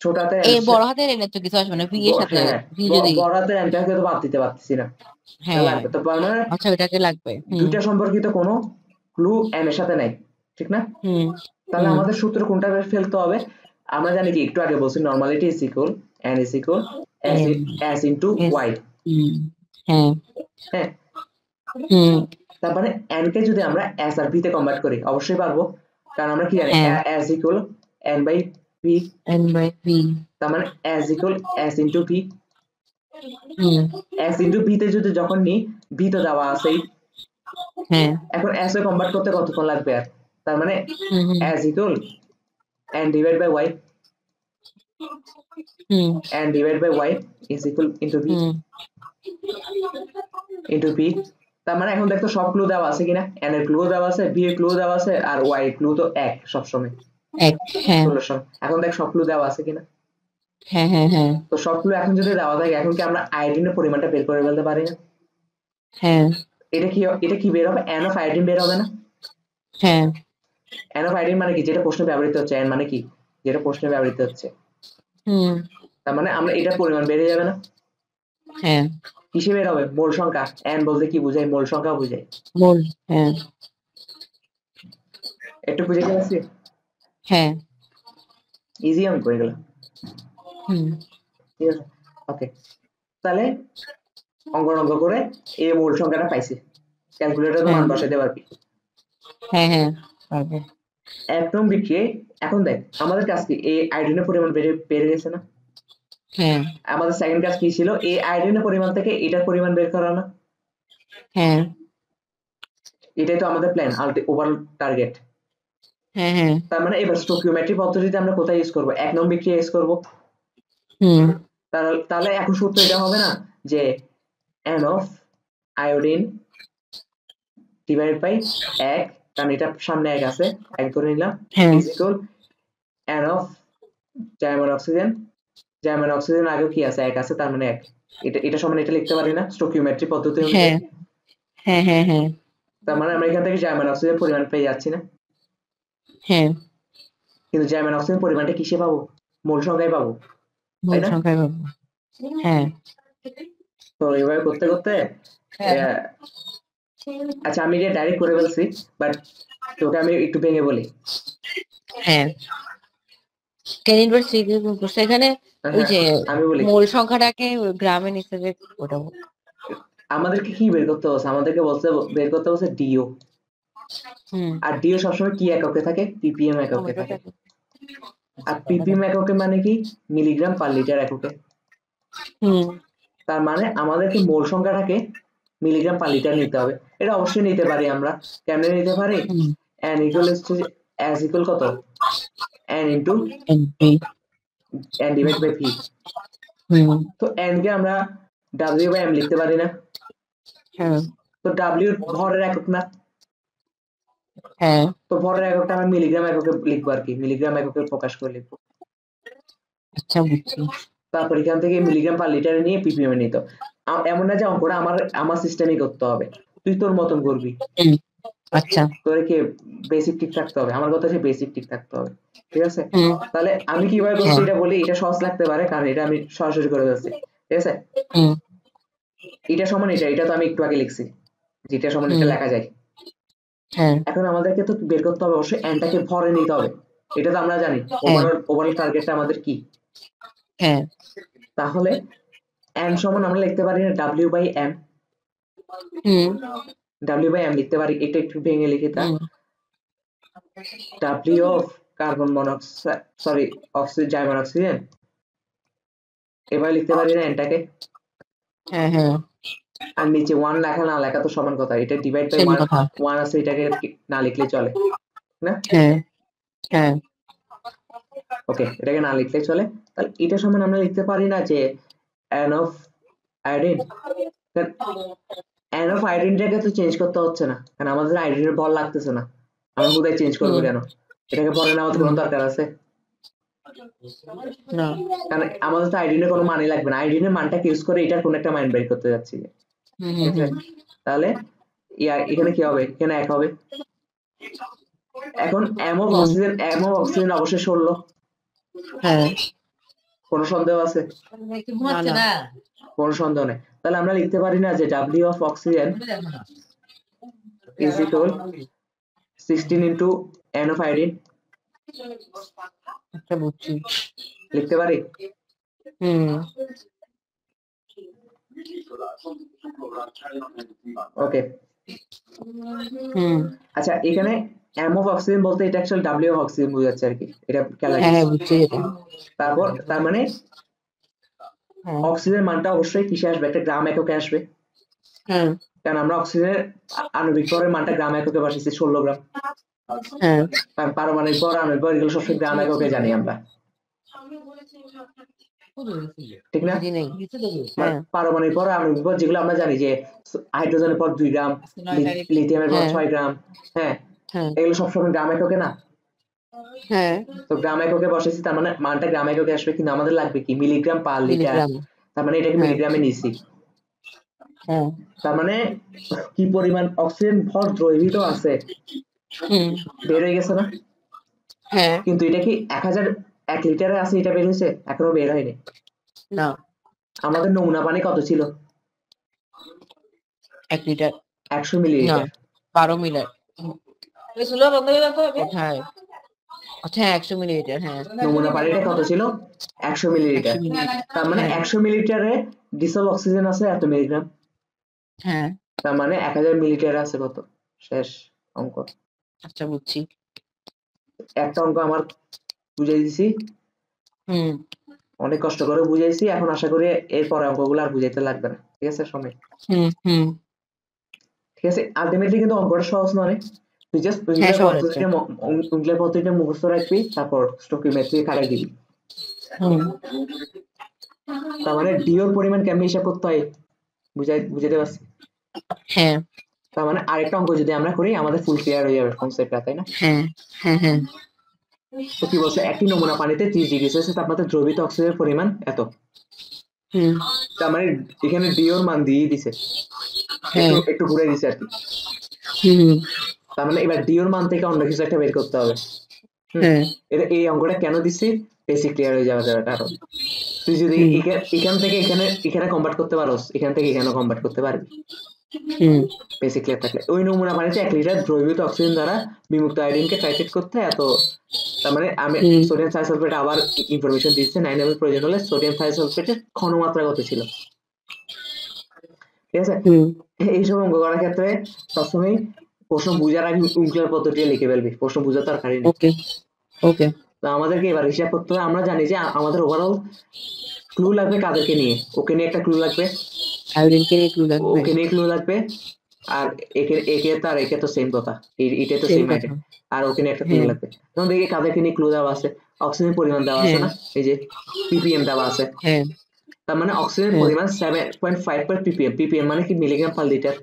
ছোট হাতের এই বড় হাতের এন এর তো কিছু আসবে না, ভি এর সাথে ভি যদি বড় হাতের এনটাকে তো বাদ দিতে পারতেছি না, লাগবে তো, মানে আচ্ছা ওটাকে লাগবে, দুইটা সম্পর্কিত কোনো ক্লু এন এর সাথে নাই, ঠিক না। তাহলে আমাদের সূত্র কোনটা ফেলতে হবে, আমরা জানি কি একটু আগে বলছি, normality is equal N is equal S into Y. হ্যাঁ, তার মানে এন কে যদি আমরা এস আর ভি তে কনভার্ট করি অবশ্যই পারবো, কারণ আমরা কি জানি S equal N by V, তার মানে S equal S into V. S into V তে যদি যখন নি, ভি তো দেওয়া আছেই, এখন এস এ কনভার্ট করতে কতক্ষণ লাগবে, আর তার মানে S equal N divide by Y, N divide by Y is equal into V into V. তার মানে এখন দেখো সব ক্লু দেওয়া আছে কিনা, এন এর ক্লু দেওয়া আছে, ভি এর ক্লু দেওয়া আছে, আর ওয়াই এর ক্লু তো এক সবসময় এক। এখন দেখ সব ক্লু দেওয়া আছে কিনা, তো সব ক্লু এখন যদি দেওয়া থাকে, এখন কি আমরা আয়োডিনের পরিমাণটা বের করে ফেলতে পারি না, এটা কি বের হবে, এন অফ আয়োডিন বের হবে না, এন অফ আয়োডিন মানে কি, যেটা প্রশ্নে ব্যবহৃত হচ্ছে, এন মানে কি, যেটা প্রশ্নে ব্যবহৃত হচ্ছে, তার মানে আমরা এটার পরিমাণ বেড়ে যাবে না, কিসে বের হবে, মোল সংখ্যা, এন বলতে কি বুঝায়, মোল সংখ্যা বুঝায়, মোল। একটু বুঝে গেছি, ইজি অঙ্ক করে গেলাম, ঠিক আছে, ওকে। তাহলে অঙ্ক করে এই মোল সংখ্যাটা পাইছি, ক্যালকুলেটরে মান বসাইতে পারবি, পারবে। এক নং বিক্রিয়ায় এখন দেখ আমাদের কাজ কি, এই আয়োডিনের পরিমাণ বেড়ে গেছে না, আমাদের সেকেন্ড কাজ কি ছিল, এই আয়োডিনের পরিমাণ থেকে এটার পরিমাণ বের করা না, এটাই তো আমাদের প্ল্যান, ওভারঅল টার্গেট। তার মানে এবার স্টোকিওমেট্রি পদ্ধতিতে আমরা কোথায় ইউজ করব, এক নং বিক্রিয়া ইউজ করব, তাহলে এখন সূত্র এটা হবে না যে n of iodine divided by 1, কারণ এটা সামনে 1 আছে, 1 ধরে নিলাম, হ্যাঁ is equal n of German oxygen আগেও কি আছে, 1 আছে, তার মানে 1। এটা সমান এটা লিখতে পারি না স্টোকিওমেট্রি পদ্ধতি অনুযায়ী? হ্যাঁ হ্যাঁ হ্যাঁ তার মানে আমরা এখান থেকে জার্মান অক্সিজেন পরিমাণ পেয়ে যাচ্ছি না? হ্যাঁ কিন্তু জার্মান অক্সিজেন পরিমাণটা কিসে পাবো? মোল সংখ্যায় পাবো, তাই মোল না? সংখ্যায় পাবো। হ্যাঁ তো এইভাবে করতে করতে আচ্ছা আমি এটা ডাইরেক্ট করে ফেলছি, বাট তোকে আমি একটু ভেঙে বলি। হ্যাঁ 10 ইনভার্স 3 করছে এখানে ওই যে আমি বলি মোল সংখ্যাটাকে গ্রামে নিতে যে ওটা আমাদেরকে কি বের করতে বলছে? আমাদেরকে বের করতে বলছে ডিও। আর ডিও সবসময় কি এককে থাকে? ppm এককে থাকে। আর ppm এককে মানে কি? মিলিগ্রাম পার লিটার এককে। তার মানে আমাদেরকে মোল সংখ্যাটাকে মিলিগ্রাম পার লিটার নিতে হবে। এটা অবশ্যই নিতে পারি আমরা। কেমনে নিতে পারি? n equal কত? n into n divided by v। তো n কে আমরা w by m লিখতে পারি না? তো w ভরের একক না? তো ভরের এককটা আমরা মিলিগ্রাম এককে লিখবো আর কি, মিলিগ্রাম এককে প্রকাশ করে লিখবো। আচ্ছা বুঝছি। তারপর এখান থেকে মিলিগ্রাম পার লিটারে নিয়ে ppm এ নিত। এমন না যে অঙ্কটা আমার সিস্টেমই করতে হবে, তুই তোর মতন করবি। আচ্ছা তোর কি বেসিক ঠিক থাকতে হবে, আমার কথা হচ্ছে বেসিক ঠিক থাকতে হবে, ঠিক আছে? তাহলে আমি কিভাবে করছি এটা বলি, এটা সহজ লাগতে পারে কারণ এটা আমি সরাসরি করে ফেলছি, ঠিক আছে? এটা সমান এটা তো আমি একটু আগে লিখছি, যেটা সমান এটা লেখা যায়। এখন আমাদেরকে তো বের করতে হবে অবশ্যই nটাকে ভরে নিতে হবে, এটা তো আমরা জানি। ওভারঅল টার্গেটটা আমাদের কি? তাহলে n সমান আমরা লিখতে পারি না w by m? w by m লিখতে পারি, এটা একটু ভেঙে লিখি। তা w of carbon monoxide, sorry oxygen, German oxygen, এবার লিখতে পারি না nটাকে? আর নিচে 1 লেখা না লেখা তো সমান কথা, এটা ডিভাইড বাই 1 আছে, এটাকে না লিখলে চলে না? ওকে, এটাকে না লিখলে চলে। তাহলে এটা সমান আমরা লিখতে পারি না যে n of iodine? n of iodine-টাকে তো চেঞ্জ করতে হচ্ছে না, কারণ আমাদের আয়োডিনের ভর লাগতেছে না, আমরা কোথায় চেঞ্জ করবো কেন? এটাকে ভরে নেওয়ার কোনো দরকার আছে না, কারণ আমাদের তো আয়োডিনের কোনো মানই লাগবে না। আয়োডিনের মানটাকে ইউজ করে এটার কোনো একটা মান বের করতে যাচ্ছি, ঠিক আছে? তাহলে এখানে কি হবে? এখানে 1 হবে। এখন m of oxygen অবশ্যই 16। কোনো সন্দেহ আছে? কোনো সন্দেহ নেই। তাহলে আমরা লিখতে পারি না যে w of oxygen is equal 16 into n of iodine? আচ্ছা বুঝছি। লিখতে পারি? ওকে। আচ্ছা এখানে m of oxygen বলতে এটা অ্যাকচুয়ালি w of oxygen বোঝাচ্ছে আর কি, এটা খেয়াল রাখি। তারপর তার মানে অক্সিজেনের মানটা অবশ্যই কিসে আসবে? একটা গ্রাম এককে আসবে, কারণ আমরা অক্সিজেনের আণবিক ভরের মানটা গ্রাম এককে বসাইছি 16 গ্রাম। পারমাণবিক ভর, আণবিক ভর এগুলো সবসময় গ্রাম এককে জানি আমরা, ঠিক না? পারমাণবিক ভর, আণবিক ভর যেগুলো আমরা জানি যে হাইড্রোজেনের পর 2 গ্রাম, লিথিয়ামের পর 6 গ্রাম, এগুলো সবসময় গ্রাম এককে না? তো গ্রাম এককে বসাইছি, তার মানে মানটা গ্রাম এককে আসবে, কিন্তু আমাদের লাগবে কি? Milligram per litre. তার মানে এটাকে মিলিগ্রামে নিছি। তার মানে কি পরিমাণ অক্সিজেন ভর দ্রবীভূত আছে বের হয়ে গেছে না? কিন্তু এটা কি 1 লিটারে আছে, এটা বের হয়েছে? এখনো বের হয়নি না। আমাদের নমুনা পানি কত ছিল? 1 লিটার 100 মিলিলিটার, 12 মিলিলিটার। আচ্ছা 100 মিলিলিটার। নমুনা পানিটা কত ছিল? 100 মিলিলিটার। তার মানে 100 মিলিলিটারে ডিসলভ অক্সিজেন আছে এত মিলিগ্রাম। তার মানে 1000 মিলিলিটারে আছে কত? শেষ অঙ্ক। আচ্ছা বুঝছি। একটা অঙ্ক আমার বুঝাই দিছি, অনেক কষ্ট করে বুঝাইছি, এখন আশা করি এরপরে অঙ্কগুলো আর বুঝাইতে লাগবে না, ঠিক আছে সময়? ঠিক আছে, আলটিমেটলি কিন্তু অঙ্কটা সহজ নয়, তুই জাস্ট উইংলার পদ্ধতিটা মুখস্থ রাখবি, তারপর স্টোকিওমেট্রি খাটাই দিবি। তার মানে ডিওর পরিমাণ কেমনে হিসাব করতে হয় বুঝাতে পারছি? হ্যাঁ তার মানে আরেকটা অঙ্ক যদি আমরা করি আমাদের ফুল ক্লিয়ার হয়ে যাবে কনসেপ্টটা, তাই না? হ্যাঁ হ্যাঁ হ্যাঁ তো কি বলছে, একটি নমুনা পানিতে 30 ডিগ্রি সেলসিয়াস তাপমাত্রায় দ্রবীভূত অক্সিজেনের পরিমাণ এত। হুম তার মানে এখানে ডিওর মান দিয়ে দিছে, হ্যাঁ একটু ঘুরে দিছে আর কি। হুম তার মানে এবার ডিওর মান থেকে অন্য কিছু একটা বের করতে হবে। হ্যাঁ এটা এই অঙ্কটা কেন দিচ্ছি, বেসিক ক্লিয়ার হয়ে যাবে কারণ তুই যদি হুম এখান থেকে এখানে কনভার্ট করতে পারোস, এখান থেকে এখানে কনভার্ট করতে পারবি হুম বেসিক ক্লিয়ার থাকলে। ওই নমুনা পানিতে 1 লিটার দ্রবীভূত অক্সিজেন দ্বারা বিমুক্ত আয়োডিনকে টাইট্রেট করতে এত। তার মানে আমি হুম সোডিয়াম থাইসালফেট আবার ইনফরমেশন দিচ্ছে 9 ml প্রয়োজন হলে সোডিয়াম থাইসালফেটের ঘনমাত্রা কত ছিল, ঠিক আছে? হুম এইসব অঙ্ক করার ক্ষেত্রে সবসময় প্রশ্ন বুঝার আগে উইংক্লার পদ্ধতি লিখে ফেলবি, প্রশ্ন বুঝার দরকার নেই। ওকে ওকে তো আমাদেরকে এবার হিসাব করতে হবে। আমরা জানি যে আমাদের ওভারঅল ক্লু লাগবে কাদেরকে নিয়ে, ওকে নিয়ে একটা ক্লু লাগবে, আয়োডিনকে নিয়ে ক্লু লাগবে, ওকে নিয়ে ক্লু লাগবে, আর একে তো সেম কথা, এটা তো সেম সেম কথা। আইটেম, আর ওকে নিয়ে একটা ক্লু হ্যাঁ লাগবে। তখন দেখি কাদেরকে নিয়ে ক্লু দেওয়া আছে, অক্সিজেন পরিমাণ দেওয়া আছে হ্যাঁ না, এই যে ppm দেওয়া আছে। হ্যাঁ তার মানে অক্সিজেন হ্যাঁ পরিমাণ 7.5 per ppm, ppm মানে কি মিলিগ্রাম পার লিটার।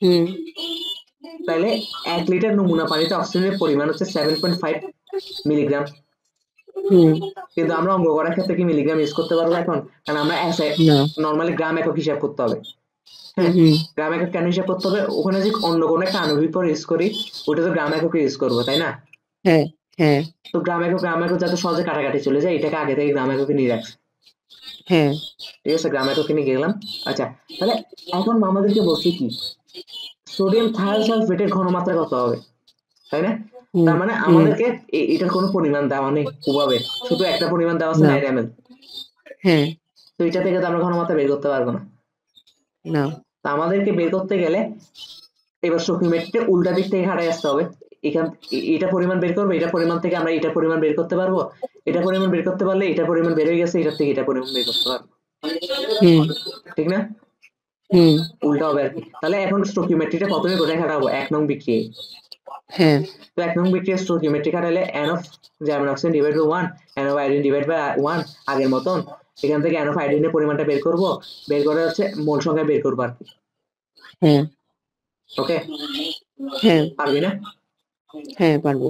হুম তাহলে 1 লিটার নমুনা পানিতে অক্সিজেনের পরিমাণ হচ্ছে 7.5 মিলিগ্রাম। হুম কিন্তু আমরা অঙ্ক করার ক্ষেত্রে কি মিলিগ্রাম ইউজ করতে পারবো এখন? কারণ আমরা না নর্মালি গ্রাম একক হিসাব করতে হবে। হুম হ্যাঁ, হুম গ্রাম একক কেন হিসাব করতে হবে? ওখানে যে অন্য কোনো একটা আণবিক পর ইউজ করি, ওটা তো গ্রাম একক ইউজ করবো, তাই না? হ্যাঁ হ্যাঁ তো গ্রাম একক যাতে সহজে কাটাকাটি চলে যায়, এটাকে আগে থেকে গ্রাম এককে নিয়ে রাখছি, হ্যাঁ ঠিক আছে? গ্রাম এককে নিয়ে গেলাম। আচ্ছা, তাহলে এখন আমাদেরকে বলছি কি, সোডিয়াম থায়োসালফেটের ঘনমাত্রা কত হবে, তাই না? হুম তার মানে হুম আমাদেরকে এটার কোনো পরিমাণ দেওয়া নেই ওভাবে, শুধু একটা পরিমাণ দেওয়া আছে না 9 ml। হ্যাঁ তো এটা থেকে তো আমরা ঘনমাত্রা বের করতে পারবো না। না তো আমাদেরকে বের করতে গেলে এবার স্টোকিওমেট্রিটা উল্টা দিক থেকে হাঁটায় আসতে হবে। এখান এটা পরিমাণ বের করবো, এটা পরিমাণ থেকে আমরা এটা পরিমাণ বের করতে পারবো, এটা পরিমাণ বের করতে পারলে এটা পরিমাণ বের হয়ে গেছে, এটার থেকে এটা পরিমাণ বের করতে পারবো, হুম ঠিক না? হুম উল্টা হবে আর কি। তাহলে এখন স্টোকিওমেট্রিটা প্রথমে কোথায় খাটাবো? 1 নং বিক্রিয়ায়। হ্যাঁ তো 1 নং বিক্রিয়ায় স্টোকিওমেট্রি খাটালে n of German oxygen divide by 1, n of iodine divide by 1 আগের মতন। এখান থেকে n অফ আয়োডিনের পরিমাণটা বের করব, বের করে হচ্ছে মোল সংখ্যা বের করবো আর কি। হ্যাঁ ওকে, হ্যাঁ পারবি না? হ্যাঁ পারবো।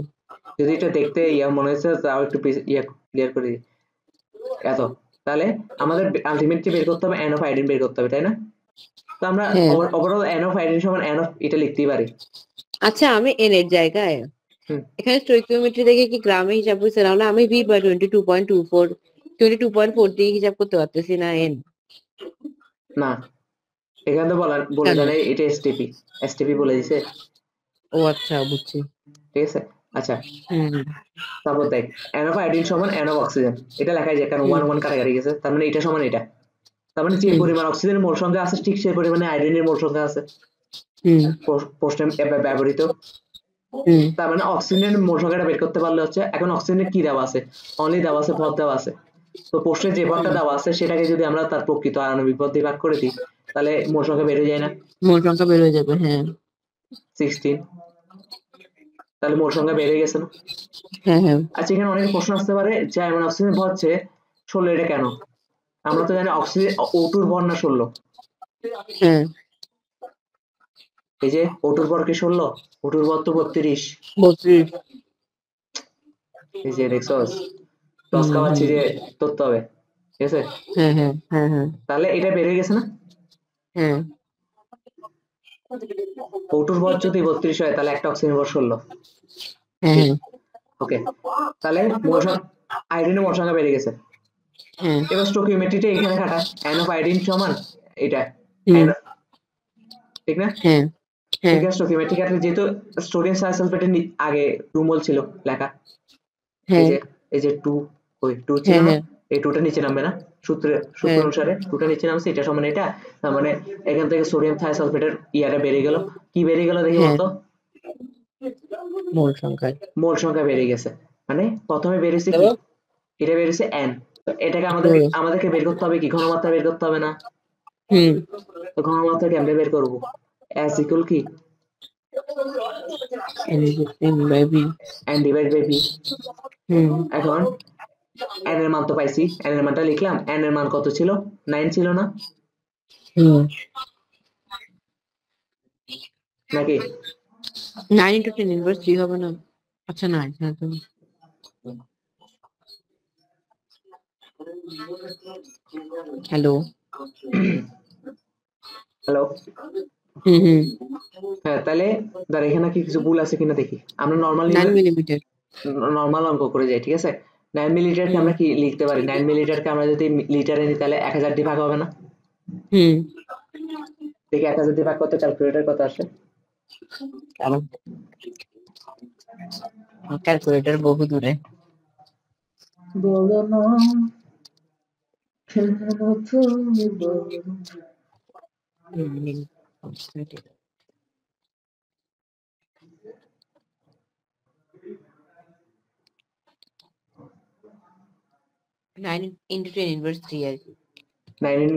যদি এটা দেখতে মনে হচ্ছে তাও একটু ক্লিয়ার করে দিই। এত, তাহলে আমাদের আলটিমেটলি বের করতে হবে n অফ আয়োডিন বের করতে হবে, তাই না? তো আমরা হ্যাঁ ওভারঅল n অফ আয়োডিন সমান n অফ এটা লিখতেই পারি। আচ্ছা আমি এন এর জায়গায় হুম, এখানে স্টোইকিওমেট্রি দেখে কি গ্রামে হিসাব করছে, নাহলে আমি ভি বাই 22.4 দিয়ে হিসাব করতে পারতেছি না এন। না, এখানে তো বলে কেন? দেয় এটা এসটিপি বলে দিছে, ও আচ্ছা বুঝছি। ঠিক আছে? আচ্ছা, হুম তারপর দেখ n অফ আয়োডিন সমান n অফ অক্সিজেন, এটা লেখাই যায় কারণ হুম 1 1 কাটাকাটি গেছে, তার মানে এটা সমান এটা। তার মানে যে হুম পরিমাণ অক্সিজেনের মোল সংখ্যা আছে ঠিক সেই পরিমাণে আয়োডিনের মোল সংখ্যা আছে হুম প্রশ্নে ব্যবহৃত। হুম তার মানে অক্সিজেনের মোল সংখ্যাটা বের করতে পারলে হচ্ছে, এখন অক্সিজেনের কি দেওয়া আছে? অনলি দেওয়া আছে ভর দেওয়া আছে। তো প্রশ্নে যে ভরটা দেওয়া আছে সেটাকে যদি আমরা তার প্রকৃত আণবিক ভর দিয়ে ভাগ করে দিই, তাহলে মোল সংখ্যা বেড়ে যায় না? মোট সংখ্যা বের হয়ে যাবে, হ্যাঁ 16, তাহলে মোল সংখ্যা বেড়ে গেছে না? হ্যাঁ হ্যাঁ আচ্ছা, এখানে অনেক প্রশ্ন আসতে পারে যে এমন অক্সিজেন ভর হচ্ছে 16, এটা কেন? আমরা তো জানি অক্সিজেন O2 ভর না 16। হ্যাঁ এই যে O2 ভর কি 16? O2 ভর তো 32। 32। এই যে দেখছস, হুম টস খাওয়াচ্ছি হুম যে ধরতে হবে, ঠিক আছে? হ্যাঁ হ্যাঁ হ্যাঁ হ্যাঁ তাহলে এটা বেড়ে গেছে না? হ্যাঁ O2 ভর যদি 32 হয় তাহলে একটা অক্সিজেন ভর 16। হ্যাঁ ওকে, তাহলে আয়োডিনের মোল সংখ্যা বেড়ে গেছে। হ্যাঁ এবার স্টোকিওমেট্রিটা এখানে খাটা, n অফ আয়োডিন সমান এটা হুম n, ঠিক না? হ্যাঁ হ্যাঁ ঠিক আছে, স্টোকিওমেট্রি খাটলে যেহেতু সোডিয়াম সালফেটের আগে 2 মোল ছিল লেখা, এই হ্যাঁ যে এই যে 2, ওই 2 ছিল হ্যাঁ না? হ্যাঁ এই 2টা নিচে নামবে না? সূত্র হ্যাঁ অনুসারে 2টা নিচে নামছে, এটা সমান এটা। তার মানে এখান থেকে সোডিয়াম থায়োসালফেটের ইয়াটা বেড়ে গেল। কি বেড়ে গেল দেখি হ্যাঁ বলতো? মোল সংখ্যায়। মোল সংখ্যা বেড়ে গেছে। মানে প্রথমে বেড়েছে কি? তারপর এটা বেড়েছে n। তো এটাকে আমাদেরকে বের করতে হবে কি, ঘনমাত্রা বের করতে হবে না? হুম তো ঘনমাত্রা কেমনে বের করব? s ইকুয়াল কি N by B. n divide by v। হুম এখন n এর মান তো পাইছি, n এর মানটা লিখলাম। n এর মান কত ছিল? 9 ছিল না নাকি? 9 into 10 inverse 3 হবে না? আচ্ছা না, হ্যাঁ তো হ্যালো হ্যালো, হ্যাঁ তাহলে দাঁড়া, এখানে কি কিছু ভুল আছে কিনা দেখি। আমরা 9 মিলিমিটার। নর্মাল অঙ্ক করে যাই, ঠিক আছে? 9 মিলিলিটারকে আমরা কি লিখতে পারি? 9 মিলিলিটারকে আমরা যদি লিটারে নিই তাহলে 1000 দিয়ে ভাগ হবে না? দেখি 1000 দিয়ে ভাগ করতে ক্যালকুলেটর কত আসে। ক্যালকুলেটর বহু দূরে। বলো না কেন তুমি বলো। 9 into 10 inverse 3 আর কি। 9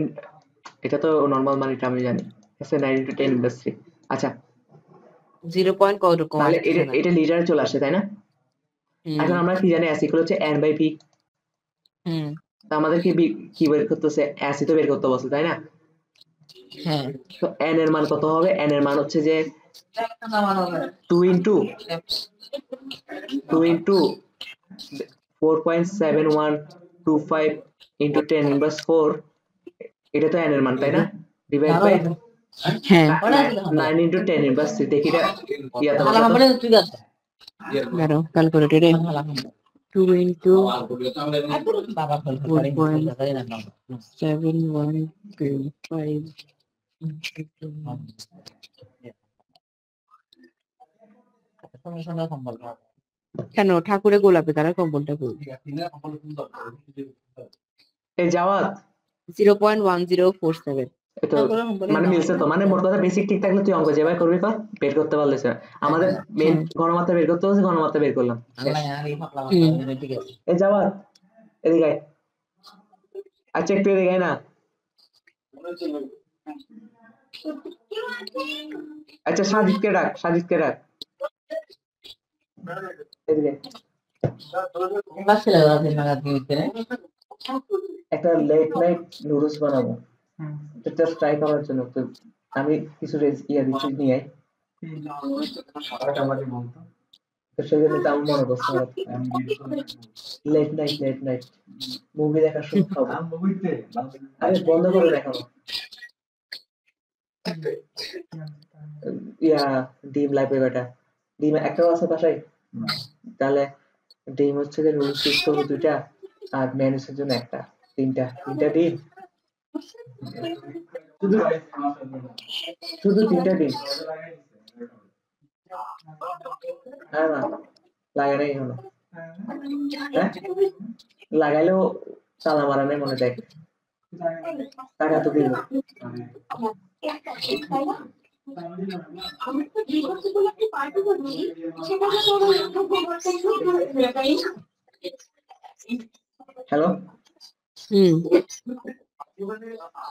এটা তো নরমাল মান, এটা আমি জানি। আচ্ছা 9 into 10 inverse 3। আচ্ছা 0 পয়েন্ট কত রকম তাহলে আসছে না? এটা লিটারে চলে আসে, তাই না? এখন আমরা কি জানি, s equal হচ্ছে n/p। তো আমাদের কি বের করতেছে? s তো বের করতে বলছে, তাই না? হ্যাঁ, তো n এর মান কত হবে? n এর মান হচ্ছে যে 2 into 4.7125 into 10 inverse 4, এটা তো n এর মান, তাই না? ডিভাইড বাই হ্যাঁ 9 into 10 inverse 3। দেখি এটা ইয়াতে বসাতো। দাঁড়াও ক্যালকুলেটরে 2 into 4.7125 কেন ঠাকুরে গোলাপে তারা কম্বলটা করবে এই জাওয়াত 0.1047। তো মানে মিলছে তো, মানে মোট কথা বেসিক ঠিক থাকলে তুই অঙ্ক যেভাবে করবি কর, বের করতে পারলে স্যার। আমাদের মেইন ঘনমাত্রা বের করতে হচ্ছে, ঘনমাত্রা বের করলাম। এই জাওয়াত এদিকে আয়। আচ্ছা একটু এদিকে আয় না। আচ্ছা সাজিদকে ডাক, সাজিদকে ডাক এদিকে। একটা লেট নাইট নুডলস বানাবো, এটা ট্রাই করার জন্য। তো আমি কিছু দিচ্ছি নিয়ে আয়। তো সেজন্য তো আমার মনে করছে লেট নাইট মুভি দেখার সময় খাবো। আরে বন্ধ করে দেখানো। ডিম লাগবে কয়টা? ডিম একটাও আছে বাসায়? তাহলে ডিম হচ্ছে যে নুডলস ইউজ করবো 2টা, আর ম্যানুসের জন্য একটা। তিনটা ডিম, শুধু 3টা ডিম। হ্যাঁ না লাগাই নাই এখনো। হ্যাঁ লাগাইলেও তালা মারা নেই মনে। দেখ টাকা তো দিব। হ্যালো,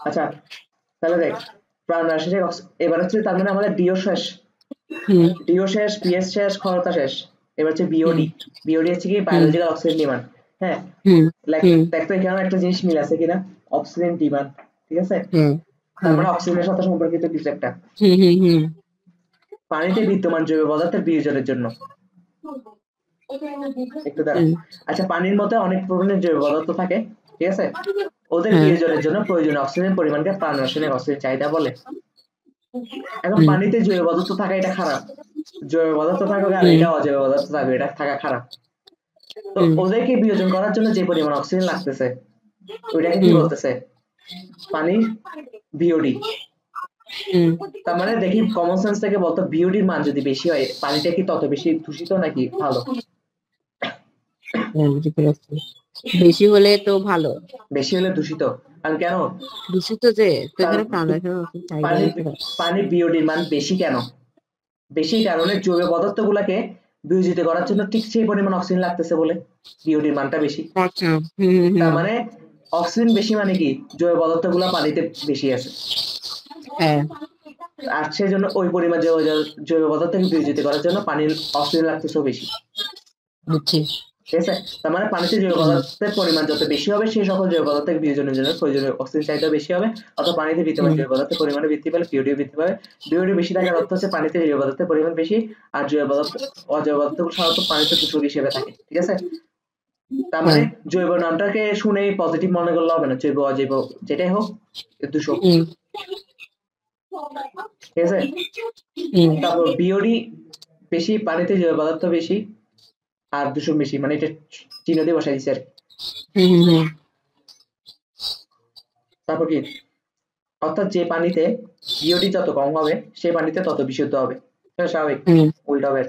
আচ্ছা তাহলে দেখ প্রাণ রাশি এবার হচ্ছে, তার মানে আমাদের ডিও শেষ, পিএস শেষ, ক্ষমতা শেষ। এবার হচ্ছে বিওডি। বিওডি হচ্ছে কি বায়োলজিক্যাল অক্সিজেন ডিমান্ড। হ্যাঁ দেখ তো এখানে একটা জিনিস মিল আছে কিনা, অক্সিজেন ডিমান্ড, ঠিক আছে? তার মানে অক্সিজেনের সাথে সম্পর্কিত কিছু একটা। পানিতে বিদ্যমান জৈব পদার্থের বিয়োজনের জন্য। একটু দাঁড়া। আচ্ছা পানির মধ্যে অনেক প্রকারের জৈব পদার্থ থাকে, ঠিক আছে? ওদের বিয়োজনের জন্য প্রয়োজনীয় অক্সিজেনের পরিমাণকে প্রাণ রাসায়নিক অক্সিজেন চাহিদা বলে। এখন পানিতে জৈব পদার্থ থাকা এটা খারাপ, জৈব পদার্থ থাকুক আর এটা অজৈব পদার্থ থাকুক, এটা থাকা খারাপ। তো ওদেরকে বিয়োজন করার জন্য যে পরিমাণ অক্সিজেন লাগতেছে ওইটাকে কি বলতেছে? পানির বিওডি। তার মানে দেখি কমন সেন্স থেকে বলতো, বিওডির মান যদি বেশি হয় পানিটা কি তত বেশি দূষিত নাকি ভালো? বেশি হলে তো ভালো, বেশি হলে দূষিত। কারণ কেন দূষিত যে তো এখানে প্রাণ পানির বিওডির মান বেশি কেন? বেশি কারণে জৈব পদার্থ গুলাকে বিয়োজিত করার জন্য ঠিক সেই পরিমাণ অক্সিজেন লাগতেছে বলে বিওডির মানটা বেশি। তার মানে অক্সিজেন বেশি মানে কি জৈব পদার্থ গুলা পানিতে বেশি আছে, আর সেজন্য ওই পরিমাণ জৈব পদার্থকে বিয়োজিত করার জন্য পানির অক্সিজেন লাগতেছে বেশি। বুঝছি। ঠিক আছে? তার মানে পানিতে জৈব পদার্থের পরিমাণ যত বেশি হবে সেই সকল জৈব পদার্থের বিয়োজনের জন্য প্রয়োজনীয় অক্সিজেন চাহিদা বেশি হবে, অথবা পানিতে বিদ্যমান জৈব পদার্থের পরিমাণে বৃদ্ধি পেলে বিওডিও বৃদ্ধি পাবে। বিওডি বেশি থাকার অর্থ হচ্ছে পানিতে জৈব পদার্থের পরিমাণ বেশি, আর জৈব পদার্থ অজৈব পদার্থগুলো সাধারণত পানিতে দূষক হিসেবে থাকে। ঠিক আছে? তার মানে জৈব নামটাকে শুনেই পজিটিভ মনে করলে হবে না, জৈব অজৈব যেটাই হোক দূষক। ঠিক আছে? তারপর বিওডি বেশি, পানিতে জৈব পদার্থ বেশি আর দূষণ বেশি, মানে এটা চিহ্ন দিয়ে বসাই দিচ্ছে আর কি। তারপর কি, অর্থাৎ যে পানিতে বিওডি যত কম হবে সেই পানিতে তত বিশুদ্ধ হবে। স্বাভাবিক, উল্টা হবে।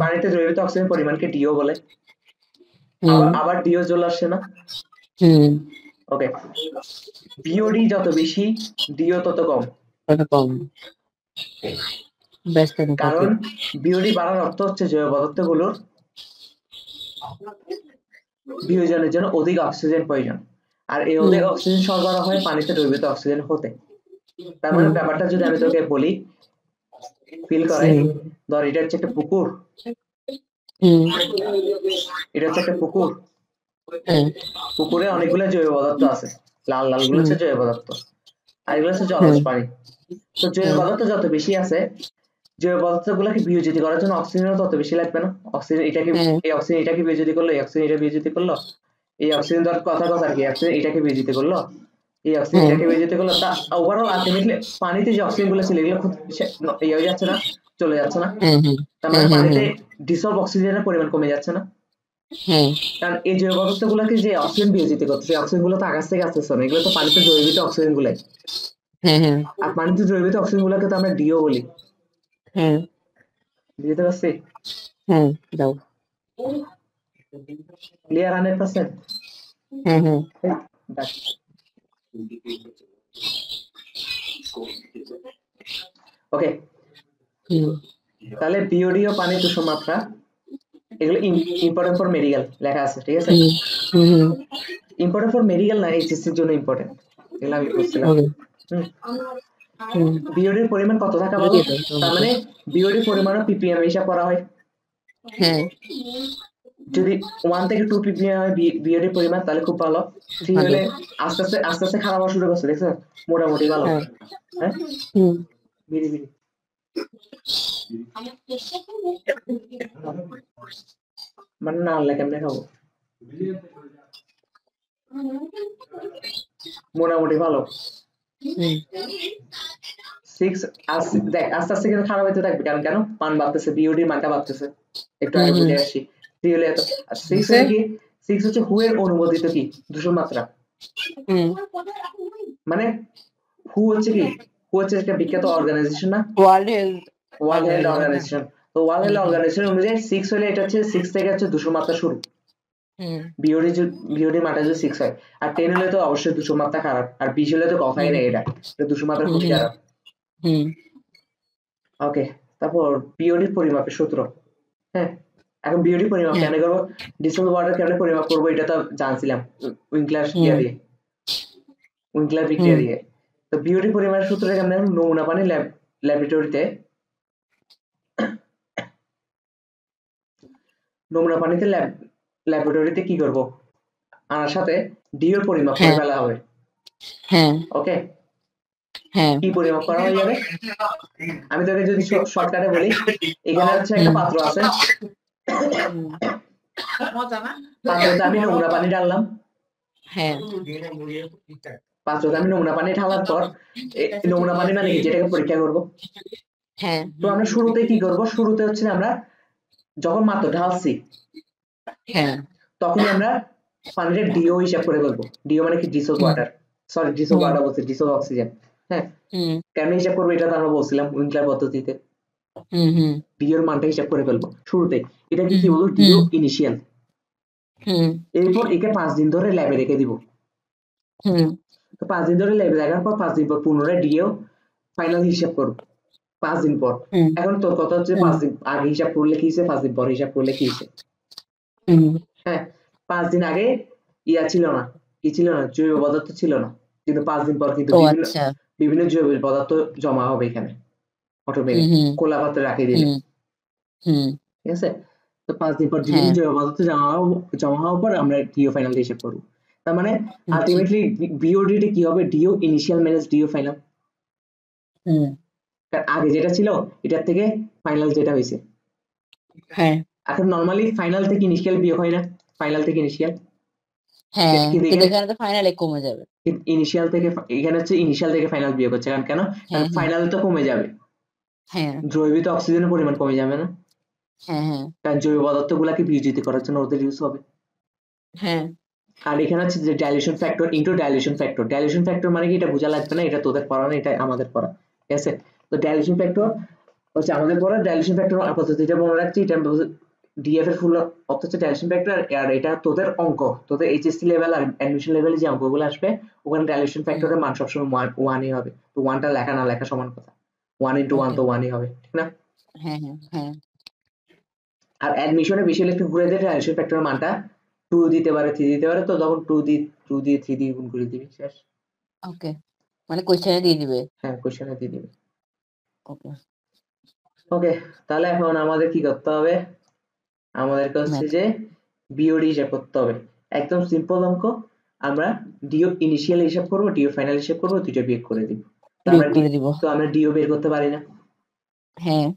পানিতে দ্রবীভূত অক্সিজেন পরিমাণকে ডিও বলে। আবার ডিও চলে আসছে না? ওকে, বিওডি যত বেশি ডিও তত কম। কারণ বিওডি বাড়ার অর্থ হচ্ছে জৈব পদার্থগুলোর বিয়োজনের জন্য অধিক অক্সিজেন প্রয়োজন, আর এই অধিক অক্সিজেন সরবরাহ হয় পানিতে দ্রবীভূত অক্সিজেন হতে। তার মানে ব্যাপারটা যদি আমি তোকে বলি, ফিল করাই, ধর এটা হচ্ছে একটা পুকুর, এটা হচ্ছে একটা পুকুর, পুকুরে অনেকগুলো জৈব পদার্থ আছে, লাল লাল গুলো হচ্ছে জৈব পদার্থ, আর এগুলো হচ্ছে জলজ পানি। তো জৈব পদার্থ যত বেশি আছে, জৈব পদার্থ গুলোকে বিয়োজিত করার জন্য অক্সিজেন তত বেশি লাগবে না। অক্সিজেন এটাকে, এই অক্সিজেন এটাকে বিয়োজিত করলো, এই অক্সিজেন এটা বিয়োজিত করলো, এই অক্সিজেন ধর কথা আর কি, অক্সিজেন এটাকে বিয়োজিত করলো, এই অক্সিজেন এটাকে বিয়োজিত করলো, তা ওভারঅল আলটিমেটলি পানিতে যে অক্সিজেন গুলো ছিল এগুলো খুব ইয়ে হয়ে যাচ্ছে না, চলে যাচ্ছে না। তার মানে পানিতে ডিসলভ অক্সিজেনের পরিমাণ কমে যাচ্ছে না। কারণ এই জৈব পদার্থ গুলোকে যে অক্সিজেন বিয়োজিত করতেছে, অক্সিজেন গুলো তো আকাশ থেকে আসতেছে না, এগুলো তো পানিতে দ্রবীভূত অক্সিজেন গুলাই। আর পানিতে দ্রবীভূত অক্সিজেন গুলোকে তো আমরা ডিও বলি। বুঝতে পারছি? দাও। ক্লিয়ার 100%? ওকে, তাহলে বিওডি ও পানির দূষণ মাত্রা এগুলো ইম্পর্টেন্ট ফর মেডিকেল লেখা আছে। ঠিক আছে? ইম্পর্টেন্ট ফর মেডিকেল না, এইচএসসির জন্য ইম্পর্টেন্ট, এগুলো আমি বলছিলাম। বিওডির পরিমাণ কত থাকা ভালো? তার মানে বিওডির পরিমাণ পিপিএম হিসাব করা হয়। যদি 1 থেকে 2 পিপিএম হয় বিওডির পরিমাণ, তাহলে খুব ভালো। 3 হলে আস্তে আস্তে খারাপ হওয়া শুরু করছে, দেখছো? মোটামুটি ভালো। হ্যাঁ, বিড়ি মানে না আনলে কেমনে খাবো? মোটামুটি ভালো। 6 দেখ আস্তে আস্তে কিন্তু খারাপ হতে থাকবে, কারণ কেন? পান বাড়তেছে, বিওডি মানটা বাড়তেছে, একটু আগে বুঝে আসছি। 3 হলে এত, 6 হলে কি? 6 হচ্ছে হু এর অনুমোদিত কি দূষণ মাত্রা। মানে হু হচ্ছে কি? হু হচ্ছে একটা বিখ্যাত অর্গানাইজেশন না, ওয়ার্ল্ড হেলথ অর্গানাইজেশন। তো ওয়ার্ল্ড হেলথ অর্গানাইজেশন অনুযায়ী 6 হলে এটা হচ্ছে 6 থেকে হচ্ছে দূষণ মাত্রা শুরু। বিওডি মাত্রা যদি 6 হয়, আর 10 হলে তো অবশ্যই দূষণ মাত্রা খারাপ, আর 20 হলে তো কথাই নেই, এটা দূষণ মাত্রা খুবই খারাপ। ওকে, তারপর বিওডি পরিমাপের সূত্র। হ্যাঁ, এখন বিওডি পরিমাপ কেন করব, ডিসেল ওয়াটার কেন পরিমাপ করব, এটা তো জানছিলাম উইংক্লার দিয়ে, উইংক্লার বিক্রিয়া দিয়ে। তো বিওডি পরিমাপের সূত্রটা কেমন? নমুনা পানি ল্যাবরেটরিতে, নমুনা পানিতে ল্যাবরেটরিতে কি করব, আনার সাথে ডিওর পরিমাপ করে ফেলা হবে। ওকে, কি পরিমাপ করা হয়ে যাবে? আমি তোকে যদি শর্টকাটে বলি, এখানে হচ্ছে একটা পাত্র আছে, পাত্রতে আমি নমুনা পানি ঢাললাম, পাত্রতে আমি নমুনা পানি ঢালার পর নমুনা পানি মানে কি, যেটাকে পরীক্ষা করব। তো আমরা শুরুতে কি করব? শুরুতে হচ্ছে আমরা যখন মাত্র ঢালছি তখনই আমরা পানির ডিও হিসাব করে ফেলবো। ডিও মানে কি? ডিসল ওয়াটার, সরি ডিসল ওয়াটার বলছি, ডিসল অক্সিজেন। হ্যাঁ, কেন হিসাব করবো এটা তো আমরা বলছিলাম উইংক্লার পদ্ধতিতে। ডিওর মানটা হিসাব করে ফেলবো শুরুতে, এটা কি বলবো? D O initial. এরপর একে 5 দিন ধরে ল্যাবে রেখে দিব। তো 5 দিন ধরে ল্যাবে রাখার পর 5 দিন পর পুনরায় ডিও ফাইনাল হিসাব করব 5 দিন পর। এখন তোর কথা হচ্ছে 5 দিন আগে হিসাব করলে কি হইছে, 5 দিন পর হিসাব করলে কি হইছে? হ্যাঁ, 5 দিন আগে ইয়া ছিল না, কি ছিল না? জৈব পদার্থ ছিল না, কিন্তু 5 দিন পর কিন্তু বিভিন্ন জৈব পদার্থ জমা হবে এখানে অটোমেটিক, খোলা পাত্রে রাখে দিলে। ঠিক আছে? তো 5 দিন পর হ্যাঁ জৈব পদার্থ জমা হওয়ার পর আমরা ডিও ফাইনাল হিসেব করব। তার মানে আচ্ছা আলটিমেটলি বিওডি টা কি হবে, DO initial minus DO final. হুম আগে যেটা ছিল এটার থেকে ফাইনাল যেটা হয়েছে। হ্যাঁ এখন নরমালি ফাইনাল থেকে ইনিশিয়াল বিয়োগ হয় না, ফাইনাল থেকে ইনিশিয়াল, হ্যাঁ কিন্তু কিন্তু এখানে এখানে তো ফাইনালে কমে যাবে। ইনিশিয়াল থেকে এখানে হচ্ছে ইনিশিয়াল থেকে ফাইনাল বিয়োগ হচ্ছে, কারণ কেন, কারণ হ্যাঁ হ্যাঁ ফাইনাল তো কমে যাবে, হ্যাঁ দ্রবীভূত অক্সিজেনের পরিমাণ কমে যাবে না, হ্যাঁ হ্যাঁ কারণ জৈব পদার্থগুলোকে বিয়োজিত করার জন্য ওদের ইউজ হবে। হ্যাঁ আর এখানে হচ্ছে যে dilution factor into dilution factor. Dilution factor মানে কি, এটা বোঝা লাগবে না, এটা তোদের পড়া না, এটা আমাদের পড়া, ঠিক আছে। তো ডাইলিউশন ফ্যাক্টর হচ্ছে আমাদের পড়া। ডাইলিউশন ফ্যাক্টর পদ্ধতিটা মনে রাখছি, এটা ডিএফ এর ফুল অর্থ হচ্ছে ডাইলিউশন ফ্যাক্টর, আর এটা তোদের অঙ্ক, তোদের এইচএসসি লেভেল আর অ্যাডমিশন লেভেলে যে অঙ্কগুলো আসবে ওখানে ডাইলিউশন হুম ফ্যাক্টরের মান সবসময় ওয়ানই হবে। তো ওয়ানটা লেখা না লেখা সমান কথা, 1 into 1 ওকে তো ওয়ানই হবে, ঠিক না। হ্যাঁ হ্যাঁ হ্যাঁ আর অ্যাডমিশনে বেশি হলে একটু ঘুরে দিয়ে ডাইলিউশন ফ্যাক্টরের মানটা 2 দিতে পারে, 3 দিতে পারে, তো তখন 2 দিয়ে 3 দিয়ে গুণ করে দিবি, শেষ। ওকে মানে কোশ্চেনে দিয়ে দিবে। হ্যাঁ, কোশ্চেনে দিয়ে দিবি। ওকে ওকে, তাহলে এখন আমাদের কি করতে হবে, আমাদেরকে হচ্ছে ম্যাথ যে বিওডি হিসাব করতে হবে। একদম সিম্পল অঙ্ক। আমরা ডিও ইনিশিয়াল হিসাব করব, ডিও ফাইনাল হিসাব করব, দুইটা বিয়োগ করে দিব। বিয়োগ করে দিব। তো আমরা ডিও বের করতে পারি না। হ্যাঁ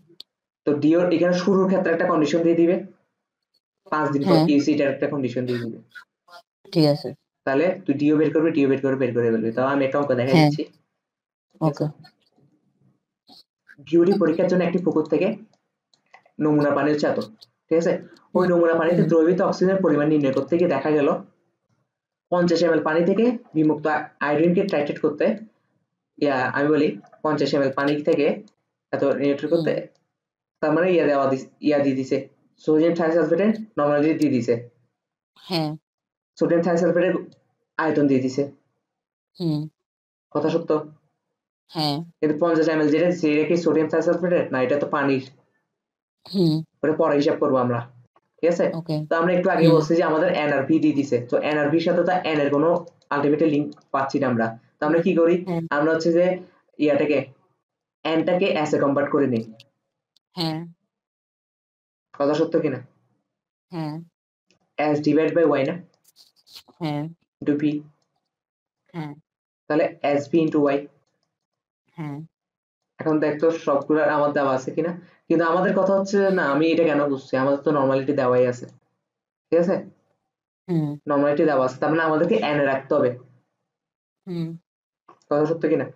তো ডিও এখানে শুরুর ক্ষেত্রে একটা কন্ডিশন দিয়ে দিবে, 5 দিন পর হ্যাঁ কিউসিটার একটা কন্ডিশন দিয়ে দিবে। ঠিক আছে। তাহলে তুই ডিও বের করবি, ডিও বের করে ফেলবি। তাও আমি একটা অঙ্ক দেখাই হ্যাঁ দিচ্ছি, ঠিক আছে। ওকে বিওডি পরীক্ষার জন্য একটি পুকুর থেকে নমুনা পানি হচ্ছে এত, ঠিক আছে। ওই হুম নমুনা পানিতে হুম দ্রবীভূত অক্সিজেনের পরিমাণ নির্ণয় করতে গিয়ে দেখা গেল 50 ml পানি থেকে বিমুক্ত আয়োডিনকে টাইট্রেট করতে, আমি বলি 50 ml পানি থেকে এত নিউট্রিন হুম করতে, তার মানে দিয়ে দিছে সোডিয়াম থাইসালফেটের নর্মালিটি দিয়ে দিছে, হ্যাঁ সোডিয়াম থাইসালফেটের আয়তন দিয়ে দিছে, হুম কথা সত্য। হ্যাঁ কিন্তু 50 ml যেটা দিছে এটা কি সোডিয়াম থাইসালফেটের না, এটা তো পানির, হুম ওটা পরে হিসাব করবো আমরা, ঠিক আছে। ওকে তো আমরা একটু আগে হুম বলছি যে আমাদের এনআরপি দিয়ে দিছে, তো এনআরপির সাথে তো এন এর কোনো আলটিমেটলি লিংক পাচ্ছি না আমরা। তো আমরা কি করি, হ্যাঁ আমরা হচ্ছে যে ইয়াটাকে এনটাকে এস এ কনভার্ট করে নিই, হ্যাঁ কথা সত্য কিনা। হ্যাঁ এস ডিভাইড বাই ওয়াই না, হ্যাঁ ইন্টু পি, হ্যাঁ তাহলে এস পি ইন্টু ওয়াই। হ্যাঁ এখন দেখ তো সবগুলো আমার দেওয়া আছে কিনা, কিন্তু আমাদের কথা হচ্ছে না, আমি এটা কেন বুঝছি, আমাদের তো নর্মালিটি দেওয়াই আছে, ঠিক আছে। হুম নর্মালিটি দেওয়া আছে, তার মানে আমাদেরকে এন এ রাখতে হবে, হুম কথা সত্য কিনা।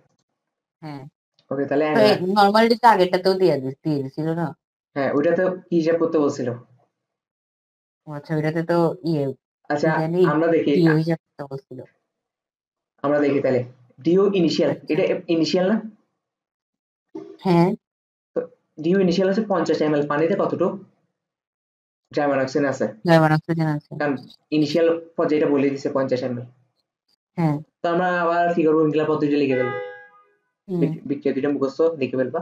হ্যাঁ ওকে, তাহলে এন তো এ রাখ। নর্মালিটি তো আগেরটাতেও দিয়ে দিছিল না। হ্যাঁ, ওইটাতে কি হিসাব করতে বলছিল। ও আচ্ছা ওইটাতে তো ইয়ে কি আচ্ছা, জানি আমরা দেখি ডিও হিসাব করতে বলছিল। তাহলে ডিও ইনিশিয়াল, আচ্ছা এটা ইনিশিয়াল না। হ্যাঁ তো ডিও ইনিশিয়াল হচ্ছে 50 ml পানিতে কতটুকু ড্রাইভার অক্সিজেন আছে, কার্বন অক্সিজেন আছে। কারণ ইনিশিয়াল পর্যায়টা বলে দিছে 50 ml। হ্যাঁ তো আমরা আবার কি করবো, ইংলা পদ্ধতিটা লিখে ফেলবো, হুম বিক্রিয়া দুইটা মুখস্থ লিখে ফেলবা।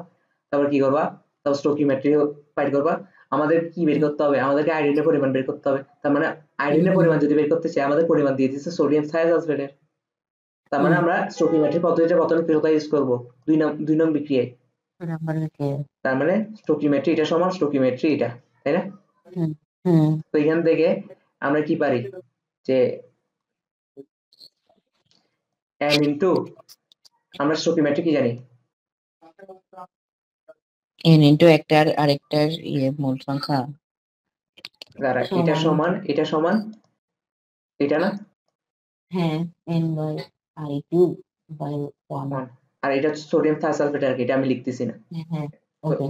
তারপর কি করবা, তারপর স্টোকিওমেট্রি ফাইন্ড করবা। আমাদের কি বের হুম করতে হবে, আমাদেরকে আয়োডিনের পরিমাণ বের করতে হবে। তার মানে হুম আয়োডিনের হুম পরিমাণ যদি বের করতে চাই, আমাদের পরিমাণ দিয়ে দিচ্ছে সোডিয়াম থাইসালফেটের। তার মানে হুম আমরা স্টোকিওমেট্রি পদ্ধতিটা প্রথমে কোথায় ইউজ করবো, 2 নং বিক্রিয়ায়। নাম্বার লিখে তার মানে স্টোকিওমেট্রি এটা সমান স্টোকিওমেট্রি এটা, তাই না। হুম হুম তো এখান থেকে আমরা কি পারি, যে n ইনটু, আমরা স্টোকিওমেট্রি কি জানি, এন ইন্টু একটার আরেকটার ইয়ে মোল সংখ্যা দাঁড়া, সমান। এটা সমান এটা না, হ্যাঁ N by I cube by one. 1, আর এটা হচ্ছে সোডিয়াম থাইসালফেট, আর কি এটা আমি লিখতেছি না। হ্যাঁ হ্যাঁ তো ওকে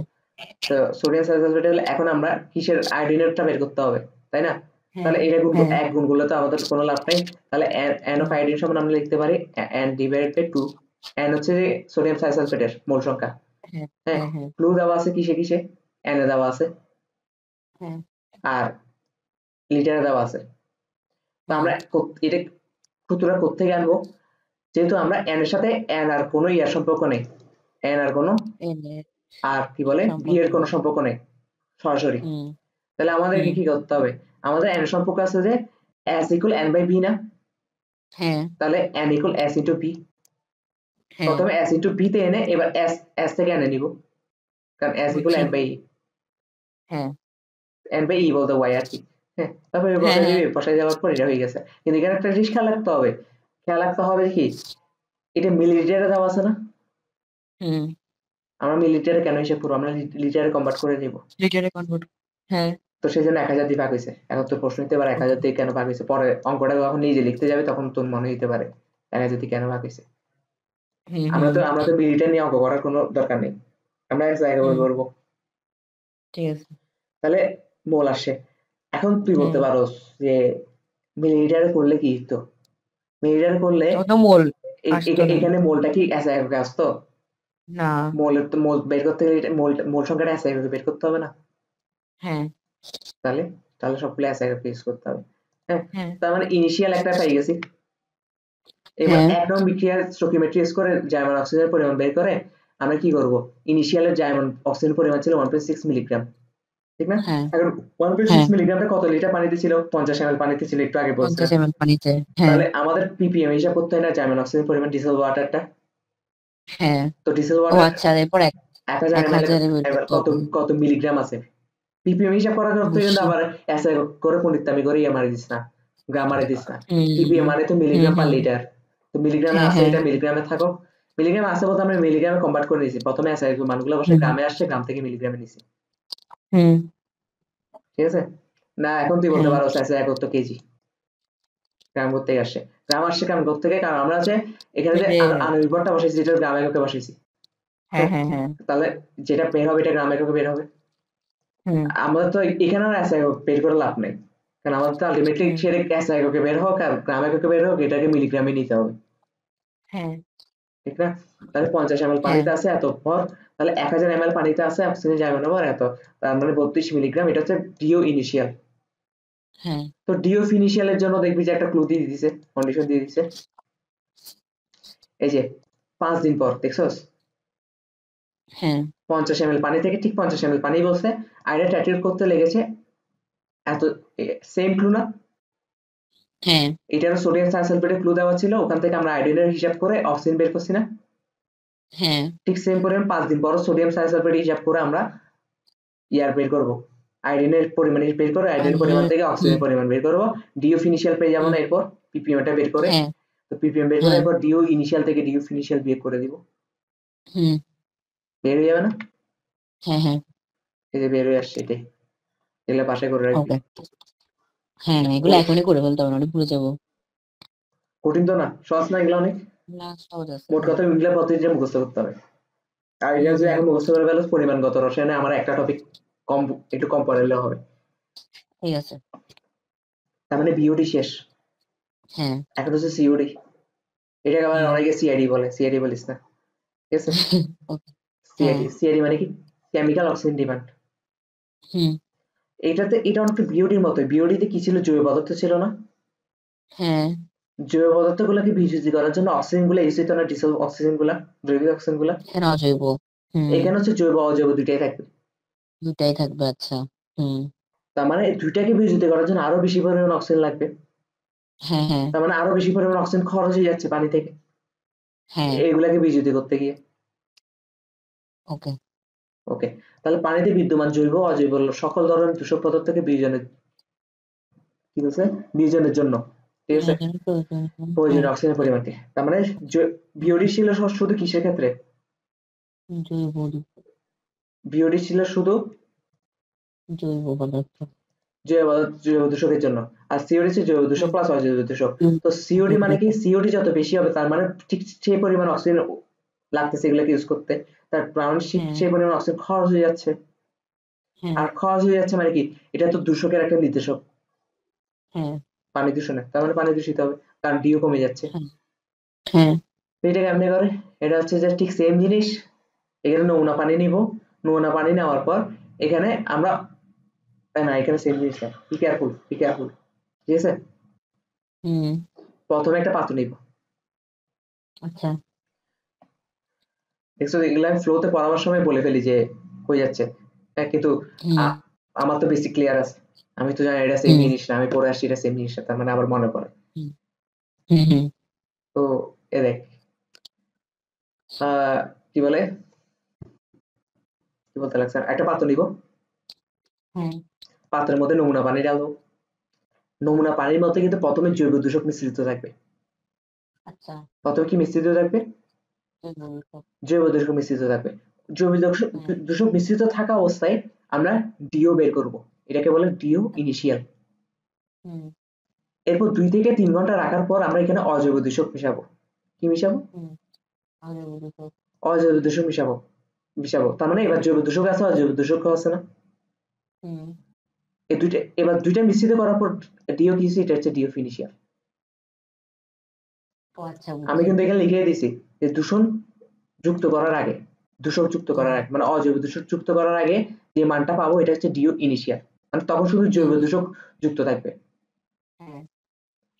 সোডিয়াম থাইসালফেট হলে এখন আমরা কিসের আয়োডিনেরটা বের করতে হবে, তাই না। হ্যাঁ তাহলে এটা হ্যাঁ এক গুণ করলে তো আমাদের কোনো লাভ নাই। তাহলে n অফ হুম, আয়োডিন সমান আমরা লিখতে পারি n ডিভাইডেড বাই 2। n হচ্ছে যে সোডিয়াম থাইসালফেটের মোল সংখ্যা, হ্যাঁ হ্যাঁ। হ্যাঁ হ্যাঁ ক্লু দেওয়া আছে কিসে কিসে, n এ দেওয়া আছে হ্যাঁ আর লিটারে দেওয়া আছে। তো হ্যাঁ আমরা এটা সূত্রটা কোত্থেকে আনবো, যেহেতু আমরা n এর সাথে n আর কোনো ইয়ার সম্পর্ক নেই, n আর কোনো এন এর আর কি বলে ভি সম্পর্ক এর কোনো নেই। সম্পর্ক নেই সরাসরি। হুম তাহলে আমাদেরকে হুম কি করতে হবে, আমাদের n সম্পর্ক আছে যে s equal n by V না, হ্যাঁ তাহলে n equal s into V. হ্যাঁ প্রথমে s ইন্টু ভি তে এনে এবার s থেকে n এ নিব, কারণ s ইকুয়াল বুঝছি। n by. হ্যাঁ n বাই e বলতে y আর কি। হ্যাঁ, তারপরে বসাই দিবি, বসাই দেওয়ার পর এটা হয়ে গেছে। কিন্তু এখানে একটা জিনিস খেয়াল রাখতে হবে, কি এটা মিলিলিটারে দেওয়া আছে না, আমরা মিলিলিটারে কেন হিসাব করবো, আমরা লিটারে কনভার্ট করে দিব। লিটারে কনভার্ট। হ্যাঁ, তো সেই জন্য 1000 দিয়ে ভাগ হয়েছে। এখন তো প্রশ্ন হতে পারে 1000 দিয়ে কেন ভাগ হয়েছে, পরে অঙ্কটা যখন নিজে লিখতে যাবে তখন তোর মনে হতে পারে 1000 দিয়ে কেন ভাগ হয়েছে। আমরা তো মিলিটার নিয়ে অঙ্ক করার কোনো দরকার নেই, আমরা এক জায়গায় করবো। ঠিক আছে, তাহলে মোল আসে। এখন তুই বলতে পারোস যে মিলিলিটারে করলে কি হতো, মিলিলিটারে করলে মোল এখানে মোলটা কি এসআই এককে আসতো না, মোলের তো মোল বের করতে গেলে মোল সংখ্যাটা এসআই বের করতে হবে না। হ্যাঁ তাহলে তাহলে সবগুলো এসআই ইউজ করতে হবে। হ্যাঁ, তার মানে ইনিশিয়াল একটা পাই গেছি। এবার এক নং বিক্রিয়ার স্টকিওমেট্রি ইউজ করে জার্মান অক্সিজেনের পরিমাণ বের করে আমরা কি করব, ইনিশিয়ালের জার্মান অক্সিজেনের পরিমাণ ছিল 1.6 মিলিগ্রাম, ঠিক না? এখন 1.6 মিলিগ্রামটা কত লিটার পানিতে ছিল, 50 ml পানিতে ছিল, একটু আগে বলছিলাম 50 ml পানিতে। তাহলে আমাদের ppm হিসাব করতে হয় না জার্মান অক্সিজেনের পরিমাণ ডিসেল ওয়াটারটা। হ্যাঁ, তো ডিসেল ও ওয়াটার আচ্ছা, এরপর 1000 ml কত মিলিগ্রাম আছে, ppm হিসাব করার করতে কিন্তু আবার এসআই করে পণ্ডিতামি করে মারি দিস না, গ্রাম মারি দিস না। ppm মানে তো মিলিগ্রাম পার লিটার, তো মিলিগ্রামে আছে, এটা মিলিগ্রামে থাকো। মিলিগ্রাম আছে বলতে আমরা মিলিগ্রামে কনভার্ট করে নিয়েছি, প্রথমে এসআই মানগুলো বসে গ্রামে আসছে, গ্রাম থেকে মিলিগ্রামে নিছি, ঠিক আছে না? এখন তুই বলতে পারো এসআই কত কেজি, গ্রাম করতে আসছে, গ্রাম আসছে গ্রাম করতে, কারণ আমরা যে এখানে যে আণবিকটা বসাইছি যেটা গ্রাম এককে বসাইছি, তাহলে যেটা বের হবে এটা গ্রাম এককে বের হবে। আমাদের তো এখানে আর এসআই বের করে লাভ নেই, কারণ আমাদের তো আলটিমেটলি সেটা এসআই এককে বের হোক আর গ্রাম এককে বের হোক, এটাকে মিলিগ্রামে নিতে হবে, ঠিক না? তাহলে 50 ml পানিতে আছে এত ভর, তাহলে 1000 ml পানিতে আছে অক্সিজেন জার্মান ভর এত, তার মানে 32 মিলিগ্রাম। এটা হচ্ছে ডিও ইনিশিয়াল। তো ডিও ফিনিশিয়ালের জন্য দেখবি যে একটা ক্লু দিয়ে দিয়েছে, কন্ডিশন দিয়ে দিয়েছে, এই যে 5 দিন পর, দেখছস 50 ml পানি থেকে ঠিক 50 ml পানি বলছে, আর এটা ট্যাটুয়েট করতে লেগেছে এত, সেম ক্লু না? এটারও সোডিয়াম সালফেটের ক্লু দেওয়া ছিল, ওখান থেকে আমরা আয়োডিনের হিসাব করে অক্সিজেন বের করছি না? ঠিক সেম পরিমাণ 5 দিন পর সোডিয়াম সালফেট হিসাব করে আমরা ইয়ার বের করব, আয়োডিনের পরিমাণ বের করে আয়োডিনের পরিমাণ থেকে অক্সিজেনের পরিমাণ বের করব, ডিও ফিনিশিয়াল পেয়ে যাবো না এরপর পিপিএমটা বের করে। তো পিপিএম বের করে এরপর ডিও ইনিশিয়াল থেকে ডিও ফিনিশিয়াল বিয়োগ করে দিব, বের হয়ে যাবে না? এই যে বের হয়ে আসছে, এটাই, এগুলো পাশে করে রাখবি। এগুলো এখনই করে ফেলতে হবে, নাহলে ভুলে যাবো। কঠিন তো না, সহজ না এগুলো, অনেক মোট কথা এগুলো প্রতিদিন মুখস্থ করতে হবে। আর এটা যদি এখন মুখস্থ করে ফেলো পরিমাণগত রসায়নে আমার একটা টপিক কম, একটু কম পড়াইলে হবে, ঠিক আছে। তার মানে বিওডি শেষ, এখন হচ্ছে সিওডি। এটাকে আবার অনেকে সিআইডি বলে, সিআইডি বলিস না, ঠিক আছে? সিআইডি মানে কি, কেমিক্যাল অক্সিজেন ডিমান্ড। এটা অনেকটা বিওডির মতো। বিওডিতে কি ছিল, জৈব পদার্থ ছিল না? জৈব পদার্থ গুলাকে বিশুদ্ধি করার জন্য অক্সিজেন গুলা ইউজ হইতো না, ডিসেল অক্সিজেন গুলা, জৈবিক অক্সিজেন গুলা। এখানে হচ্ছে জৈব অজৈব দুইটাই থাকবে। আচ্ছা, তার মানে দুইটাকে বিশুদ্ধি করার জন্য আরো বেশি পরিমাণ অক্সিজেন লাগবে। তার মানে আরো বেশি পরিমাণ অক্সিজেন খরচ হয়ে যাচ্ছে পানি থেকে এগুলাকে বিশুদ্ধি করতে গিয়ে। ওকে, তাহলে পানিতে বিদ্যমান জৈব অজৈব সকল ধরনের দূষক পদার্থকে বিয়োজনের জন্য, ঠিক আছে, প্রয়োজনীয় অক্সিজেনের পরিমাণকে। তার মানে বিওডি ছিল শুধু কিসের ক্ষেত্রে, বিওডি ছিল শুধু জৈব দূষকের জন্য, আর সিওডি ছিল জৈব দূষক প্লাস অজৈব দূষক। তো সিওডি মানে কি, সিওডি যত বেশি হবে তার মানে ঠিক সেই পরিমাণ অক্সিজেন লাগতেছে এগুলোকে ইউজ করতে, তার মানে সেই পরিমাণ অক্সিজেন খরচ হয়ে যাচ্ছে। আর খরচ হয়ে যাচ্ছে মানে কি, এটা তো দূষকের একটা নির্দেশক পানি দূষণে, তার মানে পানি দূষিত হবে, কারণ ডিও কমে যাচ্ছে। এটা কেমনে করে, এটা হচ্ছে যে ঠিক সেম জিনিস, এখানে নমুনা পানি নিব, নমুনা পানি নেওয়ার পর এখানে আমরা না, এখানে সেম জিনিস না, বি কেয়ারফুল, ঠিক আছে? প্রথমে একটা পাত্র নিব, আচ্ছা, দেখছো এগুলো আমি ফ্লোতে পড়াবার সময় বলে ফেলি যে হয়ে যাচ্ছে, কিন্তু আমার তো বেসিক ক্লিয়ার আছে, আমি তো জানি এটা সেম জিনিস না, আমি পড়ে আসছি এটা সেম জিনিস না, তার মানে আবার মনে পড়ে। তো এ দেখ কি বলে, কি বলতে লাগছে, একটা পাত্র নিব, পাত্রের মধ্যে নমুনা পানি ঢালবো, নমুনা পানির মধ্যে কিন্তু প্রথমে জৈব দূষক মিশ্রিত থাকবে। আচ্ছা। প্রথমে কি মিশ্রিত থাকবে? জৈব দূষক মিশ্রিত থাকবে। জৈব দূষক মিশ্রিত থাকা অবস্থায় আমরা ডিও বের করব, এটাকে বলে ডিও ইনিশিয়াল। এরপর 2 থেকে 3 ঘন্টা রাখার পর আমরা এখানে অজৈব দূষক মিশাবো। কি মিশাবো? অজৈব দূষক মিশাবো। তার মানে এবার জৈব দূষক আছে, অজৈব দূষক আছে না? এই দুইটা, এবার দুইটা মিশ্রিত করার পর ডিও কি, এটা হচ্ছে ডিও ফিনিশিয়াল। আমি কিন্তু এখানে লিখে দিয়েছি যে দূষক যুক্ত করার আগে মানে অজৈব দূষক যুক্ত করার আগে যে মানটা পাবো এটা হচ্ছে ডিও ইনিশিয়াল, মানে তখন শুধু জৈব দূষক যুক্ত থাকবে।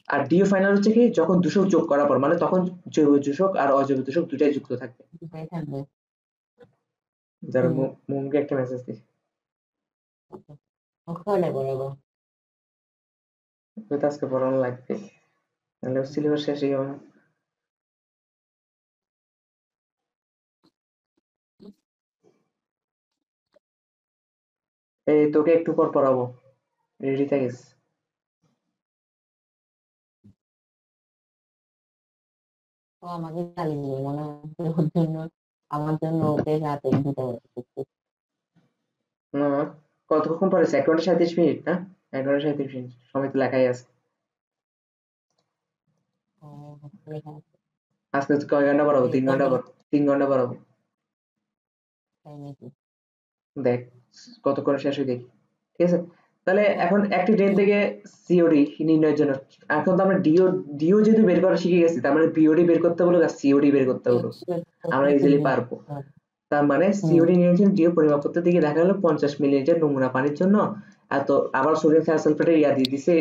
আর ডিও ফাইনাল হচ্ছে কি, যখন দূষক যোগ করার পর, মানে তখন জৈব দূষক আর অজৈব দূষক দুটাই যুক্ত থাকবে। যারা মুমকে একটা মেসেজ দিই, আজকে পড়ানো লাগবে, নাহলে সিলেবাস শেষ হয়ে যাবে না। এই তোকে একটু পর পড়াবো, রেডি থাকিস। আমাকে খালি মনে হচ্ছে ওর জন্য, আমার জন্য ওকে রাতে দিতে হবে। না, কতক্ষণ পরে? 1 ঘন্টা 37 মিনিট না? 1 ঘন্টা 37 মিনিট সময় তো লেখাই আছে। আজকে কয় ঘন্টা পড়াবো? 3 ঘন্টা পড়াবো। 3 ঘন্টা পড়াবো। দেখ কতক্ষণ শেষ হয় দেখি, ঠিক আছে? তাহলে এখন একটি ডেট থেকে সিওডি নির্ণয়ের জন্য, এখন তো আমরা ডিও যেহেতু বের করা শিখে গেছি, তার মানে বিওডি বের করতে বলুক আর সিওডি বের করতে বলুক, আমরা ইজিলি পারবো। তার মানে সিওডি নির্ণয়ের ডিও পরিমাপ করতে দিকে দেখা গেল 50 মিলিলিটার নমুনা পানির জন্য এত, আবার সোডিয়াম থায়োসালফেটের দিয়ে দিছে,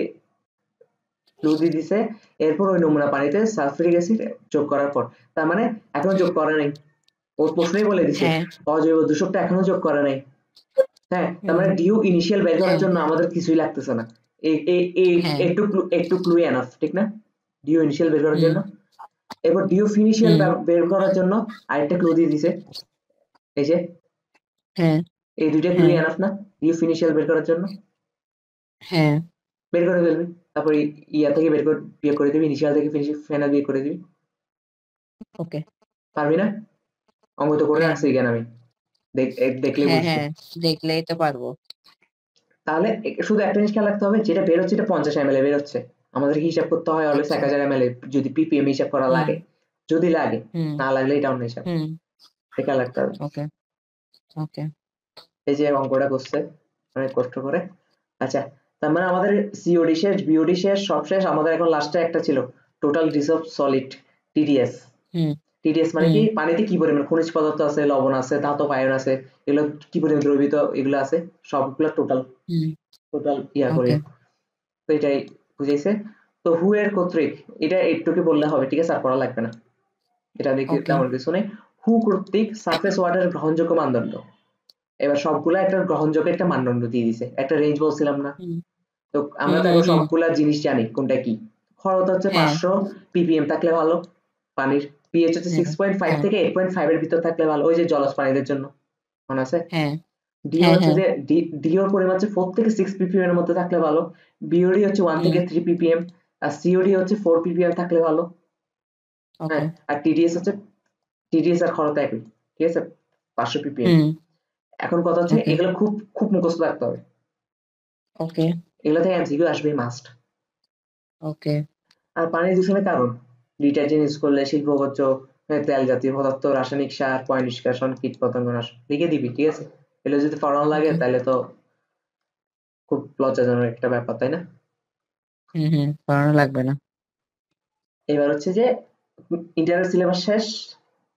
ফ্লু দিয়ে দিছে। এরপর ওই নমুনা পানিতে সালফিউরিক অ্যাসিড যোগ করার পর, তার মানে এখনো যোগ করা নাই, ওর প্রশ্নই বলে দিছে অজৈব দূষকটা এখনো যোগ করা নাই। হ্যাঁ, তার মানে ডিও ইনিশিয়াল বের করার জন্য আমাদের কিছুই লাগতেছে না, একটু ক্লু এনাফ, ঠিক না? ডিও ইনিশিয়াল বের করার জন্য। এরপর ডিও ফিনিশিয়াল বের করার জন্য আরেকটা ক্লু দিয়ে দিছে, এই যে এই দুইটা ক্লু এনাফ না ডিও ফিনিশিয়াল বের করার জন্য? বের করে ফেলবি, তারপর ইয়া থেকে বের করে বিয়ে করে দিবি, ইনিশিয়াল থেকে ফাইনাল বিয়ে করে দিবি। ওকে, পারবি না? অঙ্ক তো করে রাখছি কেন আমি, দেখলে বুঝছি। দেখলেই তো পারবো। তাহলে শুধু একটা জিনিস খেয়াল রাখতে হবে, যেটা বের হচ্ছে এটা 50 ml বের হচ্ছে, আমাদের হিসাব করতে হয় অলওয়েজ 1000 ml, যদি পিপিএম হিসাব করা লাগে, যদি লাগে, না লাগলে এটা অন্য হিসাব, খেয়াল রাখতে হবে। ওকে ওকে, এই যে অঙ্কটা করছে অনেক কষ্ট করে। আচ্ছা, তার মানে আমাদের সিওডি শেষ, বিওডি শেষ, সব শেষ, আমাদের এখন লাস্টে একটা ছিল total dissolve solid, TDS. TDS মানে কি, পানিতে কি পরিমাণ খনিজ পদার্থ আছে, লবণ আছে, ধাতব আয়ন আছে, এগুলো কি পরিমাণ দ্রবীভূত এগুলো আছে, সবগুলো টোটাল ইয়া করে, তো এটাই বুঝাইছে। তো হু এর কর্তৃক, এটা একটুকে বললে হবে, ঠিক আছে, আর পড়া লাগবে না, এটা দেখি তেমন কিছু নেই। হু কর্তৃক সারফেস ওয়াটার গ্রহণযোগ্য মানদণ্ড, এবার সবগুলা একটা গ্রহণযোগ্য একটা মানদণ্ড দিয়ে দিছে, একটা রেঞ্জ বলছিলাম না? তো আমরা তো এখন সবগুলা জিনিস জানি কোনটা কি। খরচ হচ্ছে 500 ppm থাকলে ভালো, পানির পিএইচ হচ্ছে 6.5 থেকে 8.5 এর ভিতর থাকলে ভালো, ওই যে জলজ প্রাণীদের জন্য, মনে আছে? ডিও হচ্ছে যে ডিওর পরিমাণ হচ্ছে 4 থেকে 6 ppm এর মধ্যে থাকলে ভালো, বিওডি হচ্ছে 1 থেকে 3 ppm, আর সিওডি হচ্ছে 4 ppm থাকলে ভালো। হ্যাঁ, আর টিডিএস আর খরচ একই, ঠিক আছে, 500 ppm। এখন কথা হচ্ছে এগুলো খুব খুব মুখস্থ রাখতে হবে, ওকে, এগুলো থেকে এমসিকিউ আসবে মাস্ট। ওকে, আর পানি দূষণের কারণ, ডিটারজেন্ট ইউজ করলে শিল্পবর্জ্য, তেল জাতীয় পদার্থ, রাসায়নিক সার, পয় নিষ্কাশন, কীটপতঙ্গ নাশ, লিখে দিবি, ঠিক আছে? এগুলো যদি পড়ানো লাগে তাহলে তো খুব লজ্জাজনক একটা ব্যাপার, তাই না? পড়ানো লাগবে না। এবার হচ্ছে যে ইন্টারনাল সিলেবাস শেষ,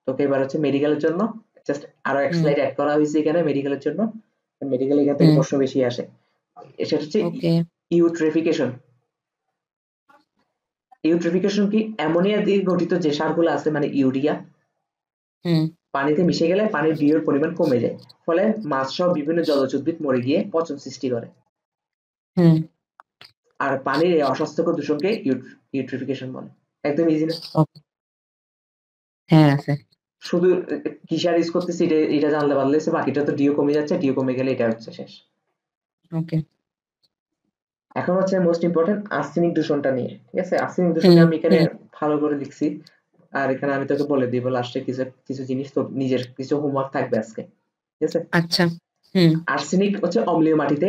তোকে এবার হচ্ছে মেডিকেলের জন্য জাস্ট আরো এক স্লাইড অ্যাড করা হয়েছে এখানে মেডিকেলের জন্য, মেডিকেল এখান থেকে প্রশ্ন বেশি আসে। সেটা হচ্ছে ইউট্রিফিকেশন। ইউট্রিফিকেশন কি, অ্যামোনিয়া দিয়ে গঠিত যে সারগুলো আছে, মানে ইউরিয়া, পানিতে মিশে গেলে পানির ডিওর পরিমাণ কমে যায়, ফলে মাছ সহ বিভিন্ন জলজ উদ্ভিদ মরে গিয়ে পচন সৃষ্টি করে। আর পানির এই অস্বাস্থ্যকর দূষণকে ইউট্রিফিকেশন বলে। একদম ইজি না? হ্যাঁ আছে। শুধু কি সার ইউজ করতেছি এটা জানলে পারলে বাকিটা তো ডিও কমে যাচ্ছে, ডিও কমে গেলে এটা হচ্ছে শেষ। ওকে। এখন হচ্ছে মোস্ট ইম্পর্টেন্ট আর্সেনিক দূষণটা নিয়ে, ঠিক আছে? আর্সেনিক দূষণে আমি এখানে ভালো করে লিখছি, আর এখানে আমি তোকে বলে দিব লাস্টে কিছু কিছু জিনিস, তোর নিজের কিছু হোমওয়ার্ক থাকবে আজকে, ঠিক আছে? আচ্ছা। হুম আর্সেনিক হচ্ছে অম্লীয় মাটিতে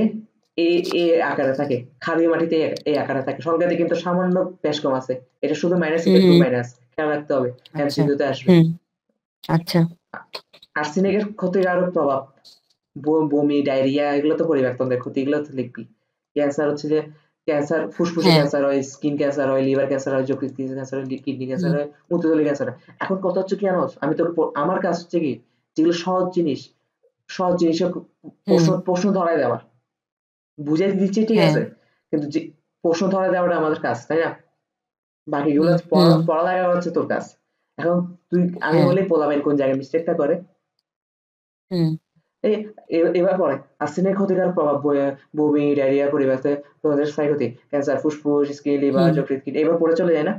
এ এ আকারে থাকে, ক্ষারীয় মাটিতে এ আকারে থাকে। সংখ্যাতে কিন্তু সামান্য বেশ কম আছে। এটা শুধু মাইনাস, এটা টু হুম মাইনাস, খেয়াল রাখতে হবে, আচ্ছা। এমসিকিউ তে আসবে। হুম আচ্ছা। আর্সেনিকের ক্ষতিকারক প্রভাব, বমি, ডায়রিয়া, এগুলো তো পরিবারতন্ত্রের ক্ষতি, এগুলো তো লিখবি। ক্যান্সার হচ্ছে যে ক্যান্সার, ফুসফুসে হ্যাঁ। ক্যান্সার হয়, স্কিন ক্যান্সার হয়, লিভার ক্যান্সার হয়, যকৃৎ ক্যান্সার হয়, কিডনি ক্যান্সার হুম হয়, মূত্রথলি ক্যান্সার হয়। এখন কথা হচ্ছে কি জানোস, আমি তোর আমার কাজ হচ্ছে কি, যেগুলো সহজ জিনিস, সহজ জিনিসের হুম প্রশ্ন ধরায় দেওয়া, বুঝাই দিচ্ছি ঠিক হ্যাঁ। আছে, কিন্তু যে প্রশ্ন ধরায় দেওয়াটা আমাদের কাজ, তাই না? বাকিগুলো হুম পড়া হুম পড়ালেখা হচ্ছে তোর কাজ। এখন তুই, আমি হ্যাঁ। বলি পোলাপাইন কোন জায়গায় মিস্টেকটা করে। হুম এই এবার পরে আর্সেনিকের ক্ষতিকারক প্রভাব, বমি, ডায়রিয়া, পরিবেশে তোমাদের ক্ষয়ক্ষতি, ক্যান্সার, ফুসফুস, স্কিন, লিভার, হুম যকৃৎ, কিডনি, এবার পরে চলে যায় না?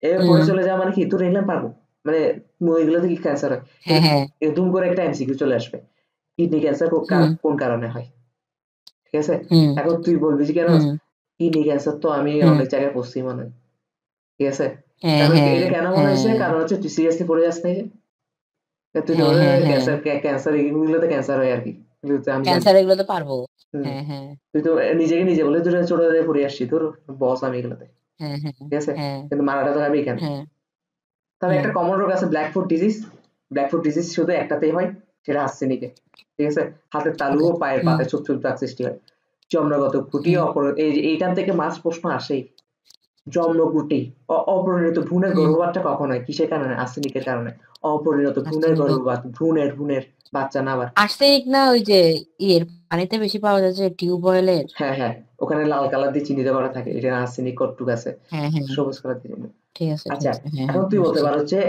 এবার পরে হুম চলে যাওয়া মানে কি, তোর এগুলো পারবো, মানে এগুলো থেকে ক্যান্সার হয়, হ্যাঁ হ্যাঁ। এরকম করে একটা এমসিকিউ চলে আসবে, কিডনি ক্যান্সার হুম কোন কারণে হয়, ঠিক আছে? হুম এখন তুই বলবি যে কেন হুম কিডনি ক্যান্সার তো আমি হুম অনেক জায়গায় পড়ছি মনে হয়, ঠিক আছে? হ্যাঁ কারণ হ্যাঁ এটা কেন মনে হয়েছে, হ্যাঁ কারণ হচ্ছে তুই সিরিয়াসলি পড়ে যাস না, এই যে তুই তো হ্যাঁ হ্যাঁ হ্যাঁ। ক্যান্সার, ক্যান্সার এগুলোতে ক্যান্সার হয় আর কি, কিন্তু তো আমি জানি। ক্যান্সার এগুলো তো পারবো। হুম, হ্যাঁ হ্যাঁ তুই তো নিজেকে নিজে বলে তুই ছোট থেকে পড়ে আসছি, তোর বস আমি এগুলোতে, হ্যাঁ হ্যাঁ ঠিক আছে? হ্যাঁ কিন্তু মারাটা তো আমি এখানে। হ্যাঁ। তবে হুম একটা কমন রোগ আছে, black foot disease. Black foot disease শুধু একটাতেই হয়, সেটা আর্সেনিকে, ঠিক আছে? হাতের তালু ও পায়ের হুম পাতে ছোপ ছোপ দাগ সৃষ্টি হয়। জন্মগত ত্রুটি, হুম এইখান থেকে মাস প্রশ্ন আসেই। জন্মগুটি, অপরিণত ভ্রূণের হুম। গর্ভপাতটা কখন হয়, কিসের কারণে? আর্সেনিকের কারণে। অপরিণত ভ্রূণের আর্সেনিক। গর্ভপাত, ভ্রূণের বাচ্চা না আবার। আর্সেনিক না ওই যে ইয়ের পানিতে বেশি পাওয়া যায় যে টিউবওয়েলের। হ্যাঁ হ্যাঁ, ওখানে লাল কালার দিয়ে চিহ্নিত করা থাকে, এটা আর্সেনিক কতটুকু আছে, হ্যাঁ হ্যাঁ। সবুজ কালার দিয়ে চিহ্নিত। ঠিক আছে ঠিক আচ্ছা, আছে। হ্যাঁ এখন হ্যাঁ তুই বলতে বুঝছি। পারো যে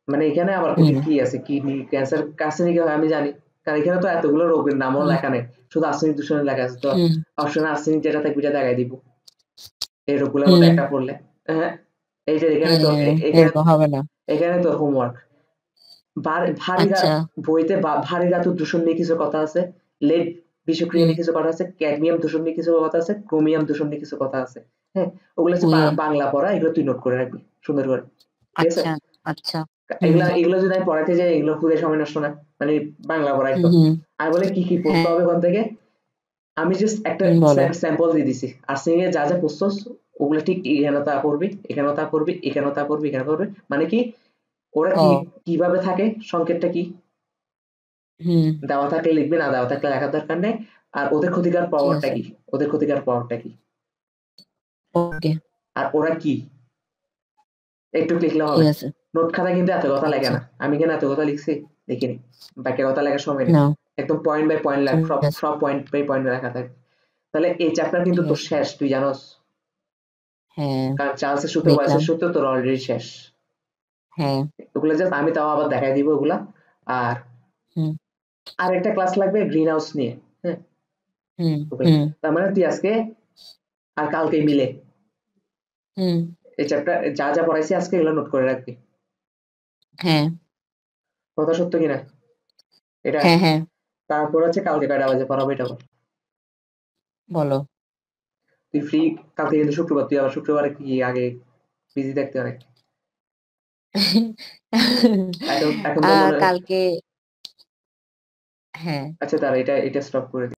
মানে এখানে আবার হুম কঠিন কি আছে, কিডনি ক্যান্সার আর্সেনিকে হয় আমি জানি, কারণ এখানে তো এতগুলো রোগের নামও হুম লেখা নেই, শুধু আর্সেনিক দূষণের লেখা আছে, তো হুম অপশনে আর্সেনিক যেটা থাকবে এটা দেখাই দিব এই রোগগুলোর মধ্যে হুম। একটা পড়লে। হ্যাঁ, এই যে এখানে তো হ্যাঁ এখানে এরকম হবে না। এখানে তো হোমওয়ার্ক, ভারী আচ্ছা। বইতে ভারী ধাতুর দূষণ নিয়ে কিছু কথা আছে, লেড বিষক্রিয়া হুম নিয়ে কিছু কথা আছে, ক্যাডমিয়াম দূষণ নিয়ে কিছু কথা আছে, ক্রোমিয়াম দূষণ নিয়ে কিছু কথা আছে। হ্যাঁ, ওগুলো হচ্ছে ওয়ে। বাংলা পড়া, এগুলো তুই নোট করে রাখবি সুন্দর করে, ঠিক আছে? আচ্ছা আচ্ছা। হুম এগুলা এগুলো যদি আমি পড়াইতে যাই, এগুলো খুবই সময় নষ্ট না, মানে বাংলা পড়াই হুম তো। হুম। আমি বলে কি কি পড়তে হ্যাঁ। হবে ওখান থেকে, আমি জাস্ট একটা বলো। স্যাম্পল দিয়ে দিছি, আর সিঙ্গে যা যা পড়ছস ওগুলা ঠিক এখানে তা করবি, এখানেও তা করবি, এখানেও তা করবি, এখানে করবি, মানে কি ওরা কি ও। কিভাবে থাকে, সংকেতটা কি, হুম। দেওয়া থাকলে লিখবি, না দেওয়া থাকলে লেখার দরকার নেই। আর ওদের ক্ষতিকর ঠিক পাওয়ারটা আছে। কি, ওদের ক্ষতিকর পাওয়ারটা কি, ওকে। আর ওরা কি, একটু লিখলে ঠিক হবে। আছে। নোট খাতায় কিন্তু এত কথা লেগে আচ্ছা। না, আমি কেন এত কথা লিখছি দেখিনি, বাকি কথা লেখার সময় নেই, না। একদম পয়েন্ট বাই পয়েন্ট লেখ, ঠিক সব আছে সব পয়েন্ট বাই পয়েন্ট লেখা থাকে। তাহলে এই চ্যাপ্টার কিন্তু ঠিক তোর আছে। শেষ, তুই জানোস, হ্যাঁ কারণ চার্লসের সূত্র, দেখলাম। বয়সের সূত্র তোর অলরেডি শেষ। হ্যাঁ। ওগুলো জাস্ট আমি তাও আবার দেখাই দিব ওগুলা। আর হুম আর একটা ক্লাস লাগবে গ্রিন হাউস নিয়ে, হ্যাঁ, হুম ওগুলা। হুম তার মানে তুই আজকে আর কালকে মিলে হুম। এই চ্যাপ্টার যা যা পড়াইছি আজকে এগুলো নোট করে রাখবি, হ্যাঁ কথা সত্য কিনা এটা। হ্যাঁ হ্যাঁ। তারপর হচ্ছে কালকে কয়টা বাজে পড়াবো এটা বল। বলো। তুই ফ্রি কালকে, কিন্তু শুক্রবার, তুই আবার শুক্রবারে কি আগে বিজি থাকতে অনেক, এখন এখন তো মনে হয়। কালকে। হ্যাঁ। আচ্ছা, তারা এটা স্টপ করে